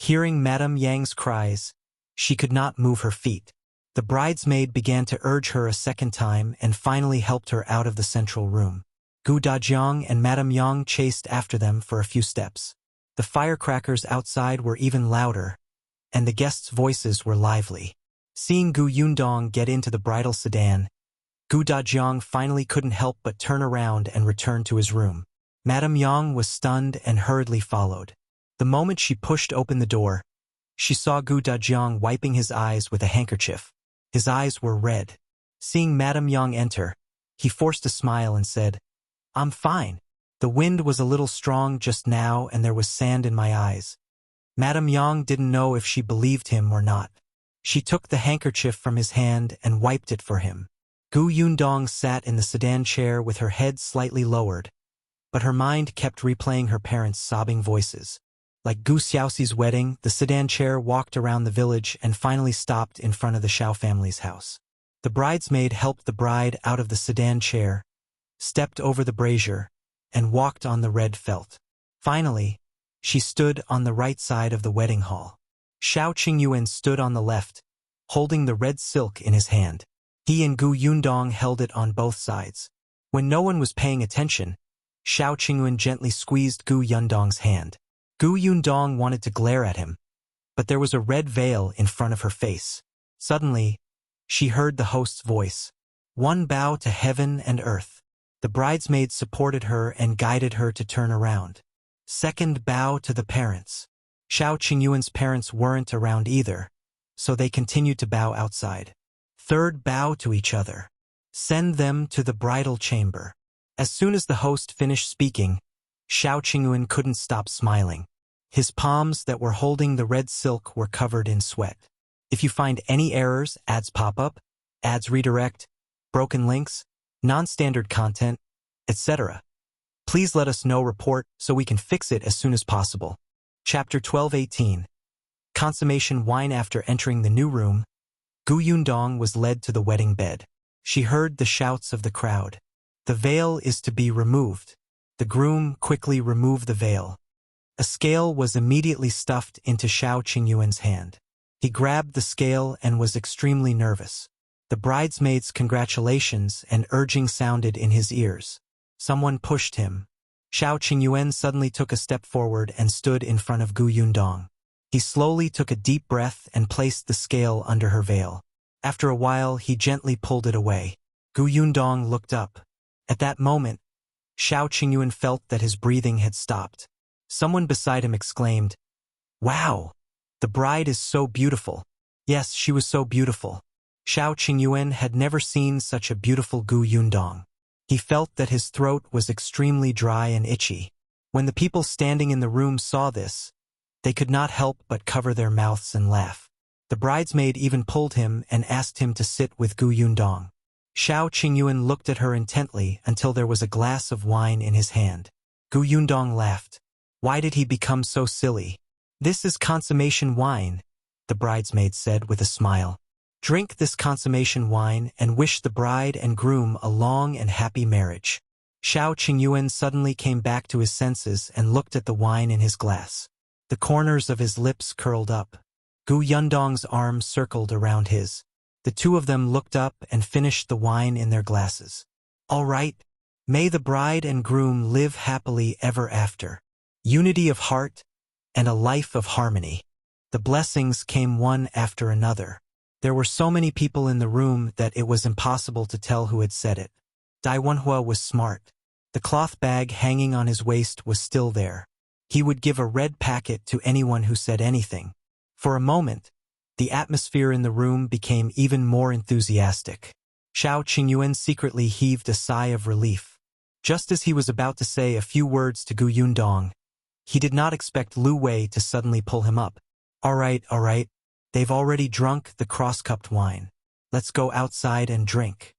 Hearing Madame Yang's cries, she could not move her feet. The bridesmaid began to urge her a second time and finally helped her out of the central room. Gu Dajiang and Madame Yang chased after them for a few steps. The firecrackers outside were even louder, and the guests' voices were lively. Seeing Gu Yundong get into the bridal sedan, Gu Dajiang finally couldn't help but turn around and return to his room. Madame Yang was stunned and hurriedly followed. The moment she pushed open the door, she saw Gu Dajiang wiping his eyes with a handkerchief. His eyes were red. Seeing Madame Yang enter, he forced a smile and said, I'm fine. The wind was a little strong just now and there was sand in my eyes. Madame Yang didn't know if she believed him or not. She took the handkerchief from his hand and wiped it for him. Gu Yundong sat in the sedan chair with her head slightly lowered, but her mind kept replaying her parents' sobbing voices. Like Gu Xiaoxi's wedding, the sedan chair walked around the village and finally stopped in front of the Xiao family's house. The bridesmaid helped the bride out of the sedan chair, stepped over the brazier, and walked on the red felt. Finally, she stood on the right side of the wedding hall. Xiao Qingyuan stood on the left, holding the red silk in his hand. He and Gu Yundong held it on both sides. When no one was paying attention, Xiao Qingyuan gently squeezed Gu Yundong's hand. Gu Yundong wanted to glare at him, but there was a red veil in front of her face. Suddenly, she heard the host's voice. One bow to heaven and earth. The bridesmaid supported her and guided her to turn around. Second bow to the parents. Xiao Qingyuan's parents weren't around either, so they continued to bow outside. Third bow to each other. Send them to the bridal chamber. As soon as the host finished speaking, Xiao Qingyuan couldn't stop smiling. His palms that were holding the red silk were covered in sweat. If you find any errors, ads pop up, ads redirect, broken links, non-standard content, etc., please let us know report so we can fix it as soon as possible. Chapter 12:18. Consummation wine. After entering the new room, Gu Yundong was led to the wedding bed. She heard the shouts of the crowd. The veil is to be removed. The groom quickly removed the veil. A scale was immediately stuffed into Xiao Qingyuan's hand. He grabbed the scale and was extremely nervous. The bridesmaids' congratulations and urging sounded in his ears. Someone pushed him. Xiao Qingyuan suddenly took a step forward and stood in front of Gu Yundong. He slowly took a deep breath and placed the scale under her veil. After a while, he gently pulled it away. Gu Yundong looked up. At that moment, Xiao Qingyuan felt that his breathing had stopped. Someone beside him exclaimed, "Wow! The bride is so beautiful." Yes, she was so beautiful. Xiao Qingyuan had never seen such a beautiful Gu Yundong. He felt that his throat was extremely dry and itchy. When the people standing in the room saw this, they could not help but cover their mouths and laugh. The bridesmaid even pulled him and asked him to sit with Gu Yundong. Xiao Qingyuan looked at her intently until there was a glass of wine in his hand. Gu Yundong laughed. Why did he become so silly? "This is consummation wine," the bridesmaid said with a smile. "Drink this consummation wine and wish the bride and groom a long and happy marriage." Xiao Qingyuan suddenly came back to his senses and looked at the wine in his glass. The corners of his lips curled up. Gu Yundong's arm circled around his. The two of them looked up and finished the wine in their glasses. All right. May the bride and groom live happily ever after. Unity of heart and a life of harmony. The blessings came one after another. There were so many people in the room that it was impossible to tell who had said it. Dai Wenhua was smart. The cloth bag hanging on his waist was still there. He would give a red packet to anyone who said anything. For a moment, the atmosphere in the room became even more enthusiastic. Xiao Qingyuan secretly heaved a sigh of relief. Just as he was about to say a few words to Gu Yundong, he did not expect Lu Wei to suddenly pull him up. All right, they've already drunk the cross-cupped wine. Let's go outside and drink.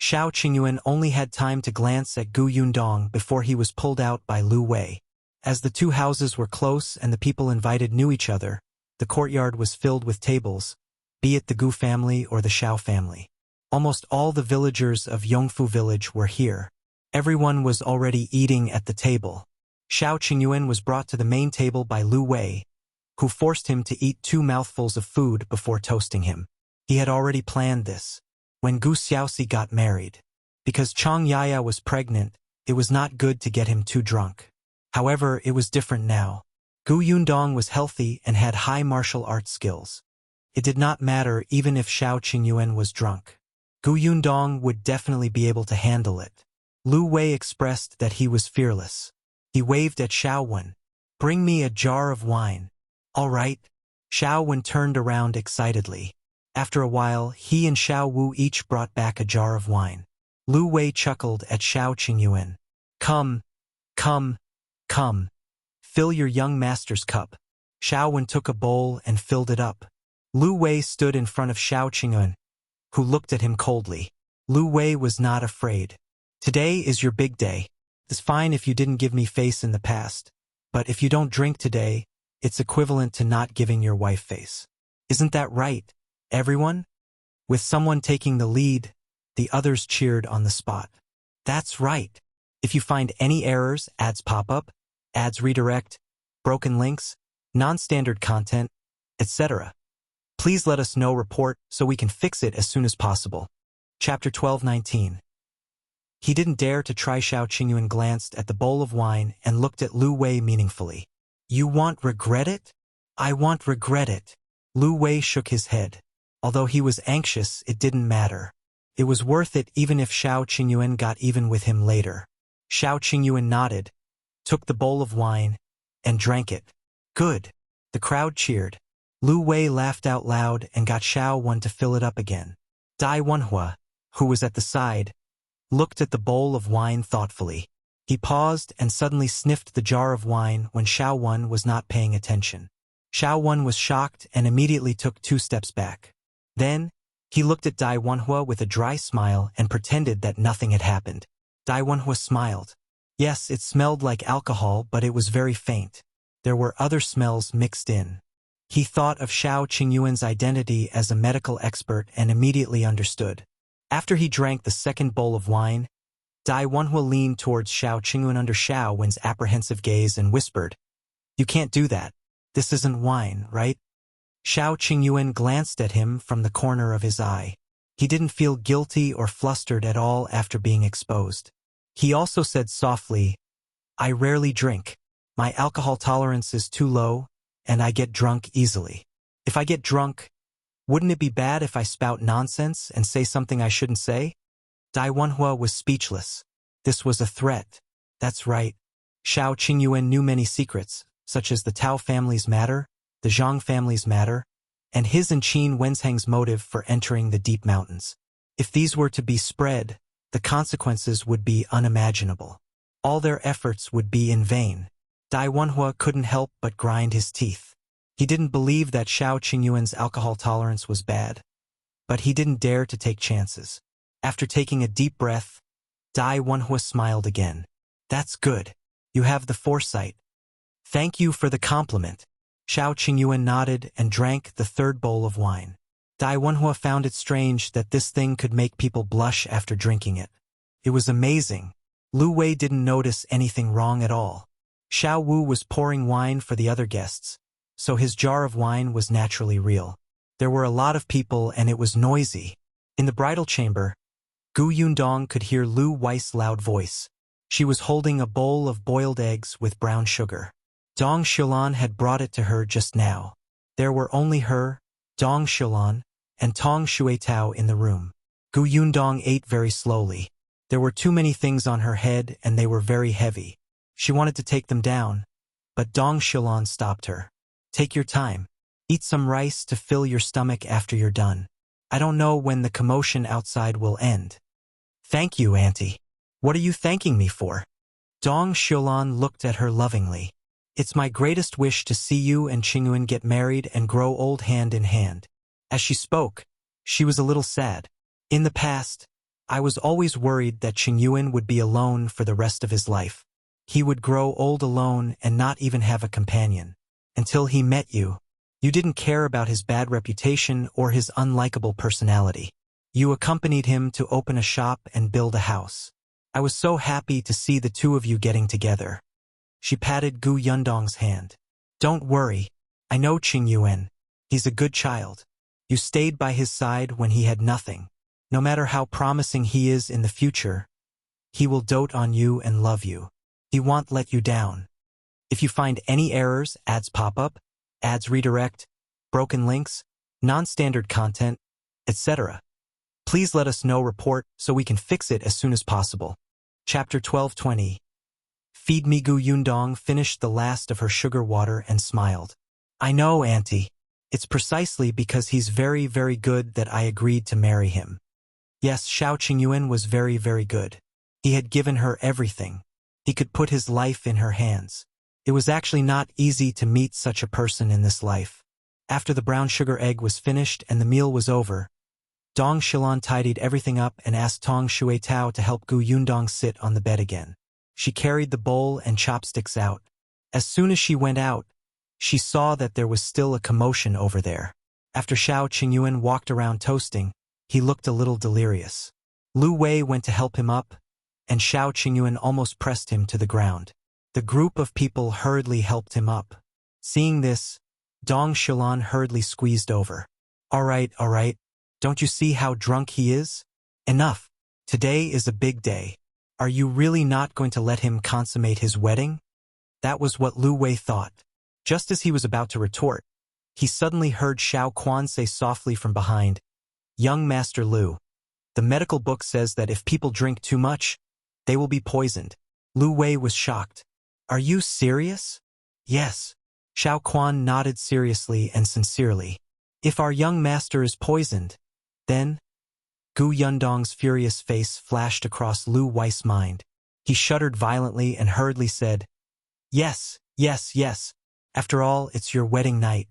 Xiao Qingyuan only had time to glance at Gu Yundong before he was pulled out by Lu Wei. As the two houses were close and the people invited knew each other, the courtyard was filled with tables, be it the Gu family or the Xiao family. Almost all the villagers of Yongfu village were here. Everyone was already eating at the table. Xiao Qingyuan was brought to the main table by Lu Wei, who forced him to eat 2 mouthfuls of food before toasting him. He had already planned this. When Gu Xiaoxi got married, because Chang Yaya was pregnant, it was not good to get him too drunk. However, it was different now. Gu Yundong was healthy and had high martial arts skills. It did not matter even if Xiao Qingyuan was drunk. Gu Yundong would definitely be able to handle it. Lu Wei expressed that he was fearless. He waved at Xiao Wen. Bring me a jar of wine. All right. Xiao Wen turned around excitedly. After a while, he and Xiao Wu each brought back a jar of wine. Lu Wei chuckled at Xiao Qingyuan. Come. Fill your young master's cup. Xiao Wen took a bowl and filled it up. Lu Wei stood in front of Xiao Qingyuan, who looked at him coldly. Lu Wei was not afraid. Today is your big day. It's fine if you didn't give me face in the past, but if you don't drink today, it's equivalent to not giving your wife face. Isn't that right, everyone? With someone taking the lead, the others cheered on the spot. That's right. If you find any errors, ads pop up, ads redirect, broken links, non-standard content, etc., please let us know report so we can fix it as soon as possible. Chapter 12:19. He didn't dare to try. Xiao Qingyuan glanced at the bowl of wine and looked at Lu Wei meaningfully. You won't regret it? I won't regret it. Lu Wei shook his head. Although he was anxious, it didn't matter. It was worth it even if Xiao Qingyuan got even with him later. Xiao Qingyuan nodded, took the bowl of wine, and drank it. Good. The crowd cheered. Lu Wei laughed out loud and got Xiao Wen to fill it up again. Dai Wenhua, who was at the side, looked at the bowl of wine thoughtfully. He paused and suddenly sniffed the jar of wine when Xiao Wen was not paying attention. Xiao Wen was shocked and immediately took 2 steps back. Then, he looked at Dai Wenhua with a dry smile and pretended that nothing had happened. Dai Wenhua smiled. Yes, it smelled like alcohol, but it was very faint. There were other smells mixed in. He thought of Xiao Qingyuan's identity as a medical expert and immediately understood. After he drank the second bowl of wine, Dai Wenhua leaned towards Xiao Qingyuan under Xiao Wen's apprehensive gaze and whispered, You can't do that. This isn't wine, right? Xiao Qingyuan glanced at him from the corner of his eye. He didn't feel guilty or flustered at all after being exposed. He also said softly, I rarely drink. My alcohol tolerance is too low, and I get drunk easily. If I get drunk, wouldn't it be bad if I spout nonsense and say something I shouldn't say? Dai Wenhua was speechless. This was a threat. That's right. Xiao Qingyuan knew many secrets, such as the Tao family's matter, the Zhang family's matter, and his and Qin Wenzheng's motive for entering the deep mountains. If these were to be spread, the consequences would be unimaginable. All their efforts would be in vain. Dai Wenhua couldn't help but grind his teeth. He didn't believe that Xiao Qingyuan's alcohol tolerance was bad, but he didn't dare to take chances. After taking a deep breath, Dai Wenhua smiled again. That's good. You have the foresight. Thank you for the compliment. Xiao Qingyuan nodded and drank the third bowl of wine. Dai Wenhua found it strange that this thing could make people blush after drinking it. It was amazing. Lu Wei didn't notice anything wrong at all. Xiao Wu was pouring wine for the other guests, so his jar of wine was naturally real. There were a lot of people and it was noisy. In the bridal chamber, Gu Yundong could hear Lu Wei's loud voice. She was holding a bowl of boiled eggs with brown sugar. Dong Xilan had brought it to her just now. There were only her, Dong Xilan, and Tong Xuetao in the room. Gu Yundong ate very slowly. There were too many things on her head and they were very heavy. She wanted to take them down, but Dong Xilan stopped her. Take your time. Eat some rice to fill your stomach after you're done. I don't know when the commotion outside will end. Thank you, Auntie. What are you thanking me for? Dong Xilan looked at her lovingly. It's my greatest wish to see you and Qingyuan get married and grow old hand in hand. As she spoke, she was a little sad. In the past, I was always worried that Qingyuan would be alone for the rest of his life. He would grow old alone and not even have a companion. Until he met you. You didn't care about his bad reputation or his unlikable personality. You accompanied him to open a shop and build a house. I was so happy to see the two of you getting together. She patted Gu Yundong's hand. Don't worry. I know Qingyuan. He's a good child. You stayed by his side when he had nothing. No matter how promising he is in the future, he will dote on you and love you. He won't let you down. If you find any errors, ads pop up, ads redirect, broken links, non-standard content, etc., please let us know report so we can fix it as soon as possible. Chapter 12:20. Feed me. Gu Yundong finished the last of her sugar water and smiled. I know, Auntie. It's precisely because he's very, very good that I agreed to marry him. Yes, Xiao Qingyuan was very, very good. He had given her everything. He could put his life in her hands. It was actually not easy to meet such a person in this life. After the brown sugar egg was finished and the meal was over, Dong Xilan tidied everything up and asked Tong Xuetao to help Gu Yundong sit on the bed again. She carried the bowl and chopsticks out. As soon as she went out, she saw that there was still a commotion over there. After Xiao Qingyuan walked around toasting, he looked a little delirious. Lu Wei went to help him up, and Xiao Qingyuan almost pressed him to the ground. The group of people hurriedly helped him up. Seeing this, Dong Xilan hurriedly squeezed over. All right, don't you see how drunk he is? Enough. Today is a big day. Are you really not going to let him consummate his wedding? That was what Lu Wei thought. Just as he was about to retort, he suddenly heard Xiao Quan say softly from behind, Young Master Lu, the medical book says that if people drink too much, they will be poisoned. Lu Wei was shocked. Are you serious? Yes. Xiao Quan nodded seriously and sincerely. If our young master is poisoned, then... Gu Yundong's furious face flashed across Lu Wei's mind. He shuddered violently and hurriedly said, Yes. After all, it's your wedding night.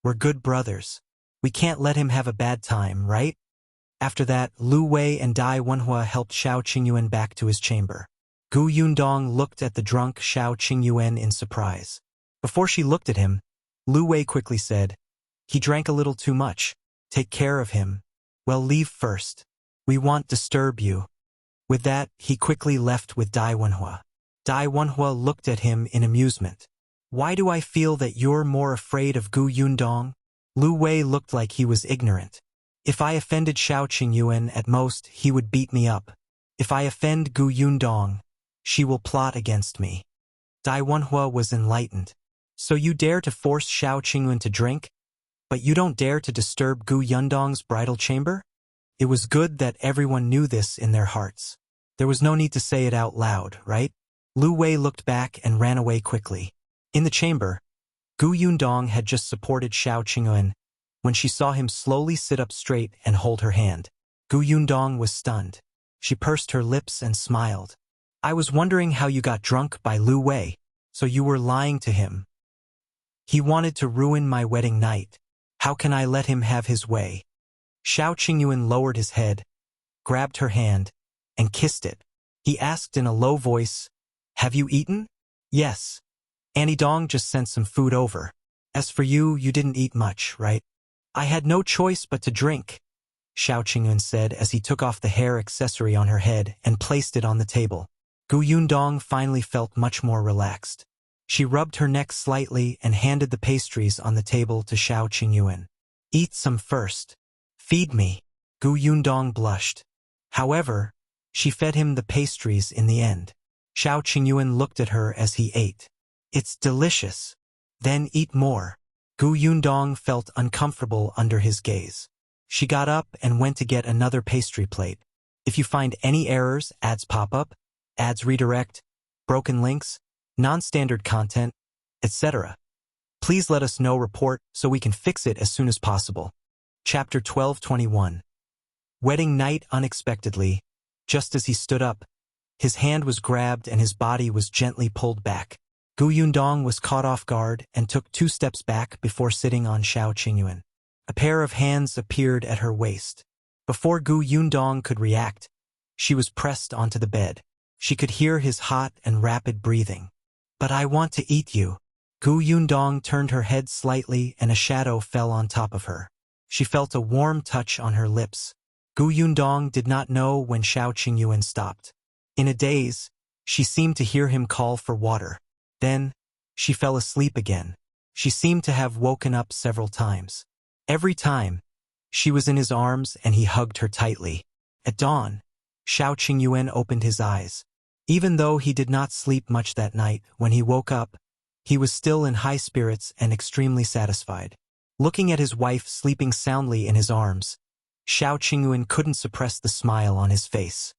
We're good brothers. We can't let him have a bad time, right? After that, Lu Wei and Dai Wenhua helped Xiao Qingyuan back to his chamber. Gu Yundong looked at the drunk Xiao Qingyuan in surprise. Before she looked at him, Lu Wei quickly said, He drank a little too much. Take care of him. Well, leave first. We won't disturb you. With that, he quickly left with Dai Wenhua. Dai Wenhua looked at him in amusement. Why do I feel that you're more afraid of Gu Yundong? Lu Wei looked like he was ignorant. If I offended Xiao Qingyuan, at most, he would beat me up. If I offend Gu Yundong, she will plot against me. Dai Wenhua was enlightened. So you dare to force Xiao Qingyuan to drink? But you don't dare to disturb Gu Yundong's bridal chamber? It was good that everyone knew this in their hearts. There was no need to say it out loud, right? Lu Wei looked back and ran away quickly. In the chamber, Gu Yundong had just supported Xiao Qingyuan when she saw him slowly sit up straight and hold her hand. Gu Yundong was stunned. She pursed her lips and smiled. I was wondering how you got drunk by Lu Wei, so you were lying to him. He wanted to ruin my wedding night. How can I let him have his way? Xiao Qingyuan lowered his head, grabbed her hand, and kissed it. He asked in a low voice, Have you eaten? Yes. Annie Dong just sent some food over. As for you, you didn't eat much, right? I had no choice but to drink, Xiao Qingyuan said as he took off the hair accessory on her head and placed it on the table. Gu Yundong finally felt much more relaxed. She rubbed her neck slightly and handed the pastries on the table to Xiao Qingyuan. Eat some first. Feed me. Gu Yundong blushed. However, she fed him the pastries in the end. Xiao Qingyuan looked at her as he ate. It's delicious. Then eat more. Gu Yundong felt uncomfortable under his gaze. She got up and went to get another pastry plate. If you find any errors, ads pop up, ads redirect, broken links, non-standard content, etc. Please let us know report so we can fix it as soon as possible. Chapter 12:21. Wedding night. Unexpectedly, just as he stood up, his hand was grabbed and his body was gently pulled back. Gu Yundong was caught off guard and took 2 steps back before sitting on Xiao Qingyuan. A pair of hands appeared at her waist. Before Gu Yundong could react, she was pressed onto the bed. She could hear his hot and rapid breathing. But I want to eat you. Gu Yundong turned her head slightly and a shadow fell on top of her. She felt a warm touch on her lips. Gu Yundong did not know when Xiao Qingyuan stopped. In a daze, she seemed to hear him call for water. Then, she fell asleep again. She seemed to have woken up several times. Every time, she was in his arms and he hugged her tightly. At dawn, Xiao Qingyuan opened his eyes. Even though he did not sleep much that night, when he woke up, he was still in high spirits and extremely satisfied. Looking at his wife sleeping soundly in his arms, Xiao Qingyuan couldn't suppress the smile on his face.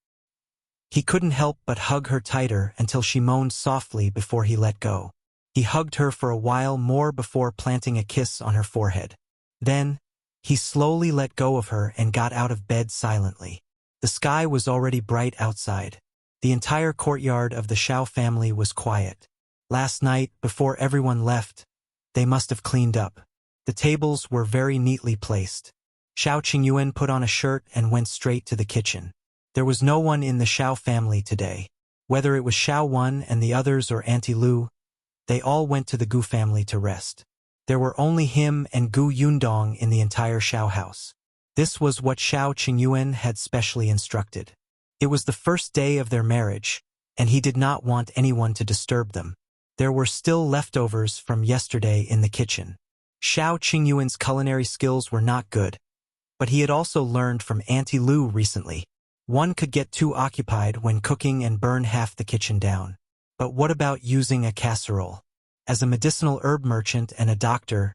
He couldn't help but hug her tighter until she moaned softly before he let go. He hugged her for a while more before planting a kiss on her forehead. Then, he slowly let go of her and got out of bed silently. The sky was already bright outside. The entire courtyard of the Xiao family was quiet. Last night, before everyone left, they must have cleaned up. The tables were very neatly placed. Xiao Qingyuan put on a shirt and went straight to the kitchen. There was no one in the Xiao family today. Whether it was Xiao Wen and the others or Auntie Lu, they all went to the Gu family to rest. There were only him and Gu Yundong in the entire Xiao house. This was what Xiao Qingyuan had specially instructed. It was the first day of their marriage, and he did not want anyone to disturb them. There were still leftovers from yesterday in the kitchen. Xiao Qingyuan's culinary skills were not good, but he had also learned from Auntie Lu recently. One could get too occupied when cooking and burn half the kitchen down. But what about using a casserole? As a medicinal herb merchant and a doctor,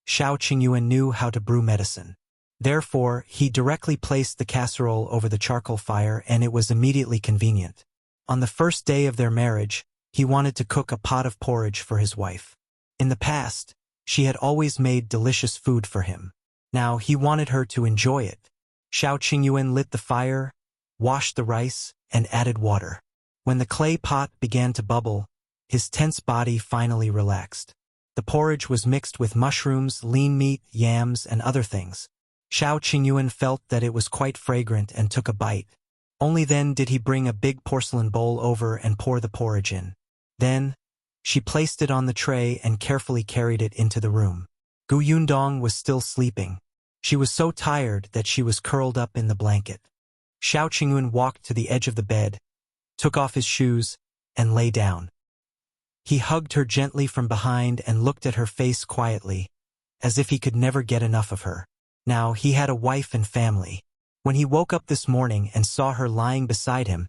Xiao Qingyuan knew how to brew medicine. Therefore, he directly placed the casserole over the charcoal fire and it was immediately convenient. On the first day of their marriage, he wanted to cook a pot of porridge for his wife. In the past, she had always made delicious food for him. Now he wanted her to enjoy it. Xiao Qingyuan lit the fire, washed the rice, and added water. When the clay pot began to bubble, his tense body finally relaxed. The porridge was mixed with mushrooms, lean meat, yams, and other things. Xiao Qingyuan felt that it was quite fragrant and took a bite. Only then did he bring a big porcelain bowl over and pour the porridge in. Then, she placed it on the tray and carefully carried it into the room. Gu Yundong was still sleeping. She was so tired that she was curled up in the blanket. Xiao Qingyuan walked to the edge of the bed, took off his shoes, and lay down. He hugged her gently from behind and looked at her face quietly, as if he could never get enough of her. Now he had a wife and family. When he woke up this morning and saw her lying beside him,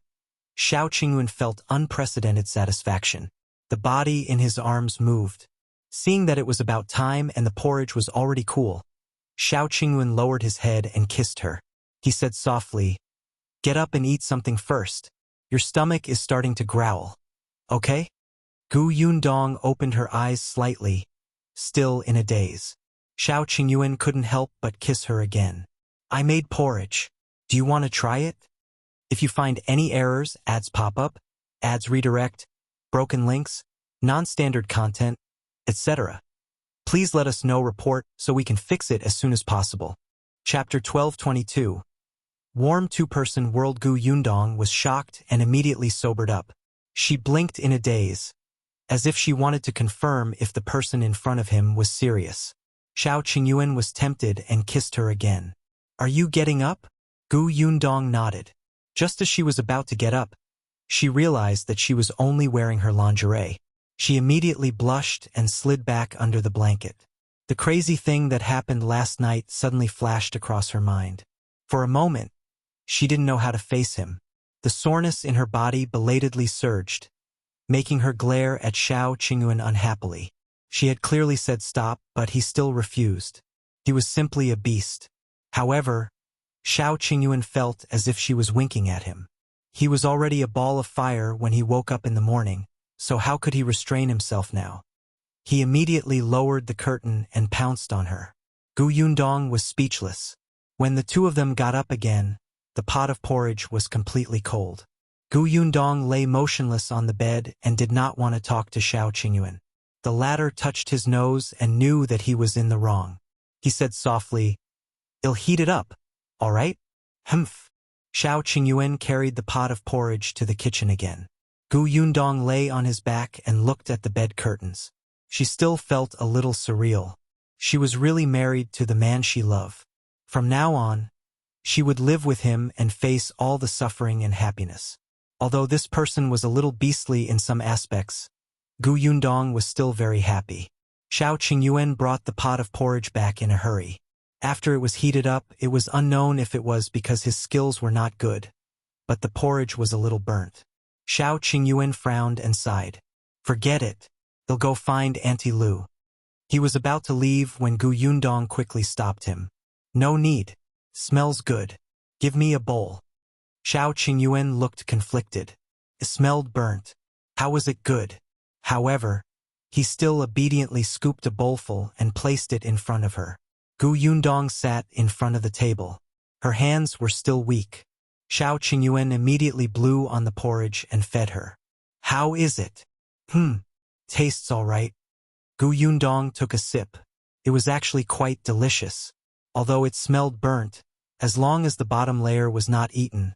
Xiao Qingyuan felt unprecedented satisfaction. The body in his arms moved. Seeing that it was about time and the porridge was already cool, Xiao Qingyuan lowered his head and kissed her. He said softly, "Get up and eat something first. Your stomach is starting to growl. Okay?" Gu Yundong opened her eyes slightly, still in a daze. Xiao Qingyuan couldn't help but kiss her again. "I made porridge. Do you want to try it? If you find any errors, ads pop up, ads redirect, broken links, non-standard content, etc. Please let us know report so we can fix it as soon as possible." Chapter 12:22. Warm two-person world. Gu Yundong was shocked and immediately sobered up. She blinked in a daze, as if she wanted to confirm if the person in front of him was serious. Xiao Qingyuan was tempted and kissed her again. "Are you getting up?" Gu Yundong nodded. Just as she was about to get up, she realized that she was only wearing her lingerie. She immediately blushed and slid back under the blanket. The crazy thing that happened last night suddenly flashed across her mind. For a moment, she didn't know how to face him. The soreness in her body belatedly surged, making her glare at Xiao Qingyuan unhappily. She had clearly said stop, but he still refused. He was simply a beast. However, Xiao Qingyuan felt as if she was winking at him. He was already a ball of fire when he woke up in the morning, so how could he restrain himself now? He immediately lowered the curtain and pounced on her. Yundong was speechless. When the two of them got up again, the pot of porridge was completely cold. Yundong lay motionless on the bed and did not want to talk to Xiao Qingyuan. The latter touched his nose and knew that he was in the wrong. He said softly, "I'll heat it up, all right?" Humph. Xiao Qingyuan carried the pot of porridge to the kitchen again. Yundong lay on his back and looked at the bed curtains. She still felt a little surreal. She was really married to the man she loved. From now on, she would live with him and face all the suffering and happiness. Although this person was a little beastly in some aspects, Yundong was still very happy. Xiao Qingyuan brought the pot of porridge back in a hurry. After it was heated up, it was unknown if it was because his skills were not good, but the porridge was a little burnt. Xiao Qingyuan frowned and sighed. "Forget it. They'll go find Auntie Lu." He was about to leave when Yundong quickly stopped him. "No need. Smells good. Give me a bowl." Xiao Qingyuan looked conflicted. It smelled burnt. How was it good? However, he still obediently scooped a bowlful and placed it in front of her. Yundong sat in front of the table. Her hands were still weak. Xiao Qingyuan immediately blew on the porridge and fed her. "How is it?" Tastes all right." Yundong took a sip. It was actually quite delicious. Although it smelled burnt, as long as the bottom layer was not eaten,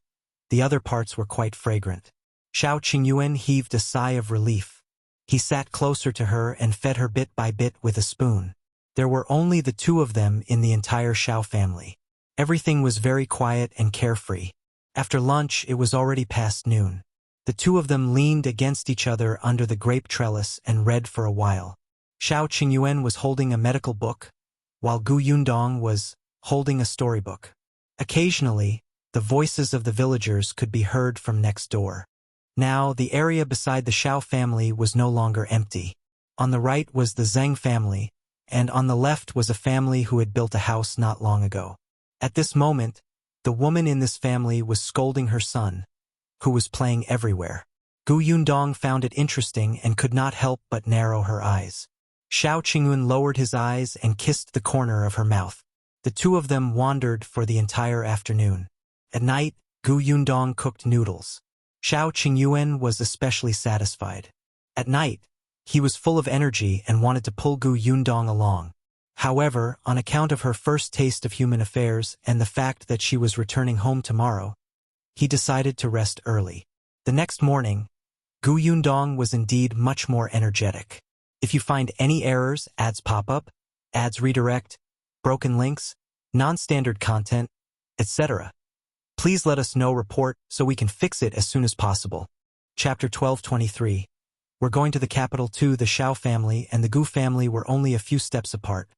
the other parts were quite fragrant. Xiao Qingyuan heaved a sigh of relief. He sat closer to her and fed her bit by bit with a spoon. There were only the two of them in the entire Xiao family. Everything was very quiet and carefree. After lunch, it was already past noon. The two of them leaned against each other under the grape trellis and read for a while. Xiao Qingyuan was holding a medical book, while Yundong was holding a storybook. Occasionally, the voices of the villagers could be heard from next door. Now, the area beside the Xiao family was no longer empty. On the right was the Zhang family, and on the left was a family who had built a house not long ago. At this moment, the woman in this family was scolding her son, who was playing everywhere. Yundong found it interesting and could not help but narrow her eyes. Xiao Qingyuan lowered his eyes and kissed the corner of her mouth. The two of them wandered for the entire afternoon. At night, Yundong cooked noodles. Xiao Qingyuan was especially satisfied. At night, he was full of energy and wanted to pull Yundong along. However, on account of her first taste of human affairs and the fact that she was returning home tomorrow, he decided to rest early. The next morning, Yundong was indeed much more energetic. If you find any errors, ads pop up, ads redirect, broken links, non-standard content, etc., please let us know report so we can fix it as soon as possible. Chapter 12:23. We're going to the capital too. The Xiao family and the Gu family were only a few steps apart.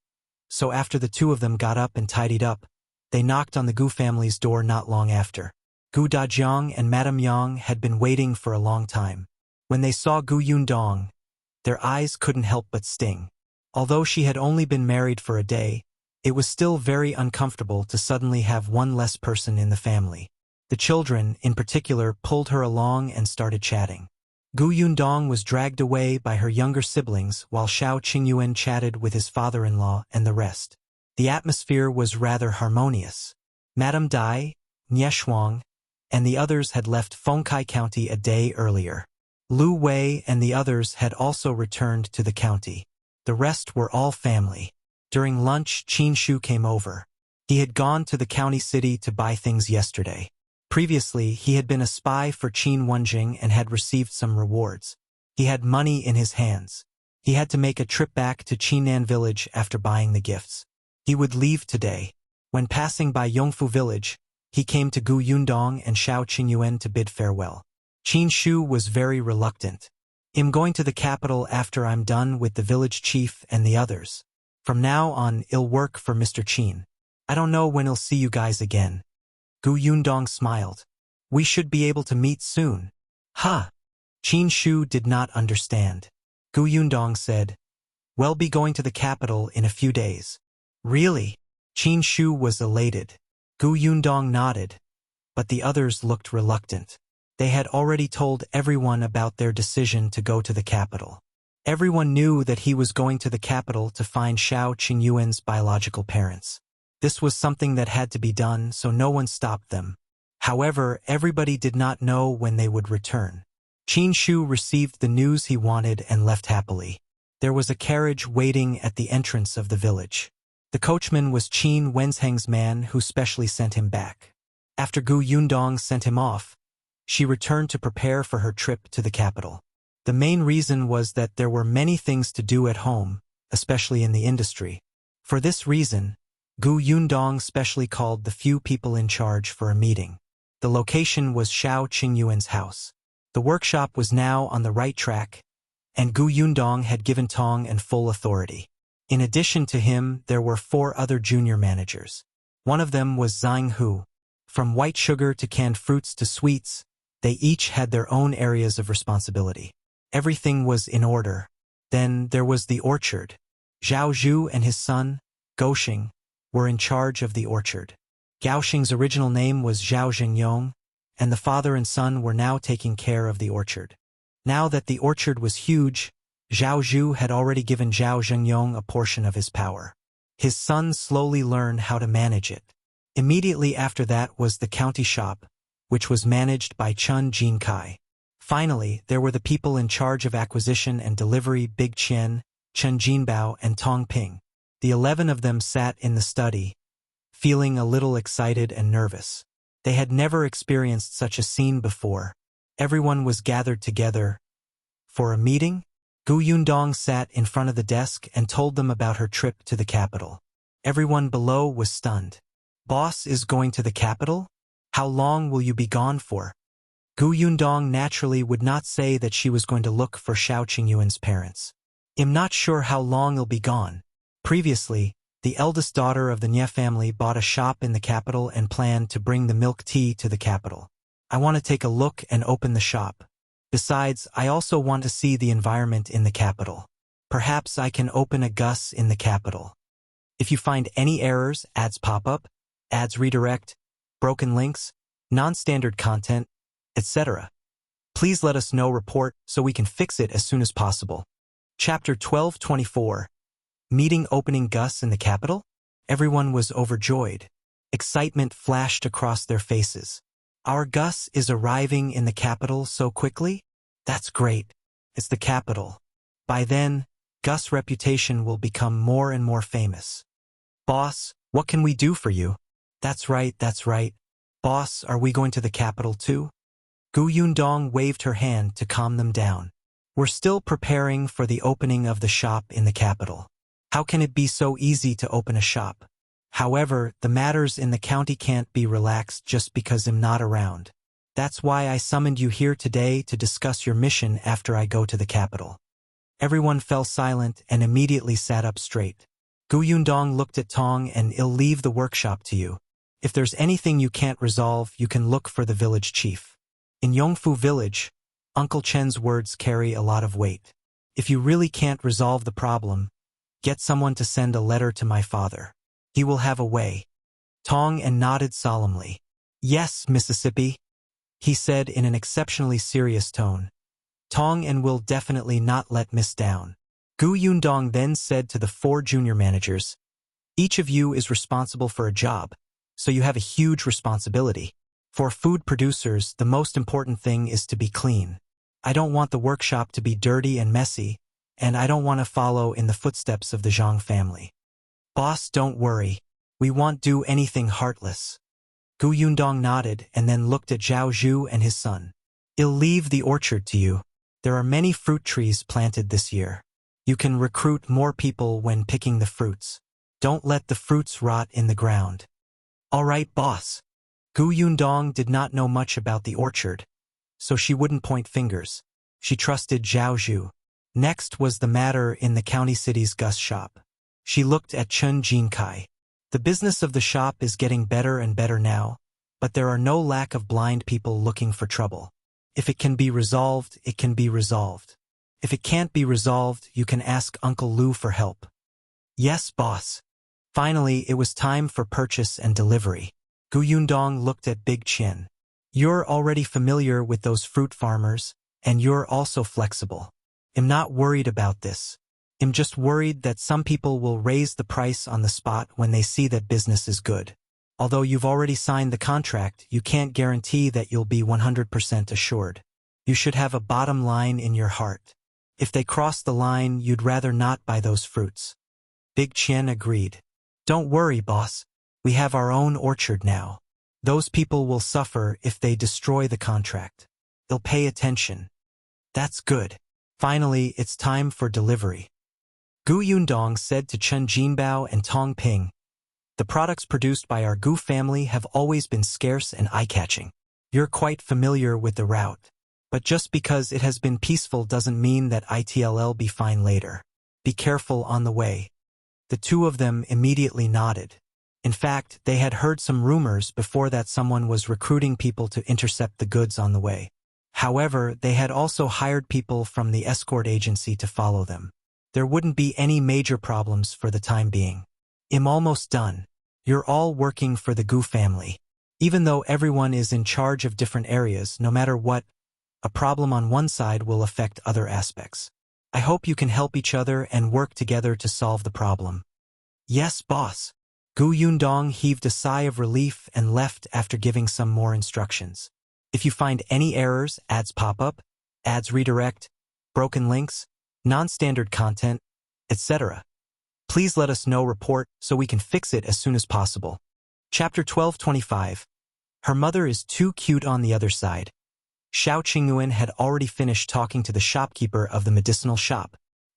So after the two of them got up and tidied up, they knocked on the Gu family's door not long after. Gu Dajiang and Madame Yang had been waiting for a long time. When they saw Yundong, their eyes couldn't help but sting. Although she had only been married for a day, it was still very uncomfortable to suddenly have one less person in the family. The children, in particular, pulled her along and started chatting. Yundong was dragged away by her younger siblings while Xiao Qingyuan chatted with his father-in-law and the rest. The atmosphere was rather harmonious. Madame Dai, Nie Shuang, and the others had left Fengkai County a day earlier. Lu Wei and the others had also returned to the county. The rest were all family. During lunch, Qin Shu came over. He had gone to the county city to buy things yesterday. Previously, he had been a spy for Qin Wenzheng and had received some rewards. He had money in his hands. He had to make a trip back to Qinan village after buying the gifts. He would leave today. When passing by Yongfu village, he came to Yundong and Xiao Qingyuan to bid farewell. Qin Shu was very reluctant. "I'm going to the capital after I'm done with the village chief and the others." From now on, it'll work for Mr. Qin. I don't know when he'll see you guys again. Gu Yundong smiled. We should be able to meet soon. Ha! Qin Shu did not understand. Gu Yundong said, We'll be going to the capital in a few days. Really? Qin Shu was elated. Gu Yundong nodded, but the others looked reluctant. They had already told everyone about their decision to go to the capital. Everyone knew that he was going to the capital to find Xiao Qingyuan's biological parents. This was something that had to be done, so no one stopped them. However, everybody did not know when they would return. Qin Shu received the news he wanted and left happily. There was a carriage waiting at the entrance of the village. The coachman was Qin Wenzheng's man who specially sent him back. After Gu Yundong sent him off, she returned to prepare for her trip to the capital. The main reason was that there were many things to do at home, especially in the industry. For this reason, Gu Yundong specially called the few people in charge for a meeting. The location was Xiao Qingyuan's house. The workshop was now on the right track, and Gu Yundong had given Tong and full authority. In addition to him, there were 4 other junior managers. One of them was Zhang who, from white sugar to canned fruits to sweets, they each had their own areas of responsibility. Everything was in order. Then there was the orchard. Zhou and his son, Gaoxing, were in charge of the orchard. Gaoxing's original name was Zhao Zhengyong, and the father and son were now taking care of the orchard. Now that the orchard was huge, Zhou had already given Zhao Zhengyong a portion of his power. His son slowly learned how to manage it. Immediately after that was the county shop, which was managed by Chun Jinkai. Finally, there were the people in charge of acquisition and delivery, Big Qian, Chen Jinbao, and Tong Ping. The 11 of them sat in the study, feeling a little excited and nervous. They had never experienced such a scene before. Everyone was gathered together. For a meeting, Gu Yundong sat in front of the desk and told them about her trip to the capital. Everyone below was stunned. Boss is going to the capital? How long will you be gone for? Gu Yundong naturally would not say that she was going to look for Xiao Qingyuan's parents. I'm not sure how long he'll be gone. Previously, the eldest daughter of the Nye family bought a shop in the capital and planned to bring the milk tea to the capital. I want to take a look and open the shop. Besides, I also want to see the environment in the capital. Perhaps I can open a Gus in the capital. If you find any errors, ads pop up, ads redirect, broken links, non-standard content, etc., please let us know report so we can fix it as soon as possible. Chapter 1224. Meeting opening Gus in the capital? Everyone was overjoyed. Excitement flashed across their faces. Our Gus is arriving in the capital so quickly? That's great. It's the capital. By then, Gus' reputation will become more and more famous. Boss, what can we do for you? That's right. Boss, are we going to the capital too? Gu Yundong waved her hand to calm them down. We're still preparing for the opening of the shop in the capital. How can it be so easy to open a shop? However, the matters in the county can't be relaxed just because I'm not around. That's why I summoned you here today to discuss your mission after I go to the capital. Everyone fell silent and immediately sat up straight. Gu Yundong looked at Tong and I'll leave the workshop to you. If there's anything you can't resolve, you can look for the village chief. In Yongfu village, Uncle Chen's words carry a lot of weight. If you really can't resolve the problem, get someone to send a letter to my father. He will have a way. Tong and nodded solemnly. Yes, Mississippi, he said in an exceptionally serious tone. Tong and will definitely not let Miss down. Gu Yundong then said to the 4 junior managers, each of you is responsible for a job, so you have a huge responsibility. For food producers, the most important thing is to be clean. I don't want the workshop to be dirty and messy, and I don't want to follow in the footsteps of the Zhang family. Boss, don't worry. We won't do anything heartless. Gu Yundong nodded and then looked at Zhou and his son. I'll leave the orchard to you. There are many fruit trees planted this year. You can recruit more people when picking the fruits. Don't let the fruits rot in the ground. All right, boss. Gu Yundong did not know much about the orchard, so she wouldn't point fingers. She trusted Zhou. Next was the matter in the county city's Gus shop. She looked at Chen Jinkai. The business of the shop is getting better and better now, but there are no lack of blind people looking for trouble. If it can be resolved, it can be resolved. If it can't be resolved, you can ask Uncle Lu for help. Yes, boss. Finally, it was time for purchase and delivery. Gu Yundong looked at Big Qian. You're already familiar with those fruit farmers, and you're also flexible. I'm not worried about this. I'm just worried that some people will raise the price on the spot when they see that business is good. Although you've already signed the contract, you can't guarantee that you'll be 100% assured. You should have a bottom line in your heart. If they cross the line, you'd rather not buy those fruits. Big Qian agreed. Don't worry, boss. We have our own orchard now. Those people will suffer if they destroy the contract. They'll pay attention. That's good. Finally, it's time for delivery. Gu Yundong said to Chen Jinbao and Tong Ping, the products produced by our Gu family have always been scarce and eye-catching. You're quite familiar with the route. But just because it has been peaceful doesn't mean that it'll be fine later. Be careful on the way. The two of them immediately nodded. In fact, they had heard some rumors before that someone was recruiting people to intercept the goods on the way. However, they had also hired people from the escort agency to follow them. There wouldn't be any major problems for the time being. I'm almost done. You're all working for the Gu family. Even though everyone is in charge of different areas, no matter what, a problem on one side will affect other aspects. I hope you can help each other and work together to solve the problem. Yes, boss. Gu Yundong heaved a sigh of relief and left after giving some more instructions. If you find any errors, ads pop up, ads redirect, broken links, non-standard content, etc., please let us know report so we can fix it as soon as possible. Chapter 1225. Her mother is too cute on the other side. Xiaoxi had already finished talking to the shopkeeper of the medicinal shop.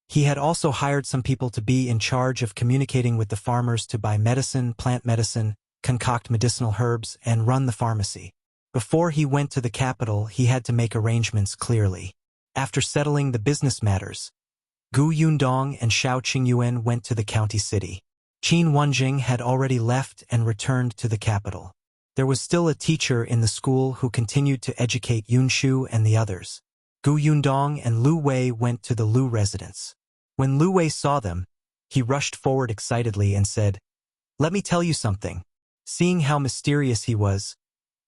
He had also hired some people to be in charge of communicating with the farmers to buy medicine, plant medicine, concoct medicinal herbs, and run the pharmacy. Before he went to the capital, he had to make arrangements clearly. After settling the business matters, Gu Yundong and Xiaoxi went to the county city. Qin Wenzheng had already left and returned to the capital. There was still a teacher in the school who continued to educate Yunshu and the others. Gu Yundong and Lu Wei went to the Lu residence. When Lu Wei saw them, he rushed forward excitedly and said, "Let me tell you something." Seeing how mysterious he was,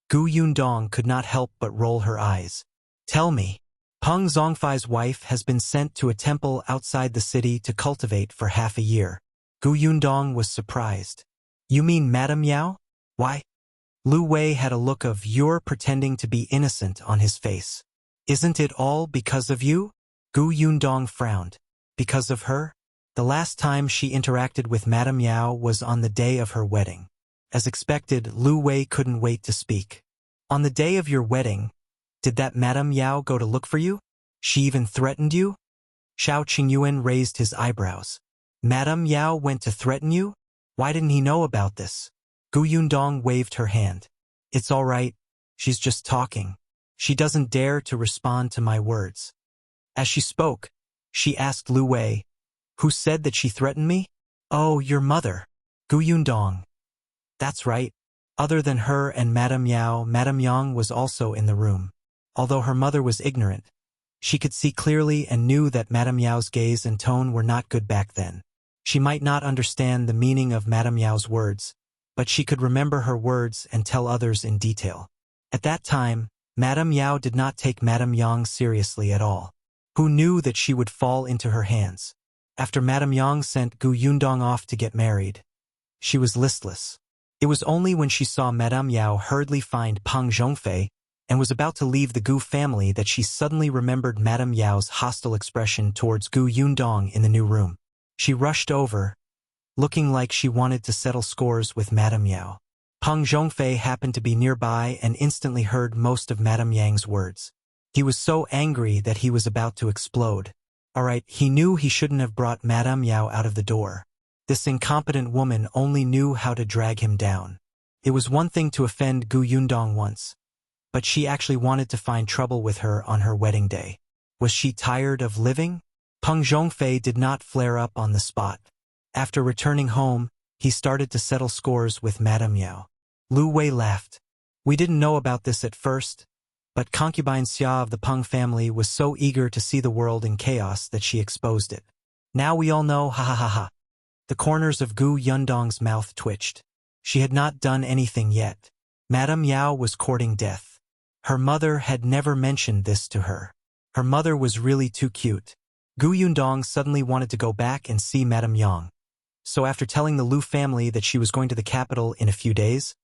Gu Yundong could not help but roll her eyes. "Tell me." Peng Zhongfei's wife has been sent to a temple outside the city to cultivate for half a year. Gu Yundong was surprised. "You mean Madame Yao? Why?" Lu Wei had a look of "you're pretending to be innocent" on his face. "Isn't it all because of you?" Gu Yundong frowned. "Because of her?" The last time she interacted with Madame Yao was on the day of her wedding. As expected, Lu Wei couldn't wait to speak. "On the day of your wedding, did that Madame Yao go to look for you? She even threatened you?" Xiao Qingyuan raised his eyebrows. "Madame Yao went to threaten you? Why didn't he know about this?" Gu Yundong waved her hand. "It's all right. She's just talking. She doesn't dare to respond to my words." As she spoke, she asked Lu Wei, "Who said that she threatened me?" "Oh, your mother." Gu Yundong. "That's right. Other than her and Madame Yao, Madame Yang was also in the room. Although her mother was ignorant, she could see clearly and knew that Madame Yao's gaze and tone were not good back then. She might not understand the meaning of Madame Yao's words, but she could remember her words and tell others in detail. At that time, Madame Yao did not take Madame Yang seriously at all. Who knew that she would fall into her hands? After Madame Yang sent Gu Yundong off to get married, she was listless. It was only when she saw Madame Yao hurriedly find Peng Zhongfei and was about to leave the Gu family that she suddenly remembered Madame Yao's hostile expression towards Gu Yundong in the new room. She rushed over, looking like she wanted to settle scores with Madame Yao. Peng Zhongfei happened to be nearby and instantly heard most of Madame Yang's words. He was so angry that he was about to explode. Alright, he knew he shouldn't have brought Madame Yao out of the door. This incompetent woman only knew how to drag him down. It was one thing to offend Gu Yundong once, but she actually wanted to find trouble with her on her wedding day. Was she tired of living? Peng Zhongfei did not flare up on the spot. After returning home, he started to settle scores with Madame Yao. Lu Wei laughed. We didn't know about this at first, but concubine Xia of the Peng family was so eager to see the world in chaos that she exposed it. Now we all know, ha ha ha ha. The corners of Gu Yundong's mouth twitched. She had not done anything yet. Madame Yao was courting death. Her mother had never mentioned this to her. Her mother was really too cute. Gu Yundong suddenly wanted to go back and see Madame Yang. So after telling the Lu family that she was going to the capital in a few days,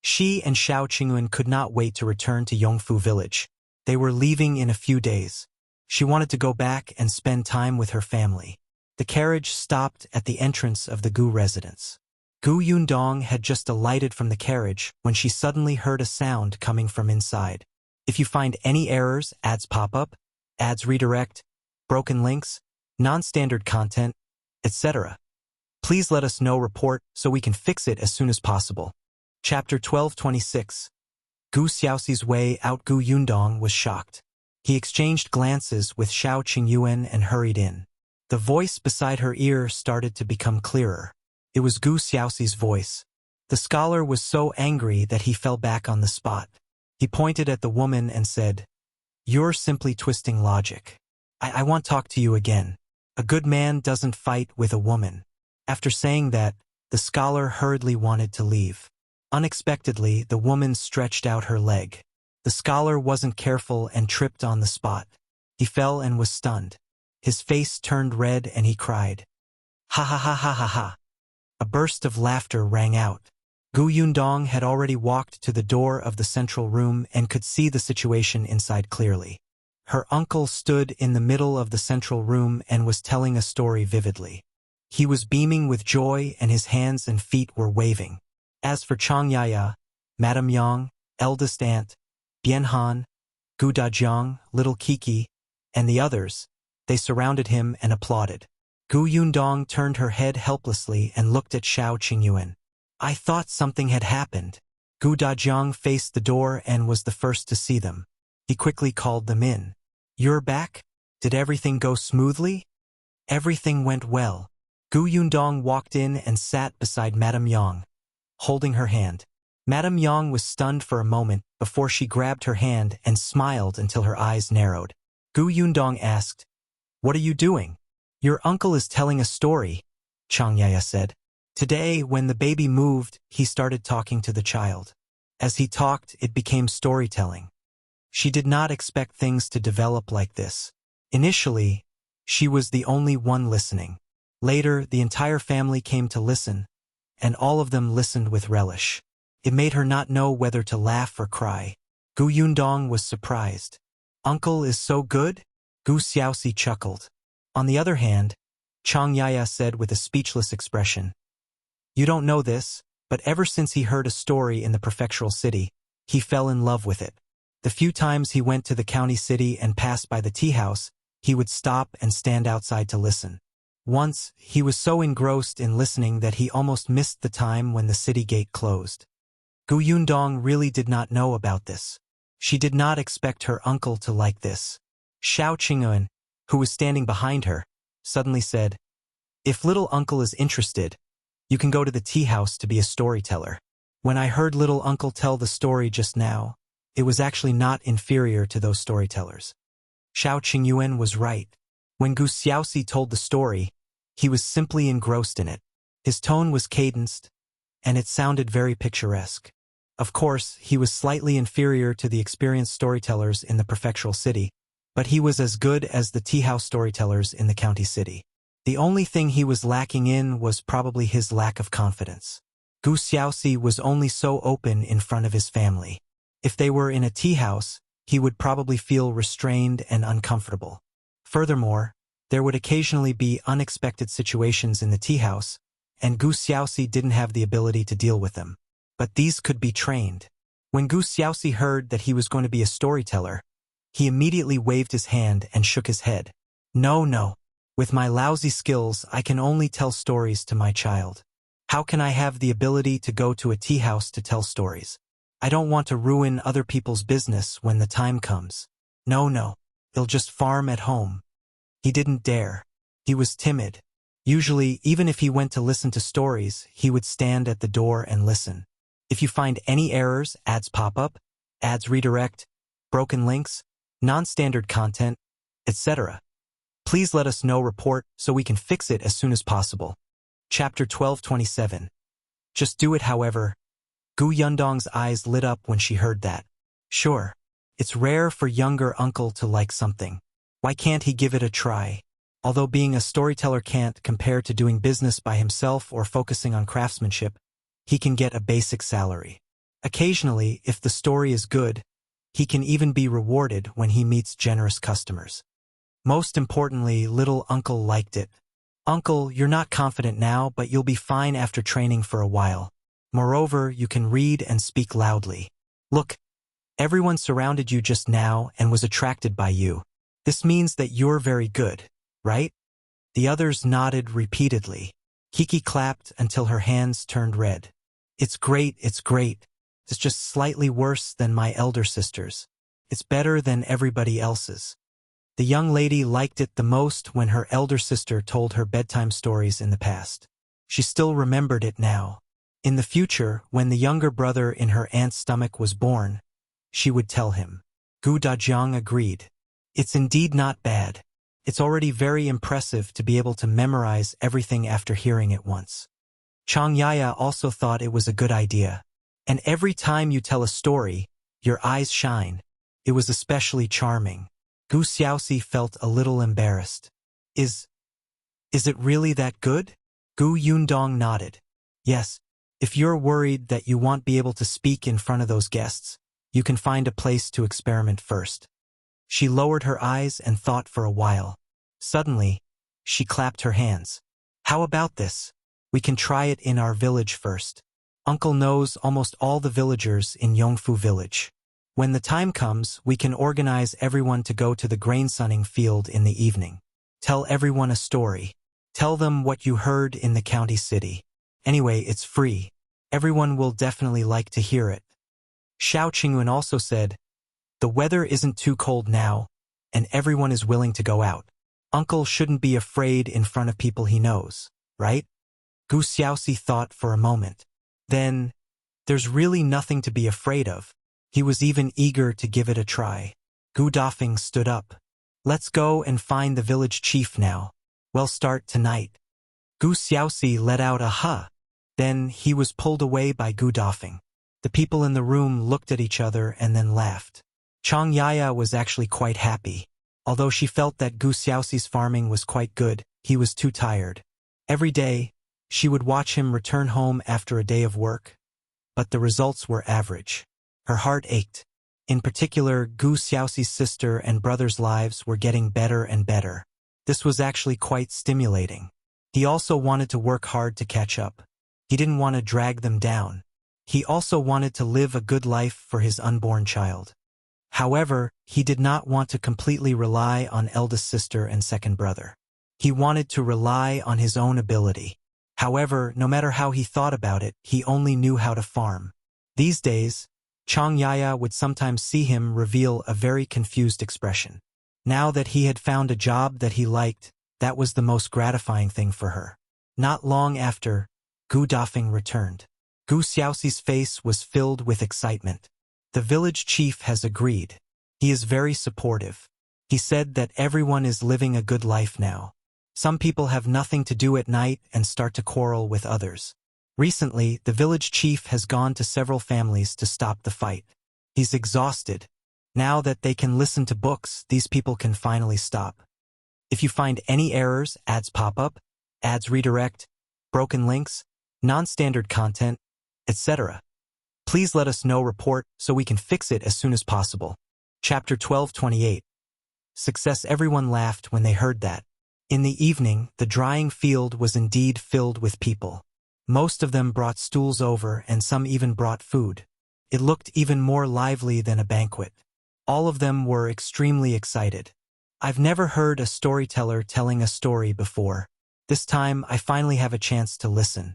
she and Xiao Qingyuan could not wait to return to Yongfu village. They were leaving in a few days. She wanted to go back and spend time with her family. The carriage stopped at the entrance of the Gu residence. Gu Yundong had just alighted from the carriage when she suddenly heard a sound coming from inside. If you find any errors, ads pop up, ads redirect, broken links, non-standard content, etc., please let us know report so we can fix it as soon as possible. Chapter 1226. Gu Xiaoxi's way out. Gu Yundong was shocked. He exchanged glances with Xiao Qingyuan and hurried in. The voice beside her ear started to become clearer. It was Gu Xiaoxi's voice. The scholar was so angry that he fell back on the spot. He pointed at the woman and said, "You're simply twisting logic. I want to talk to you again. A good man doesn't fight with a woman." After saying that, the scholar hurriedly wanted to leave. Unexpectedly, the woman stretched out her leg. The scholar wasn't careful and tripped on the spot. He fell and was stunned. His face turned red and he cried, "Ha ha ha ha ha ha." A burst of laughter rang out. Gu Yundong had already walked to the door of the central room and could see the situation inside clearly. Her uncle stood in the middle of the central room and was telling a story vividly. He was beaming with joy and his hands and feet were waving. As for Chang Yaya, Madame Yang, eldest aunt, Bianhan, Gu Dajiang, little Kiki, and the others, they surrounded him and applauded. Gu Yundong turned her head helplessly and looked at Xiao Qingyuan. I thought something had happened. Gu Dajiang faced the door and was the first to see them. He quickly called them in. You're back? Did everything go smoothly? Everything went well. Gu Yundong walked in and sat beside Madame Yang, holding her hand. Madame Yang was stunned for a moment before she grabbed her hand and smiled until her eyes narrowed. Gu Yundong asked, "What are you doing?" "Your uncle is telling a story," Chang Yaya said. Today, when the baby moved, he started talking to the child. As he talked, it became storytelling. She did not expect things to develop like this. Initially, she was the only one listening. Later, the entire family came to listen, and all of them listened with relish. It made her not know whether to laugh or cry. Gu Yundong was surprised. Uncle is so good? Gu Xiaoxi chuckled. On the other hand, Chang Yaya said with a speechless expression, "You don't know this, but ever since he heard a story in the prefectural city, he fell in love with it. The few times he went to the county city and passed by the tea house, he would stop and stand outside to listen. Once, he was so engrossed in listening that he almost missed the time when the city gate closed." Gu Yundong really did not know about this. She did not expect her uncle to like this. Xiao Qingyuan, who was standing behind her, suddenly said, "If little uncle is interested, you can go to the tea house to be a storyteller. When I heard little uncle tell the story just now, it was actually not inferior to those storytellers." Xiao Qingyuan was right. When Gu Xiaoxi told the story, he was simply engrossed in it. His tone was cadenced, and it sounded very picturesque. Of course, he was slightly inferior to the experienced storytellers in the prefectural city, but he was as good as the tea house storytellers in the county city. The only thing he was lacking in was probably his lack of confidence. Gu Xiaoxi was only so open in front of his family. If they were in a tea house, he would probably feel restrained and uncomfortable. Furthermore, there would occasionally be unexpected situations in the tea house, and Gu Xiaoxi didn't have the ability to deal with them. But these could be trained. When Gu Xiaoxi heard that he was going to be a storyteller, he immediately waved his hand and shook his head. No. With my lousy skills, I can only tell stories to my child. How can I have the ability to go to a tea house to tell stories? I don't want to ruin other people's business when the time comes. No. He'll just farm at home." He didn't dare. He was timid. Usually, even if he went to listen to stories, he would stand at the door and listen. If you find any errors, ads pop up, ads redirect, broken links, non-standard content, etc., please let us know. Report so we can fix it as soon as possible. Chapter 12:27. Just do it. However, Gu Yundong's eyes lit up when she heard that. Sure, it's rare for younger uncle to like something. Why can't he give it a try? Although being a storyteller can't compare to doing business by himself or focusing on craftsmanship, he can get a basic salary. Occasionally, if the story is good, he can even be rewarded when he meets generous customers. Most importantly, little uncle liked it. Uncle, you're not confident now, but you'll be fine after training for a while. Moreover, you can read and speak loudly. Look, everyone surrounded you just now and was attracted by you. This means that you're very good, right? The others nodded repeatedly. Kiki clapped until her hands turned red. It's great, it's great. It's just slightly worse than my elder sister's. It's better than everybody else's. The young lady liked it the most when her elder sister told her bedtime stories in the past. She still remembered it now. In the future, when the younger brother in her aunt's stomach was born, she would tell him. Gu Dajiang agreed. It's indeed not bad. It's already very impressive to be able to memorize everything after hearing it once. Chang Yaya also thought it was a good idea. And every time you tell a story, your eyes shine. It was especially charming. Gu Xiaoxi felt a little embarrassed. Is it really that good? Gu Yundong nodded. Yes, if you're worried that you won't be able to speak in front of those guests, you can find a place to experiment first. She lowered her eyes and thought for a while. Suddenly, she clapped her hands. How about this? We can try it in our village first. Uncle knows almost all the villagers in Yongfu village. When the time comes, we can organize everyone to go to the grain sunning field in the evening. Tell everyone a story. Tell them what you heard in the county city. Anyway, it's free. Everyone will definitely like to hear it. Xiao Qingyun also said, the weather isn't too cold now, and everyone is willing to go out. Uncle shouldn't be afraid in front of people he knows, right? Gu Xiaoxi thought for a moment. Then, there's really nothing to be afraid of. He was even eager to give it a try. Gu Dafeng stood up. Let's go and find the village chief now. We'll start tonight. Gu Xiaoxi let out a huh. Then he was pulled away by Gu Dafeng. The people in the room looked at each other and then laughed. Chang Yaya was actually quite happy. Although she felt that Gu Xiaoxi's farming was quite good, he was too tired. Every day, she would watch him return home after a day of work. But the results were average. Her heart ached. In particular, Gu Xiaoxi's sister and brother's lives were getting better and better. This was actually quite stimulating. He also wanted to work hard to catch up. He didn't want to drag them down. He also wanted to live a good life for his unborn child. However, he did not want to completely rely on eldest sister and second brother. He wanted to rely on his own ability. However, no matter how he thought about it, he only knew how to farm. These days, Chang Yaya would sometimes see him reveal a very confused expression. Now that he had found a job that he liked, that was the most gratifying thing for her. Not long after, Gu Dafeng returned. Gu Xiaoxi's face was filled with excitement. The village chief has agreed. He is very supportive. He said that everyone is living a good life now. Some people have nothing to do at night and start to quarrel with others. Recently, the village chief has gone to several families to stop the fight. He's exhausted. Now that they can listen to books, these people can finally stop. If you find any errors, ads pop up, ads redirect, broken links, non-standard content, etc., please let us know. Report so we can fix it as soon as possible. Chapter 12:28. Success. Everyone laughed when they heard that. In the evening, the drying field was indeed filled with people. Most of them brought stools over and some even brought food. It looked even more lively than a banquet. All of them were extremely excited. I've never heard a storyteller telling a story before. This time, I finally have a chance to listen.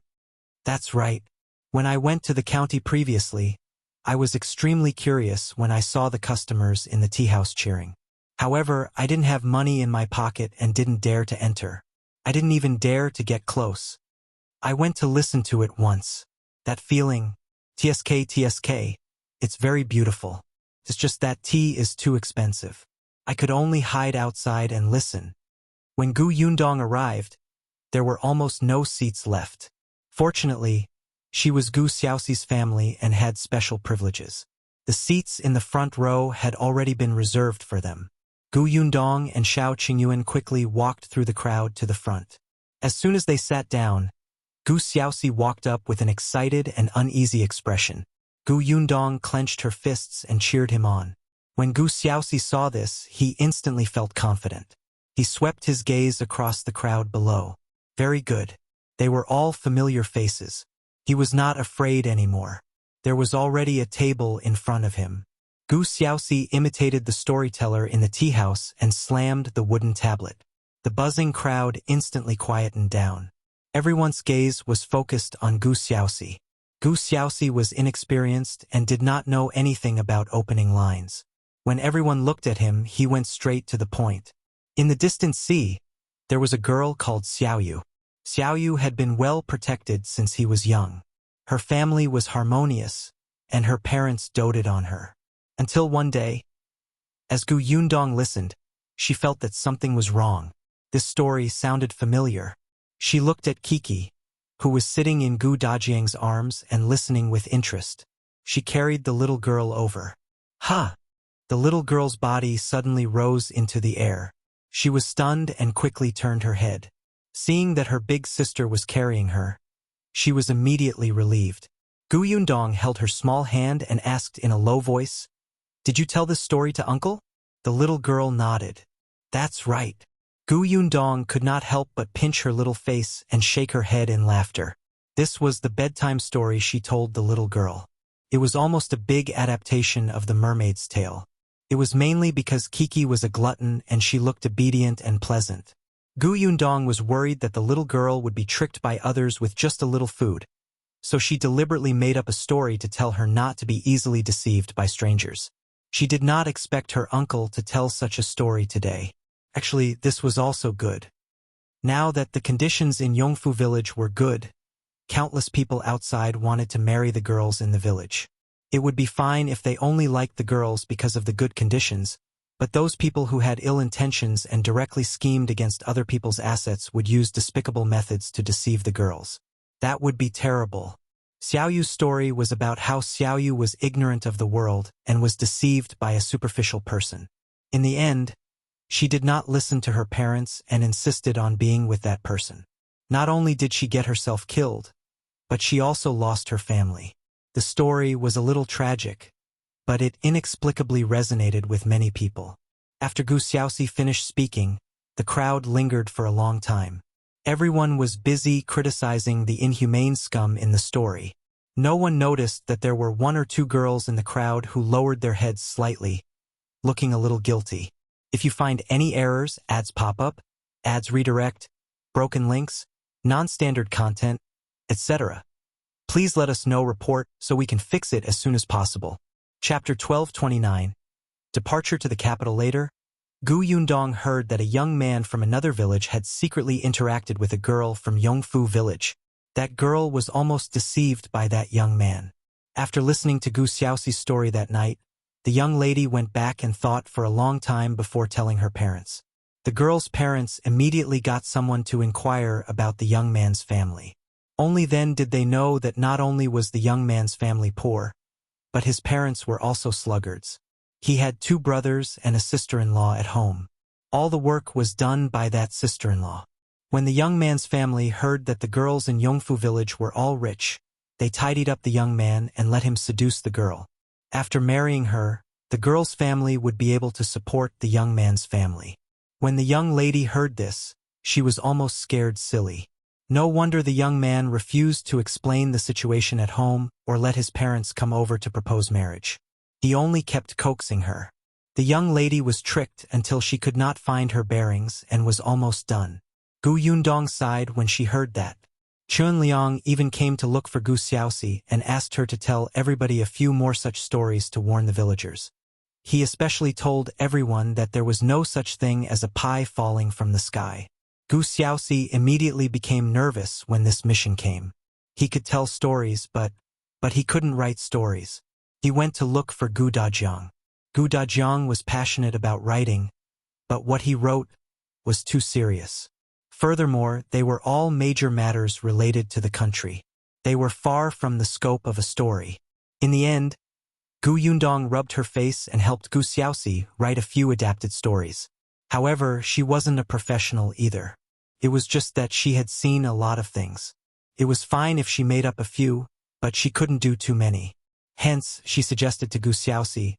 That's right. When I went to the county previously, I was extremely curious when I saw the customers in the tea house cheering. However, I didn't have money in my pocket and didn't dare to enter. I didn't even dare to get close. I went to listen to it once. That feeling, TSK, it's very beautiful. It's just that tea is too expensive. I could only hide outside and listen. When Gu Yundong arrived, there were almost no seats left. Fortunately, she was Gu Xiaoxi's family and had special privileges. The seats in the front row had already been reserved for them. Gu Yundong and Xiao Qingyuan quickly walked through the crowd to the front. As soon as they sat down, Gu Xiaoxi walked up with an excited and uneasy expression. Gu Yundong clenched her fists and cheered him on. When Gu Xiaoxi saw this, he instantly felt confident. He swept his gaze across the crowd below. Very good. They were all familiar faces. He was not afraid anymore. There was already a table in front of him. Gu Xiaoxi imitated the storyteller in the tea house and slammed the wooden tablet. The buzzing crowd instantly quietened down. Everyone's gaze was focused on Gu Xiaoxi. Gu Xiaoxi was inexperienced and did not know anything about opening lines. When everyone looked at him, he went straight to the point. In the distant sea, there was a girl called Xiaoyu. Xiaoyu had been well protected since he was young. Her family was harmonious, and her parents doted on her. Until one day, as Gu Yundong listened, she felt that something was wrong. This story sounded familiar. She looked at Kiki, who was sitting in Gu Dajiang's arms and listening with interest. She carried the little girl over. Ha! The little girl's body suddenly rose into the air. She was stunned and quickly turned her head. Seeing that her big sister was carrying her, she was immediately relieved. Gu Yundong held her small hand and asked in a low voice, "Did you tell this story to Uncle?" The little girl nodded. "That's right." Gu Yundong could not help but pinch her little face and shake her head in laughter. This was the bedtime story she told the little girl. It was almost a big adaptation of The Mermaid's Tale. It was mainly because Kiki was a glutton and she looked obedient and pleasant. Gu Yundong was worried that the little girl would be tricked by others with just a little food, so she deliberately made up a story to tell her not to be easily deceived by strangers. She did not expect her uncle to tell such a story today. Actually, this was also good. Now that the conditions in Yongfu village were good, countless people outside wanted to marry the girls in the village. It would be fine if they only liked the girls because of the good conditions, but those people who had ill intentions and directly schemed against other people's assets would use despicable methods to deceive the girls. That would be terrible. Xiaoyu's story was about how Xiaoyu was ignorant of the world and was deceived by a superficial person. In the end, she did not listen to her parents and insisted on being with that person. Not only did she get herself killed, but she also lost her family. The story was a little tragic, but it inexplicably resonated with many people. After Gu Xiaoxi finished speaking, the crowd lingered for a long time. Everyone was busy criticizing the inhumane scum in the story. No one noticed that there were one or two girls in the crowd who lowered their heads slightly, looking a little guilty. If you find any errors, ads pop up, ads redirect, broken links, non-standard content, etc., please let us know report so we can fix it as soon as possible. Chapter 1229. Departure to the capital later. Gu Yundong heard that a young man from another village had secretly interacted with a girl from Yongfu village. That girl was almost deceived by that young man. After listening to Gu Xiaoxi's story that night, the young lady went back and thought for a long time before telling her parents. The girl's parents immediately got someone to inquire about the young man's family. Only then did they know that not only was the young man's family poor, but his parents were also sluggards. He had 2 brothers and a sister-in-law at home. All the work was done by that sister-in-law. When the young man's family heard that the girls in Yongfu village were all rich, they tidied up the young man and let him seduce the girl. After marrying her, the girl's family would be able to support the young man's family. When the young lady heard this, she was almost scared silly. No wonder the young man refused to explain the situation at home or let his parents come over to propose marriage. He only kept coaxing her. The young lady was tricked until she could not find her bearings and was almost done. Gu Yundong sighed when she heard that. Chun Liang even came to look for Gu Xiaoxi and asked her to tell everybody a few more such stories to warn the villagers. He especially told everyone that there was no such thing as a pie falling from the sky. Gu Xiaoxi immediately became nervous when this mission came. He could tell stories, but he couldn't write stories. He went to look for Gu Dajiang. Gu Dajiang was passionate about writing, but what he wrote was too serious. Furthermore, they were all major matters related to the country. They were far from the scope of a story. In the end, Gu Yundong rubbed her face and helped Gu Xiaoxi write a few adapted stories. However, she wasn't a professional either. It was just that she had seen a lot of things. It was fine if she made up a few, but she couldn't do too many. Hence, she suggested to Gu Xiaoxi,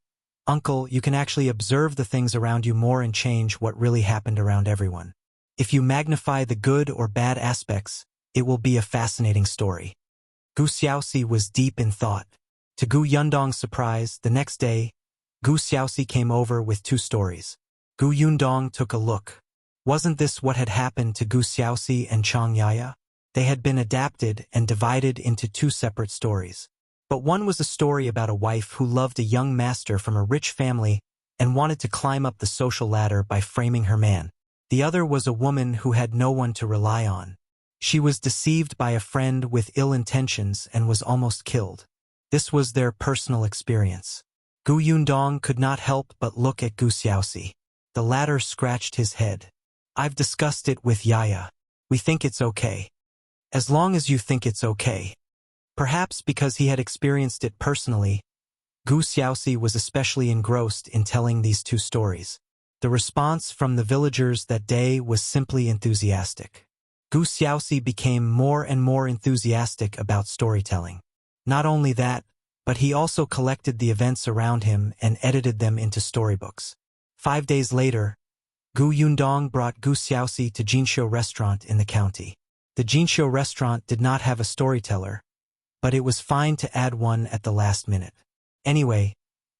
"Uncle, you can actually observe the things around you more and change what really happened around everyone. If you magnify the good or bad aspects, it will be a fascinating story." Gu Xiaoxi was deep in thought. To Gu Yundong's surprise, the next day, Gu Xiaoxi came over with 2 stories. Gu Yundong took a look. Wasn't this what had happened to Gu Xiaoxi and Chang Yaya? They had been adapted and divided into 2 separate stories. But one was a story about a wife who loved a young master from a rich family and wanted to climb up the social ladder by framing her man. The other was a woman who had no one to rely on. She was deceived by a friend with ill intentions and was almost killed. This was their personal experience. Gu Yundong could not help but look at Gu Xiaoxi. The latter scratched his head. "I've discussed it with Yaya. We think it's okay." "As long as you think it's okay." Perhaps because he had experienced it personally, Gu Xiaoxi was especially engrossed in telling these 2 stories. The response from the villagers that day was simply enthusiastic. Gu Xiaoxi became more and more enthusiastic about storytelling. Not only that, but he also collected the events around him and edited them into storybooks. 5 days later, Gu Yundong brought Gu Xiaoxi to Jinshu restaurant in the county. The Jinshu restaurant did not have a storyteller, but it was fine to add one at the last minute. Anyway,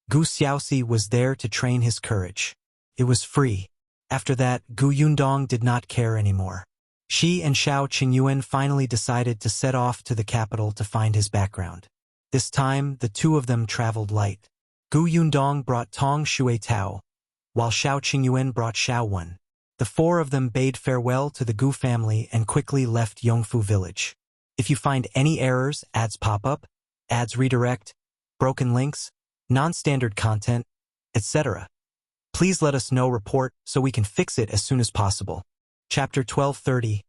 Gu Xiaoxi was there to train his courage. It was free. After that, Gu Yundong did not care anymore. She and Xiao Qingyuan finally decided to set off to the capital to find his background. This time, the 2 of them traveled light. Gu Yundong brought Tong Shuitao, while Xiao Qingyuan brought Xiaowen. The 4 of them bade farewell to the Gu family and quickly left Yongfu village. If you find any errors, ads pop up, ads redirect, broken links, non-standard content, etc., please let us know report so we can fix it as soon as possible. Chapter 1230.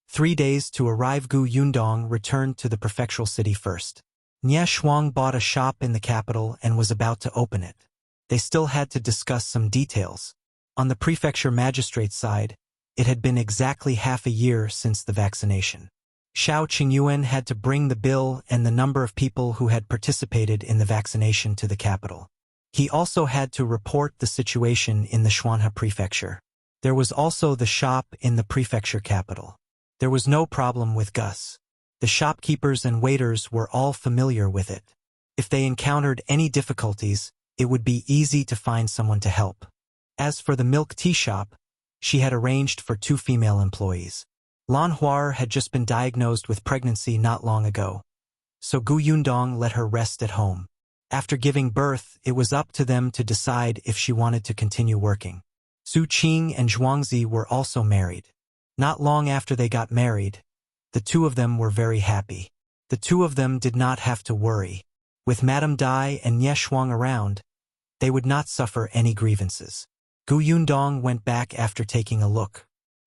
3 days to arrive. Gu Yundong returned to the prefectural city first. Nie Shuang bought a shop in the capital and was about to open it. They still had to discuss some details. On the prefecture magistrate's side, it had been exactly half a year since the vaccination. Xiao Qingyuan had to bring the bill and the number of people who had participated in the vaccination to the capital. He also had to report the situation in the Xuanhe prefecture. There was also the shop in the prefecture capital. There was no problem with Gus. The shopkeepers and waiters were all familiar with it. If they encountered any difficulties, it would be easy to find someone to help. As for the milk tea shop, she had arranged for 2 female employees. Lan Huar had just been diagnosed with pregnancy not long ago, so Gu Yundong let her rest at home. After giving birth, it was up to them to decide if she wanted to continue working. Su Qing and Zhuangzi were also married. Not long after they got married, the 2 of them were very happy. The 2 of them did not have to worry. With Madame Dai and Nie Shuang around, they would not suffer any grievances. Gu Yundong went back after taking a look.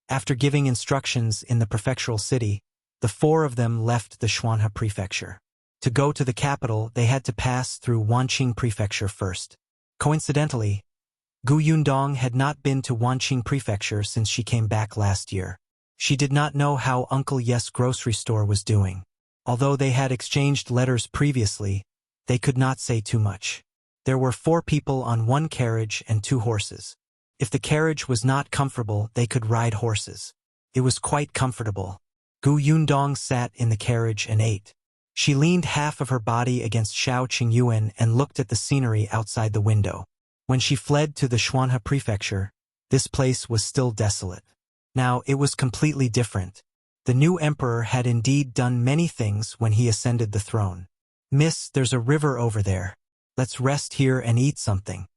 After giving instructions in the prefectural city, the 4 of them left the Xuanhe prefecture. To go to the capital, they had to pass through Wanqing prefecture first. Coincidentally, Gu Yundong had not been to Wanqing prefecture since she came back last year. She did not know how Uncle Yes grocery store was doing. Although they had exchanged letters previously, they could not say too much. There were 4 people on 1 carriage and 2 horses. If the carriage was not comfortable, they could ride horses. It was quite comfortable. Gu Yundong sat in the carriage and ate. She leaned half of her body against Xiao Qingyuan and looked at the scenery outside the window. When she fled to the Xuanhe prefecture, this place was still desolate. Now it was completely different. The new emperor had indeed done many things when he ascended the throne. "Miss, there's a river over there. Let's rest here and eat something."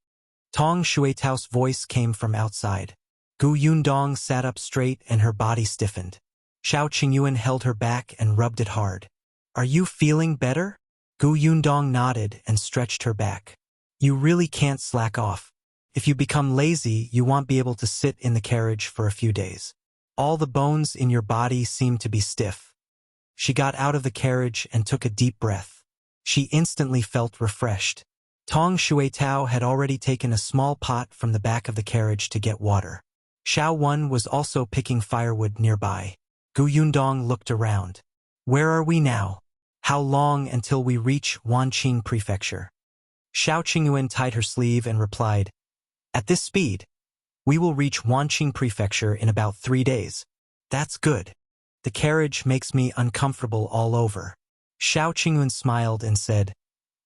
Tong Shuitao's voice came from outside. Gu Yundong sat up straight and her body stiffened. Xiao Qingyuan held her back and rubbed it hard. Are you feeling better? Gu Yundong nodded and stretched her back. You really can't slack off. If you become lazy, you won't be able to sit in the carriage for a few days. All the bones in your body seem to be stiff. She got out of the carriage and took a deep breath. She instantly felt refreshed. Tong Shuitao had already taken a small pot from the back of the carriage to get water. Xiao Wen was also picking firewood nearby. Gu Yundong looked around. Where are we now? How long until we reach Wanqing Prefecture? Xiao Qingyuan tied her sleeve and replied, At this speed, we will reach Wanqing Prefecture in about 3 days. That's good. The carriage makes me uncomfortable all over. Xiao Qingyuan smiled and said,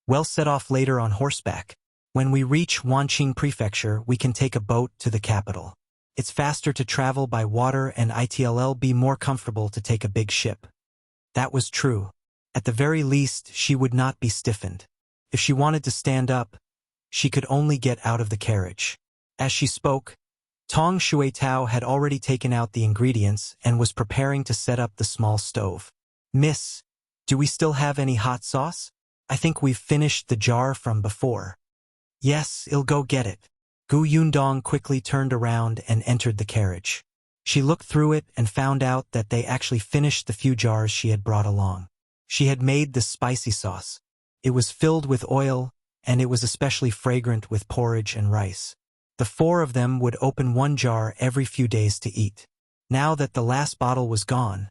We'll set off later on horseback. When we reach Wanqing Prefecture, we can take a boat to the capital. It's faster to travel by water and it'll be more comfortable to take a big ship. That was true. At the very least, she would not be stiffened. If she wanted to stand up, she could only get out of the carriage. As she spoke, Tong Shuitao had already taken out the ingredients and was preparing to set up the small stove. Miss, do we still have any hot sauce? I think we've finished the jar from before. Yes, I'll go get it. Gu Yundong quickly turned around and entered the carriage. She looked through it and found out that they actually finished the few jars she had brought along. She had made the spicy sauce. It was filled with oil, and it was especially fragrant with porridge and rice. The 4 of them would open 1 jar every few days to eat. Now that the last bottle was gone,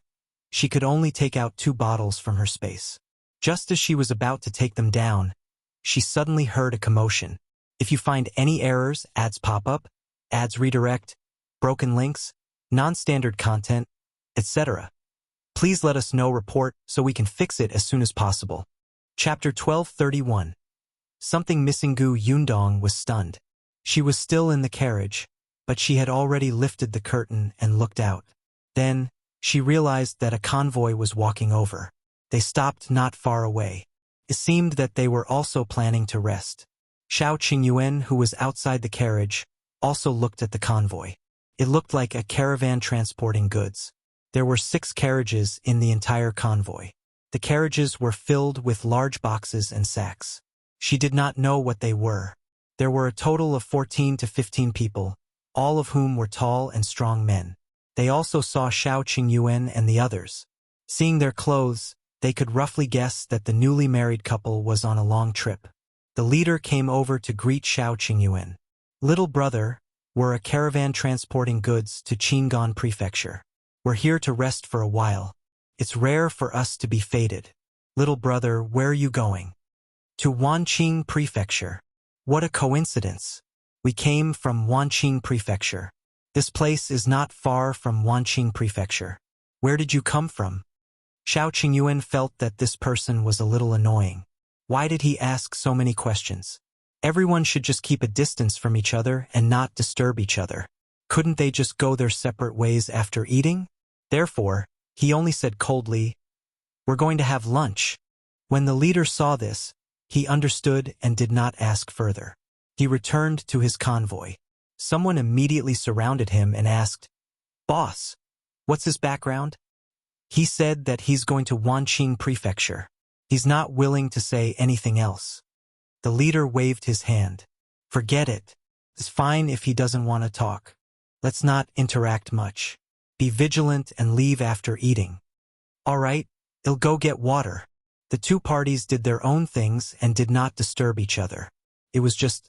she could only take out 2 bottles from her space. Just as she was about to take them down, she suddenly heard a commotion. If you find any errors, ads pop up, ads redirect, broken links, non-standard content, etc., please let us know report so we can fix it as soon as possible. Chapter 1231. Something missing. Gu Yundong was stunned. She was still in the carriage, but she had already lifted the curtain and looked out. Then, she realized that a convoy was walking over. They stopped not far away. It seemed that they were also planning to rest. Xiao Qingyuan, who was outside the carriage, also looked at the convoy. It looked like a caravan transporting goods. There were 6 carriages in the entire convoy. The carriages were filled with large boxes and sacks. She did not know what they were. There were a total of 14 to 15 people, all of whom were tall and strong men. They also saw Xiao Qingyuan and the others. Seeing their clothes, they could roughly guess that the newly married couple was on a long trip. The leader came over to greet Xiao Qingyuan. Little brother, we're a caravan transporting goods to Qingan Prefecture. We're here to rest for a while. It's rare for us to be fated. Little brother, where are you going? To Wanqing Prefecture. What a coincidence. We came from Wanqing Prefecture. This place is not far from Wanqing Prefecture. Where did you come from? Xiao Qingyuan felt that this person was a little annoying. Why did he ask so many questions? Everyone should just keep a distance from each other and not disturb each other. Couldn't they just go their separate ways after eating? Therefore, he only said coldly, We're going to have lunch. When the leader saw this, he understood and did not ask further. He returned to his convoy. Someone immediately surrounded him and asked, Boss, what's his background? He said that he's going to Wanqing Prefecture. He's not willing to say anything else. The leader waved his hand. Forget it. It's fine if he doesn't want to talk. Let's not interact much. Be vigilant and leave after eating. All right, I'll go get water. The 2 parties did their own things and did not disturb each other. It was just,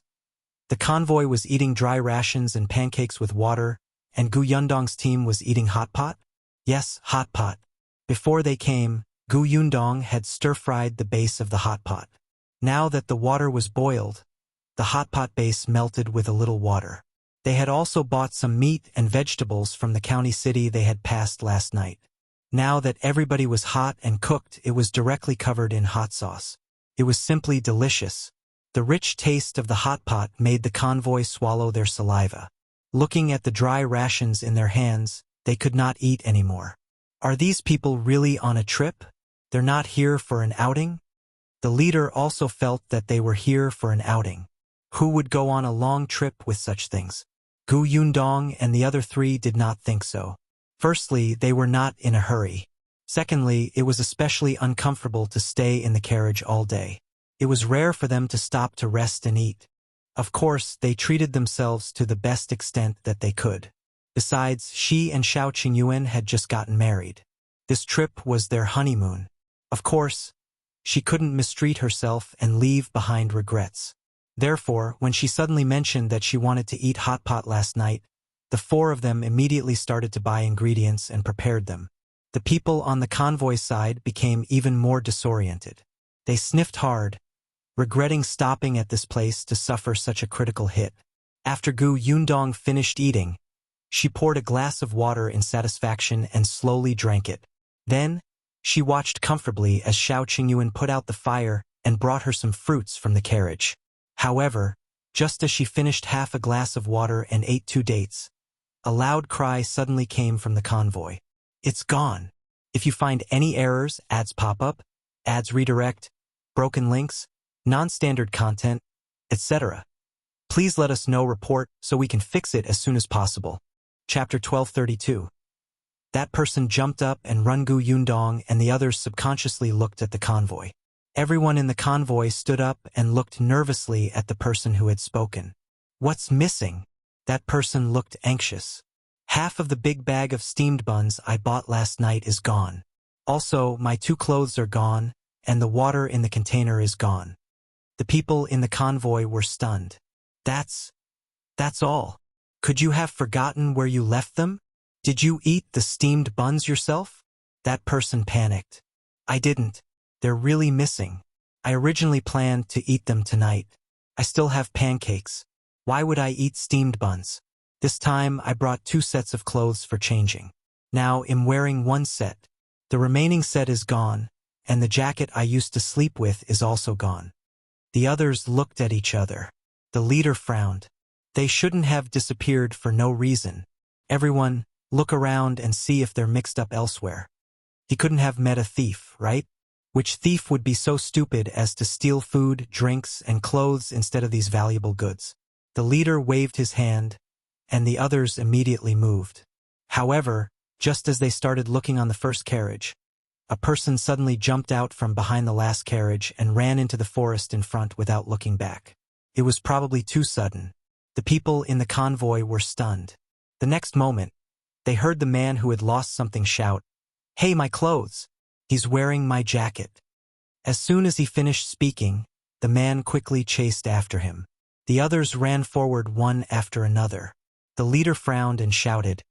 the convoy was eating dry rations and pancakes with water, and Gu Yundong's team was eating hot pot? Yes, hot pot. Before they came, Gu Yundong had stir-fried the base of the hot pot. Now that the water was boiled, the hot pot base melted with a little water. They had also bought some meat and vegetables from the county city they had passed last night. Now that everybody was hot and cooked, it was directly covered in hot sauce. It was simply delicious. The rich taste of the hot pot made the convoy swallow their saliva. Looking at the dry rations in their hands, they could not eat anymore. Are these people really on a trip? They're not here for an outing? The leader also felt that they were here for an outing. Who would go on a long trip with such things? Gu Yundong and the other three did not think so. Firstly, they were not in a hurry. Secondly, it was especially uncomfortable to stay in the carriage all day. It was rare for them to stop to rest and eat. Of course, they treated themselves to the best extent that they could. Besides, she and Xiaoqing had just gotten married. This trip was their honeymoon. Of course, she couldn't mistreat herself and leave behind regrets. Therefore, when she suddenly mentioned that she wanted to eat hot pot last night, the four of them immediately started to buy ingredients and prepared them. The people on the convoy side became even more disoriented. They sniffed hard, regretting stopping at this place to suffer such a critical hit. After Gu Yundong finished eating, she poured a glass of water in satisfaction and slowly drank it. Then, she watched comfortably as Xiaoqing put out the fire and brought her some fruits from the carriage. However, just as she finished half a glass of water and ate 2 dates, a loud cry suddenly came from the convoy. It's gone. If you find any errors, ads pop up, ads redirect, broken links, non-standard content, etc., please let us know. Report so we can fix it as soon as possible. Chapter 1232. That person jumped up and run. Gu Yundong and the others subconsciously looked at the convoy. Everyone in the convoy stood up and looked nervously at the person who had spoken. What's missing? That person looked anxious. Half of the big bag of steamed buns I bought last night is gone. Also, my 2 clothes are gone, and the water in the container is gone. The people in the convoy were stunned. That's all. Could you have forgotten where you left them? Did you eat the steamed buns yourself? That person panicked. I didn't. They're really missing. I originally planned to eat them tonight. I still have pancakes. Why would I eat steamed buns? This time I brought 2 sets of clothes for changing. Now I'm wearing 1 set. The remaining set is gone, and the jacket I used to sleep with is also gone. The others looked at each other. The leader frowned. They shouldn't have disappeared for no reason. Everyone, look around and see if they're mixed up elsewhere. He couldn't have met a thief, right? Which thief would be so stupid as to steal food, drinks, and clothes instead of these valuable goods? The leader waved his hand, and the others immediately moved. However, just as they started looking on the first carriage, a person suddenly jumped out from behind the last carriage and ran into the forest in front without looking back. It was probably too sudden. The people in the convoy were stunned. The next moment, they heard the man who had lost something shout, "Hey, my clothes! He's wearing my jacket." As soon as he finished speaking, the man quickly chased after him. The others ran forward one after another. The leader frowned and shouted,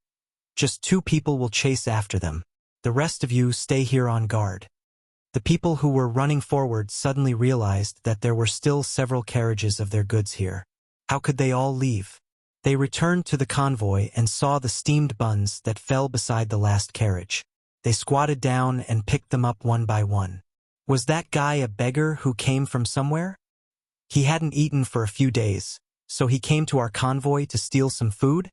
"Just 2 people will chase after them. The rest of you stay here on guard." The people who were running forward suddenly realized that there were still several carriages of their goods here. How could they all leave? They returned to the convoy and saw the steamed buns that fell beside the last carriage. They squatted down and picked them up one by one. Was that guy a beggar who came from somewhere? He hadn't eaten for a few days, so he came to our convoy to steal some food?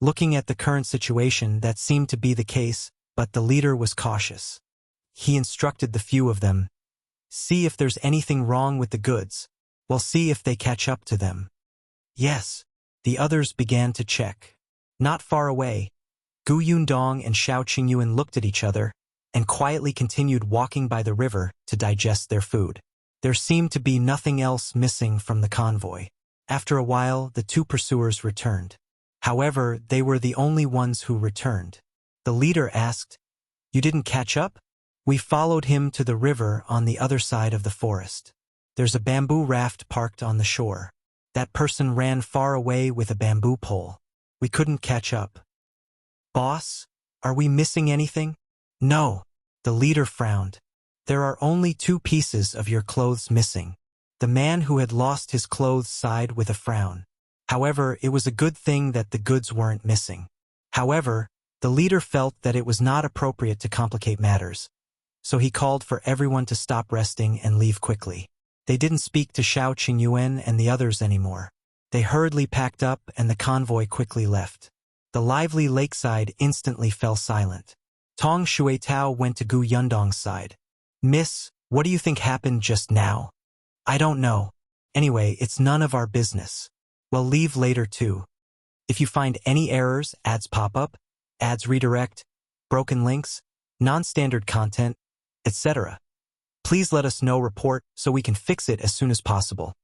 Looking at the current situation, that seemed to be the case, but the leader was cautious. He instructed the few of them, "See if there's anything wrong with the goods. We'll see if they catch up to them." Yes, the others began to check. Not far away, Gu Yundong and Xiaoqing looked at each other and quietly continued walking by the river to digest their food. There seemed to be nothing else missing from the convoy. After a while, the 2 pursuers returned. However, they were the only ones who returned. The leader asked, "You didn't catch up?" "We followed him to the river on the other side of the forest. There's a bamboo raft parked on the shore. That person ran far away with a bamboo pole. We couldn't catch up." "Boss, are we missing anything?" "No." The leader frowned. "There are only 2 pieces of your clothes missing." The man who had lost his clothes sighed with a frown. However, it was a good thing that the goods weren't missing. However, the leader felt that it was not appropriate to complicate matters, so he called for everyone to stop resting and leave quickly. They didn't speak to Xiaoqing and the others anymore. They hurriedly packed up and the convoy quickly left. The lively lakeside instantly fell silent. Tong Shuitao went to Gu Yundong's side. "Miss, what do you think happened just now?" "I don't know. Anyway, it's none of our business. We'll leave later too." If you find any errors, ads pop up, ads redirect, broken links, non-standard content, etc., please let us know report so we can fix it as soon as possible.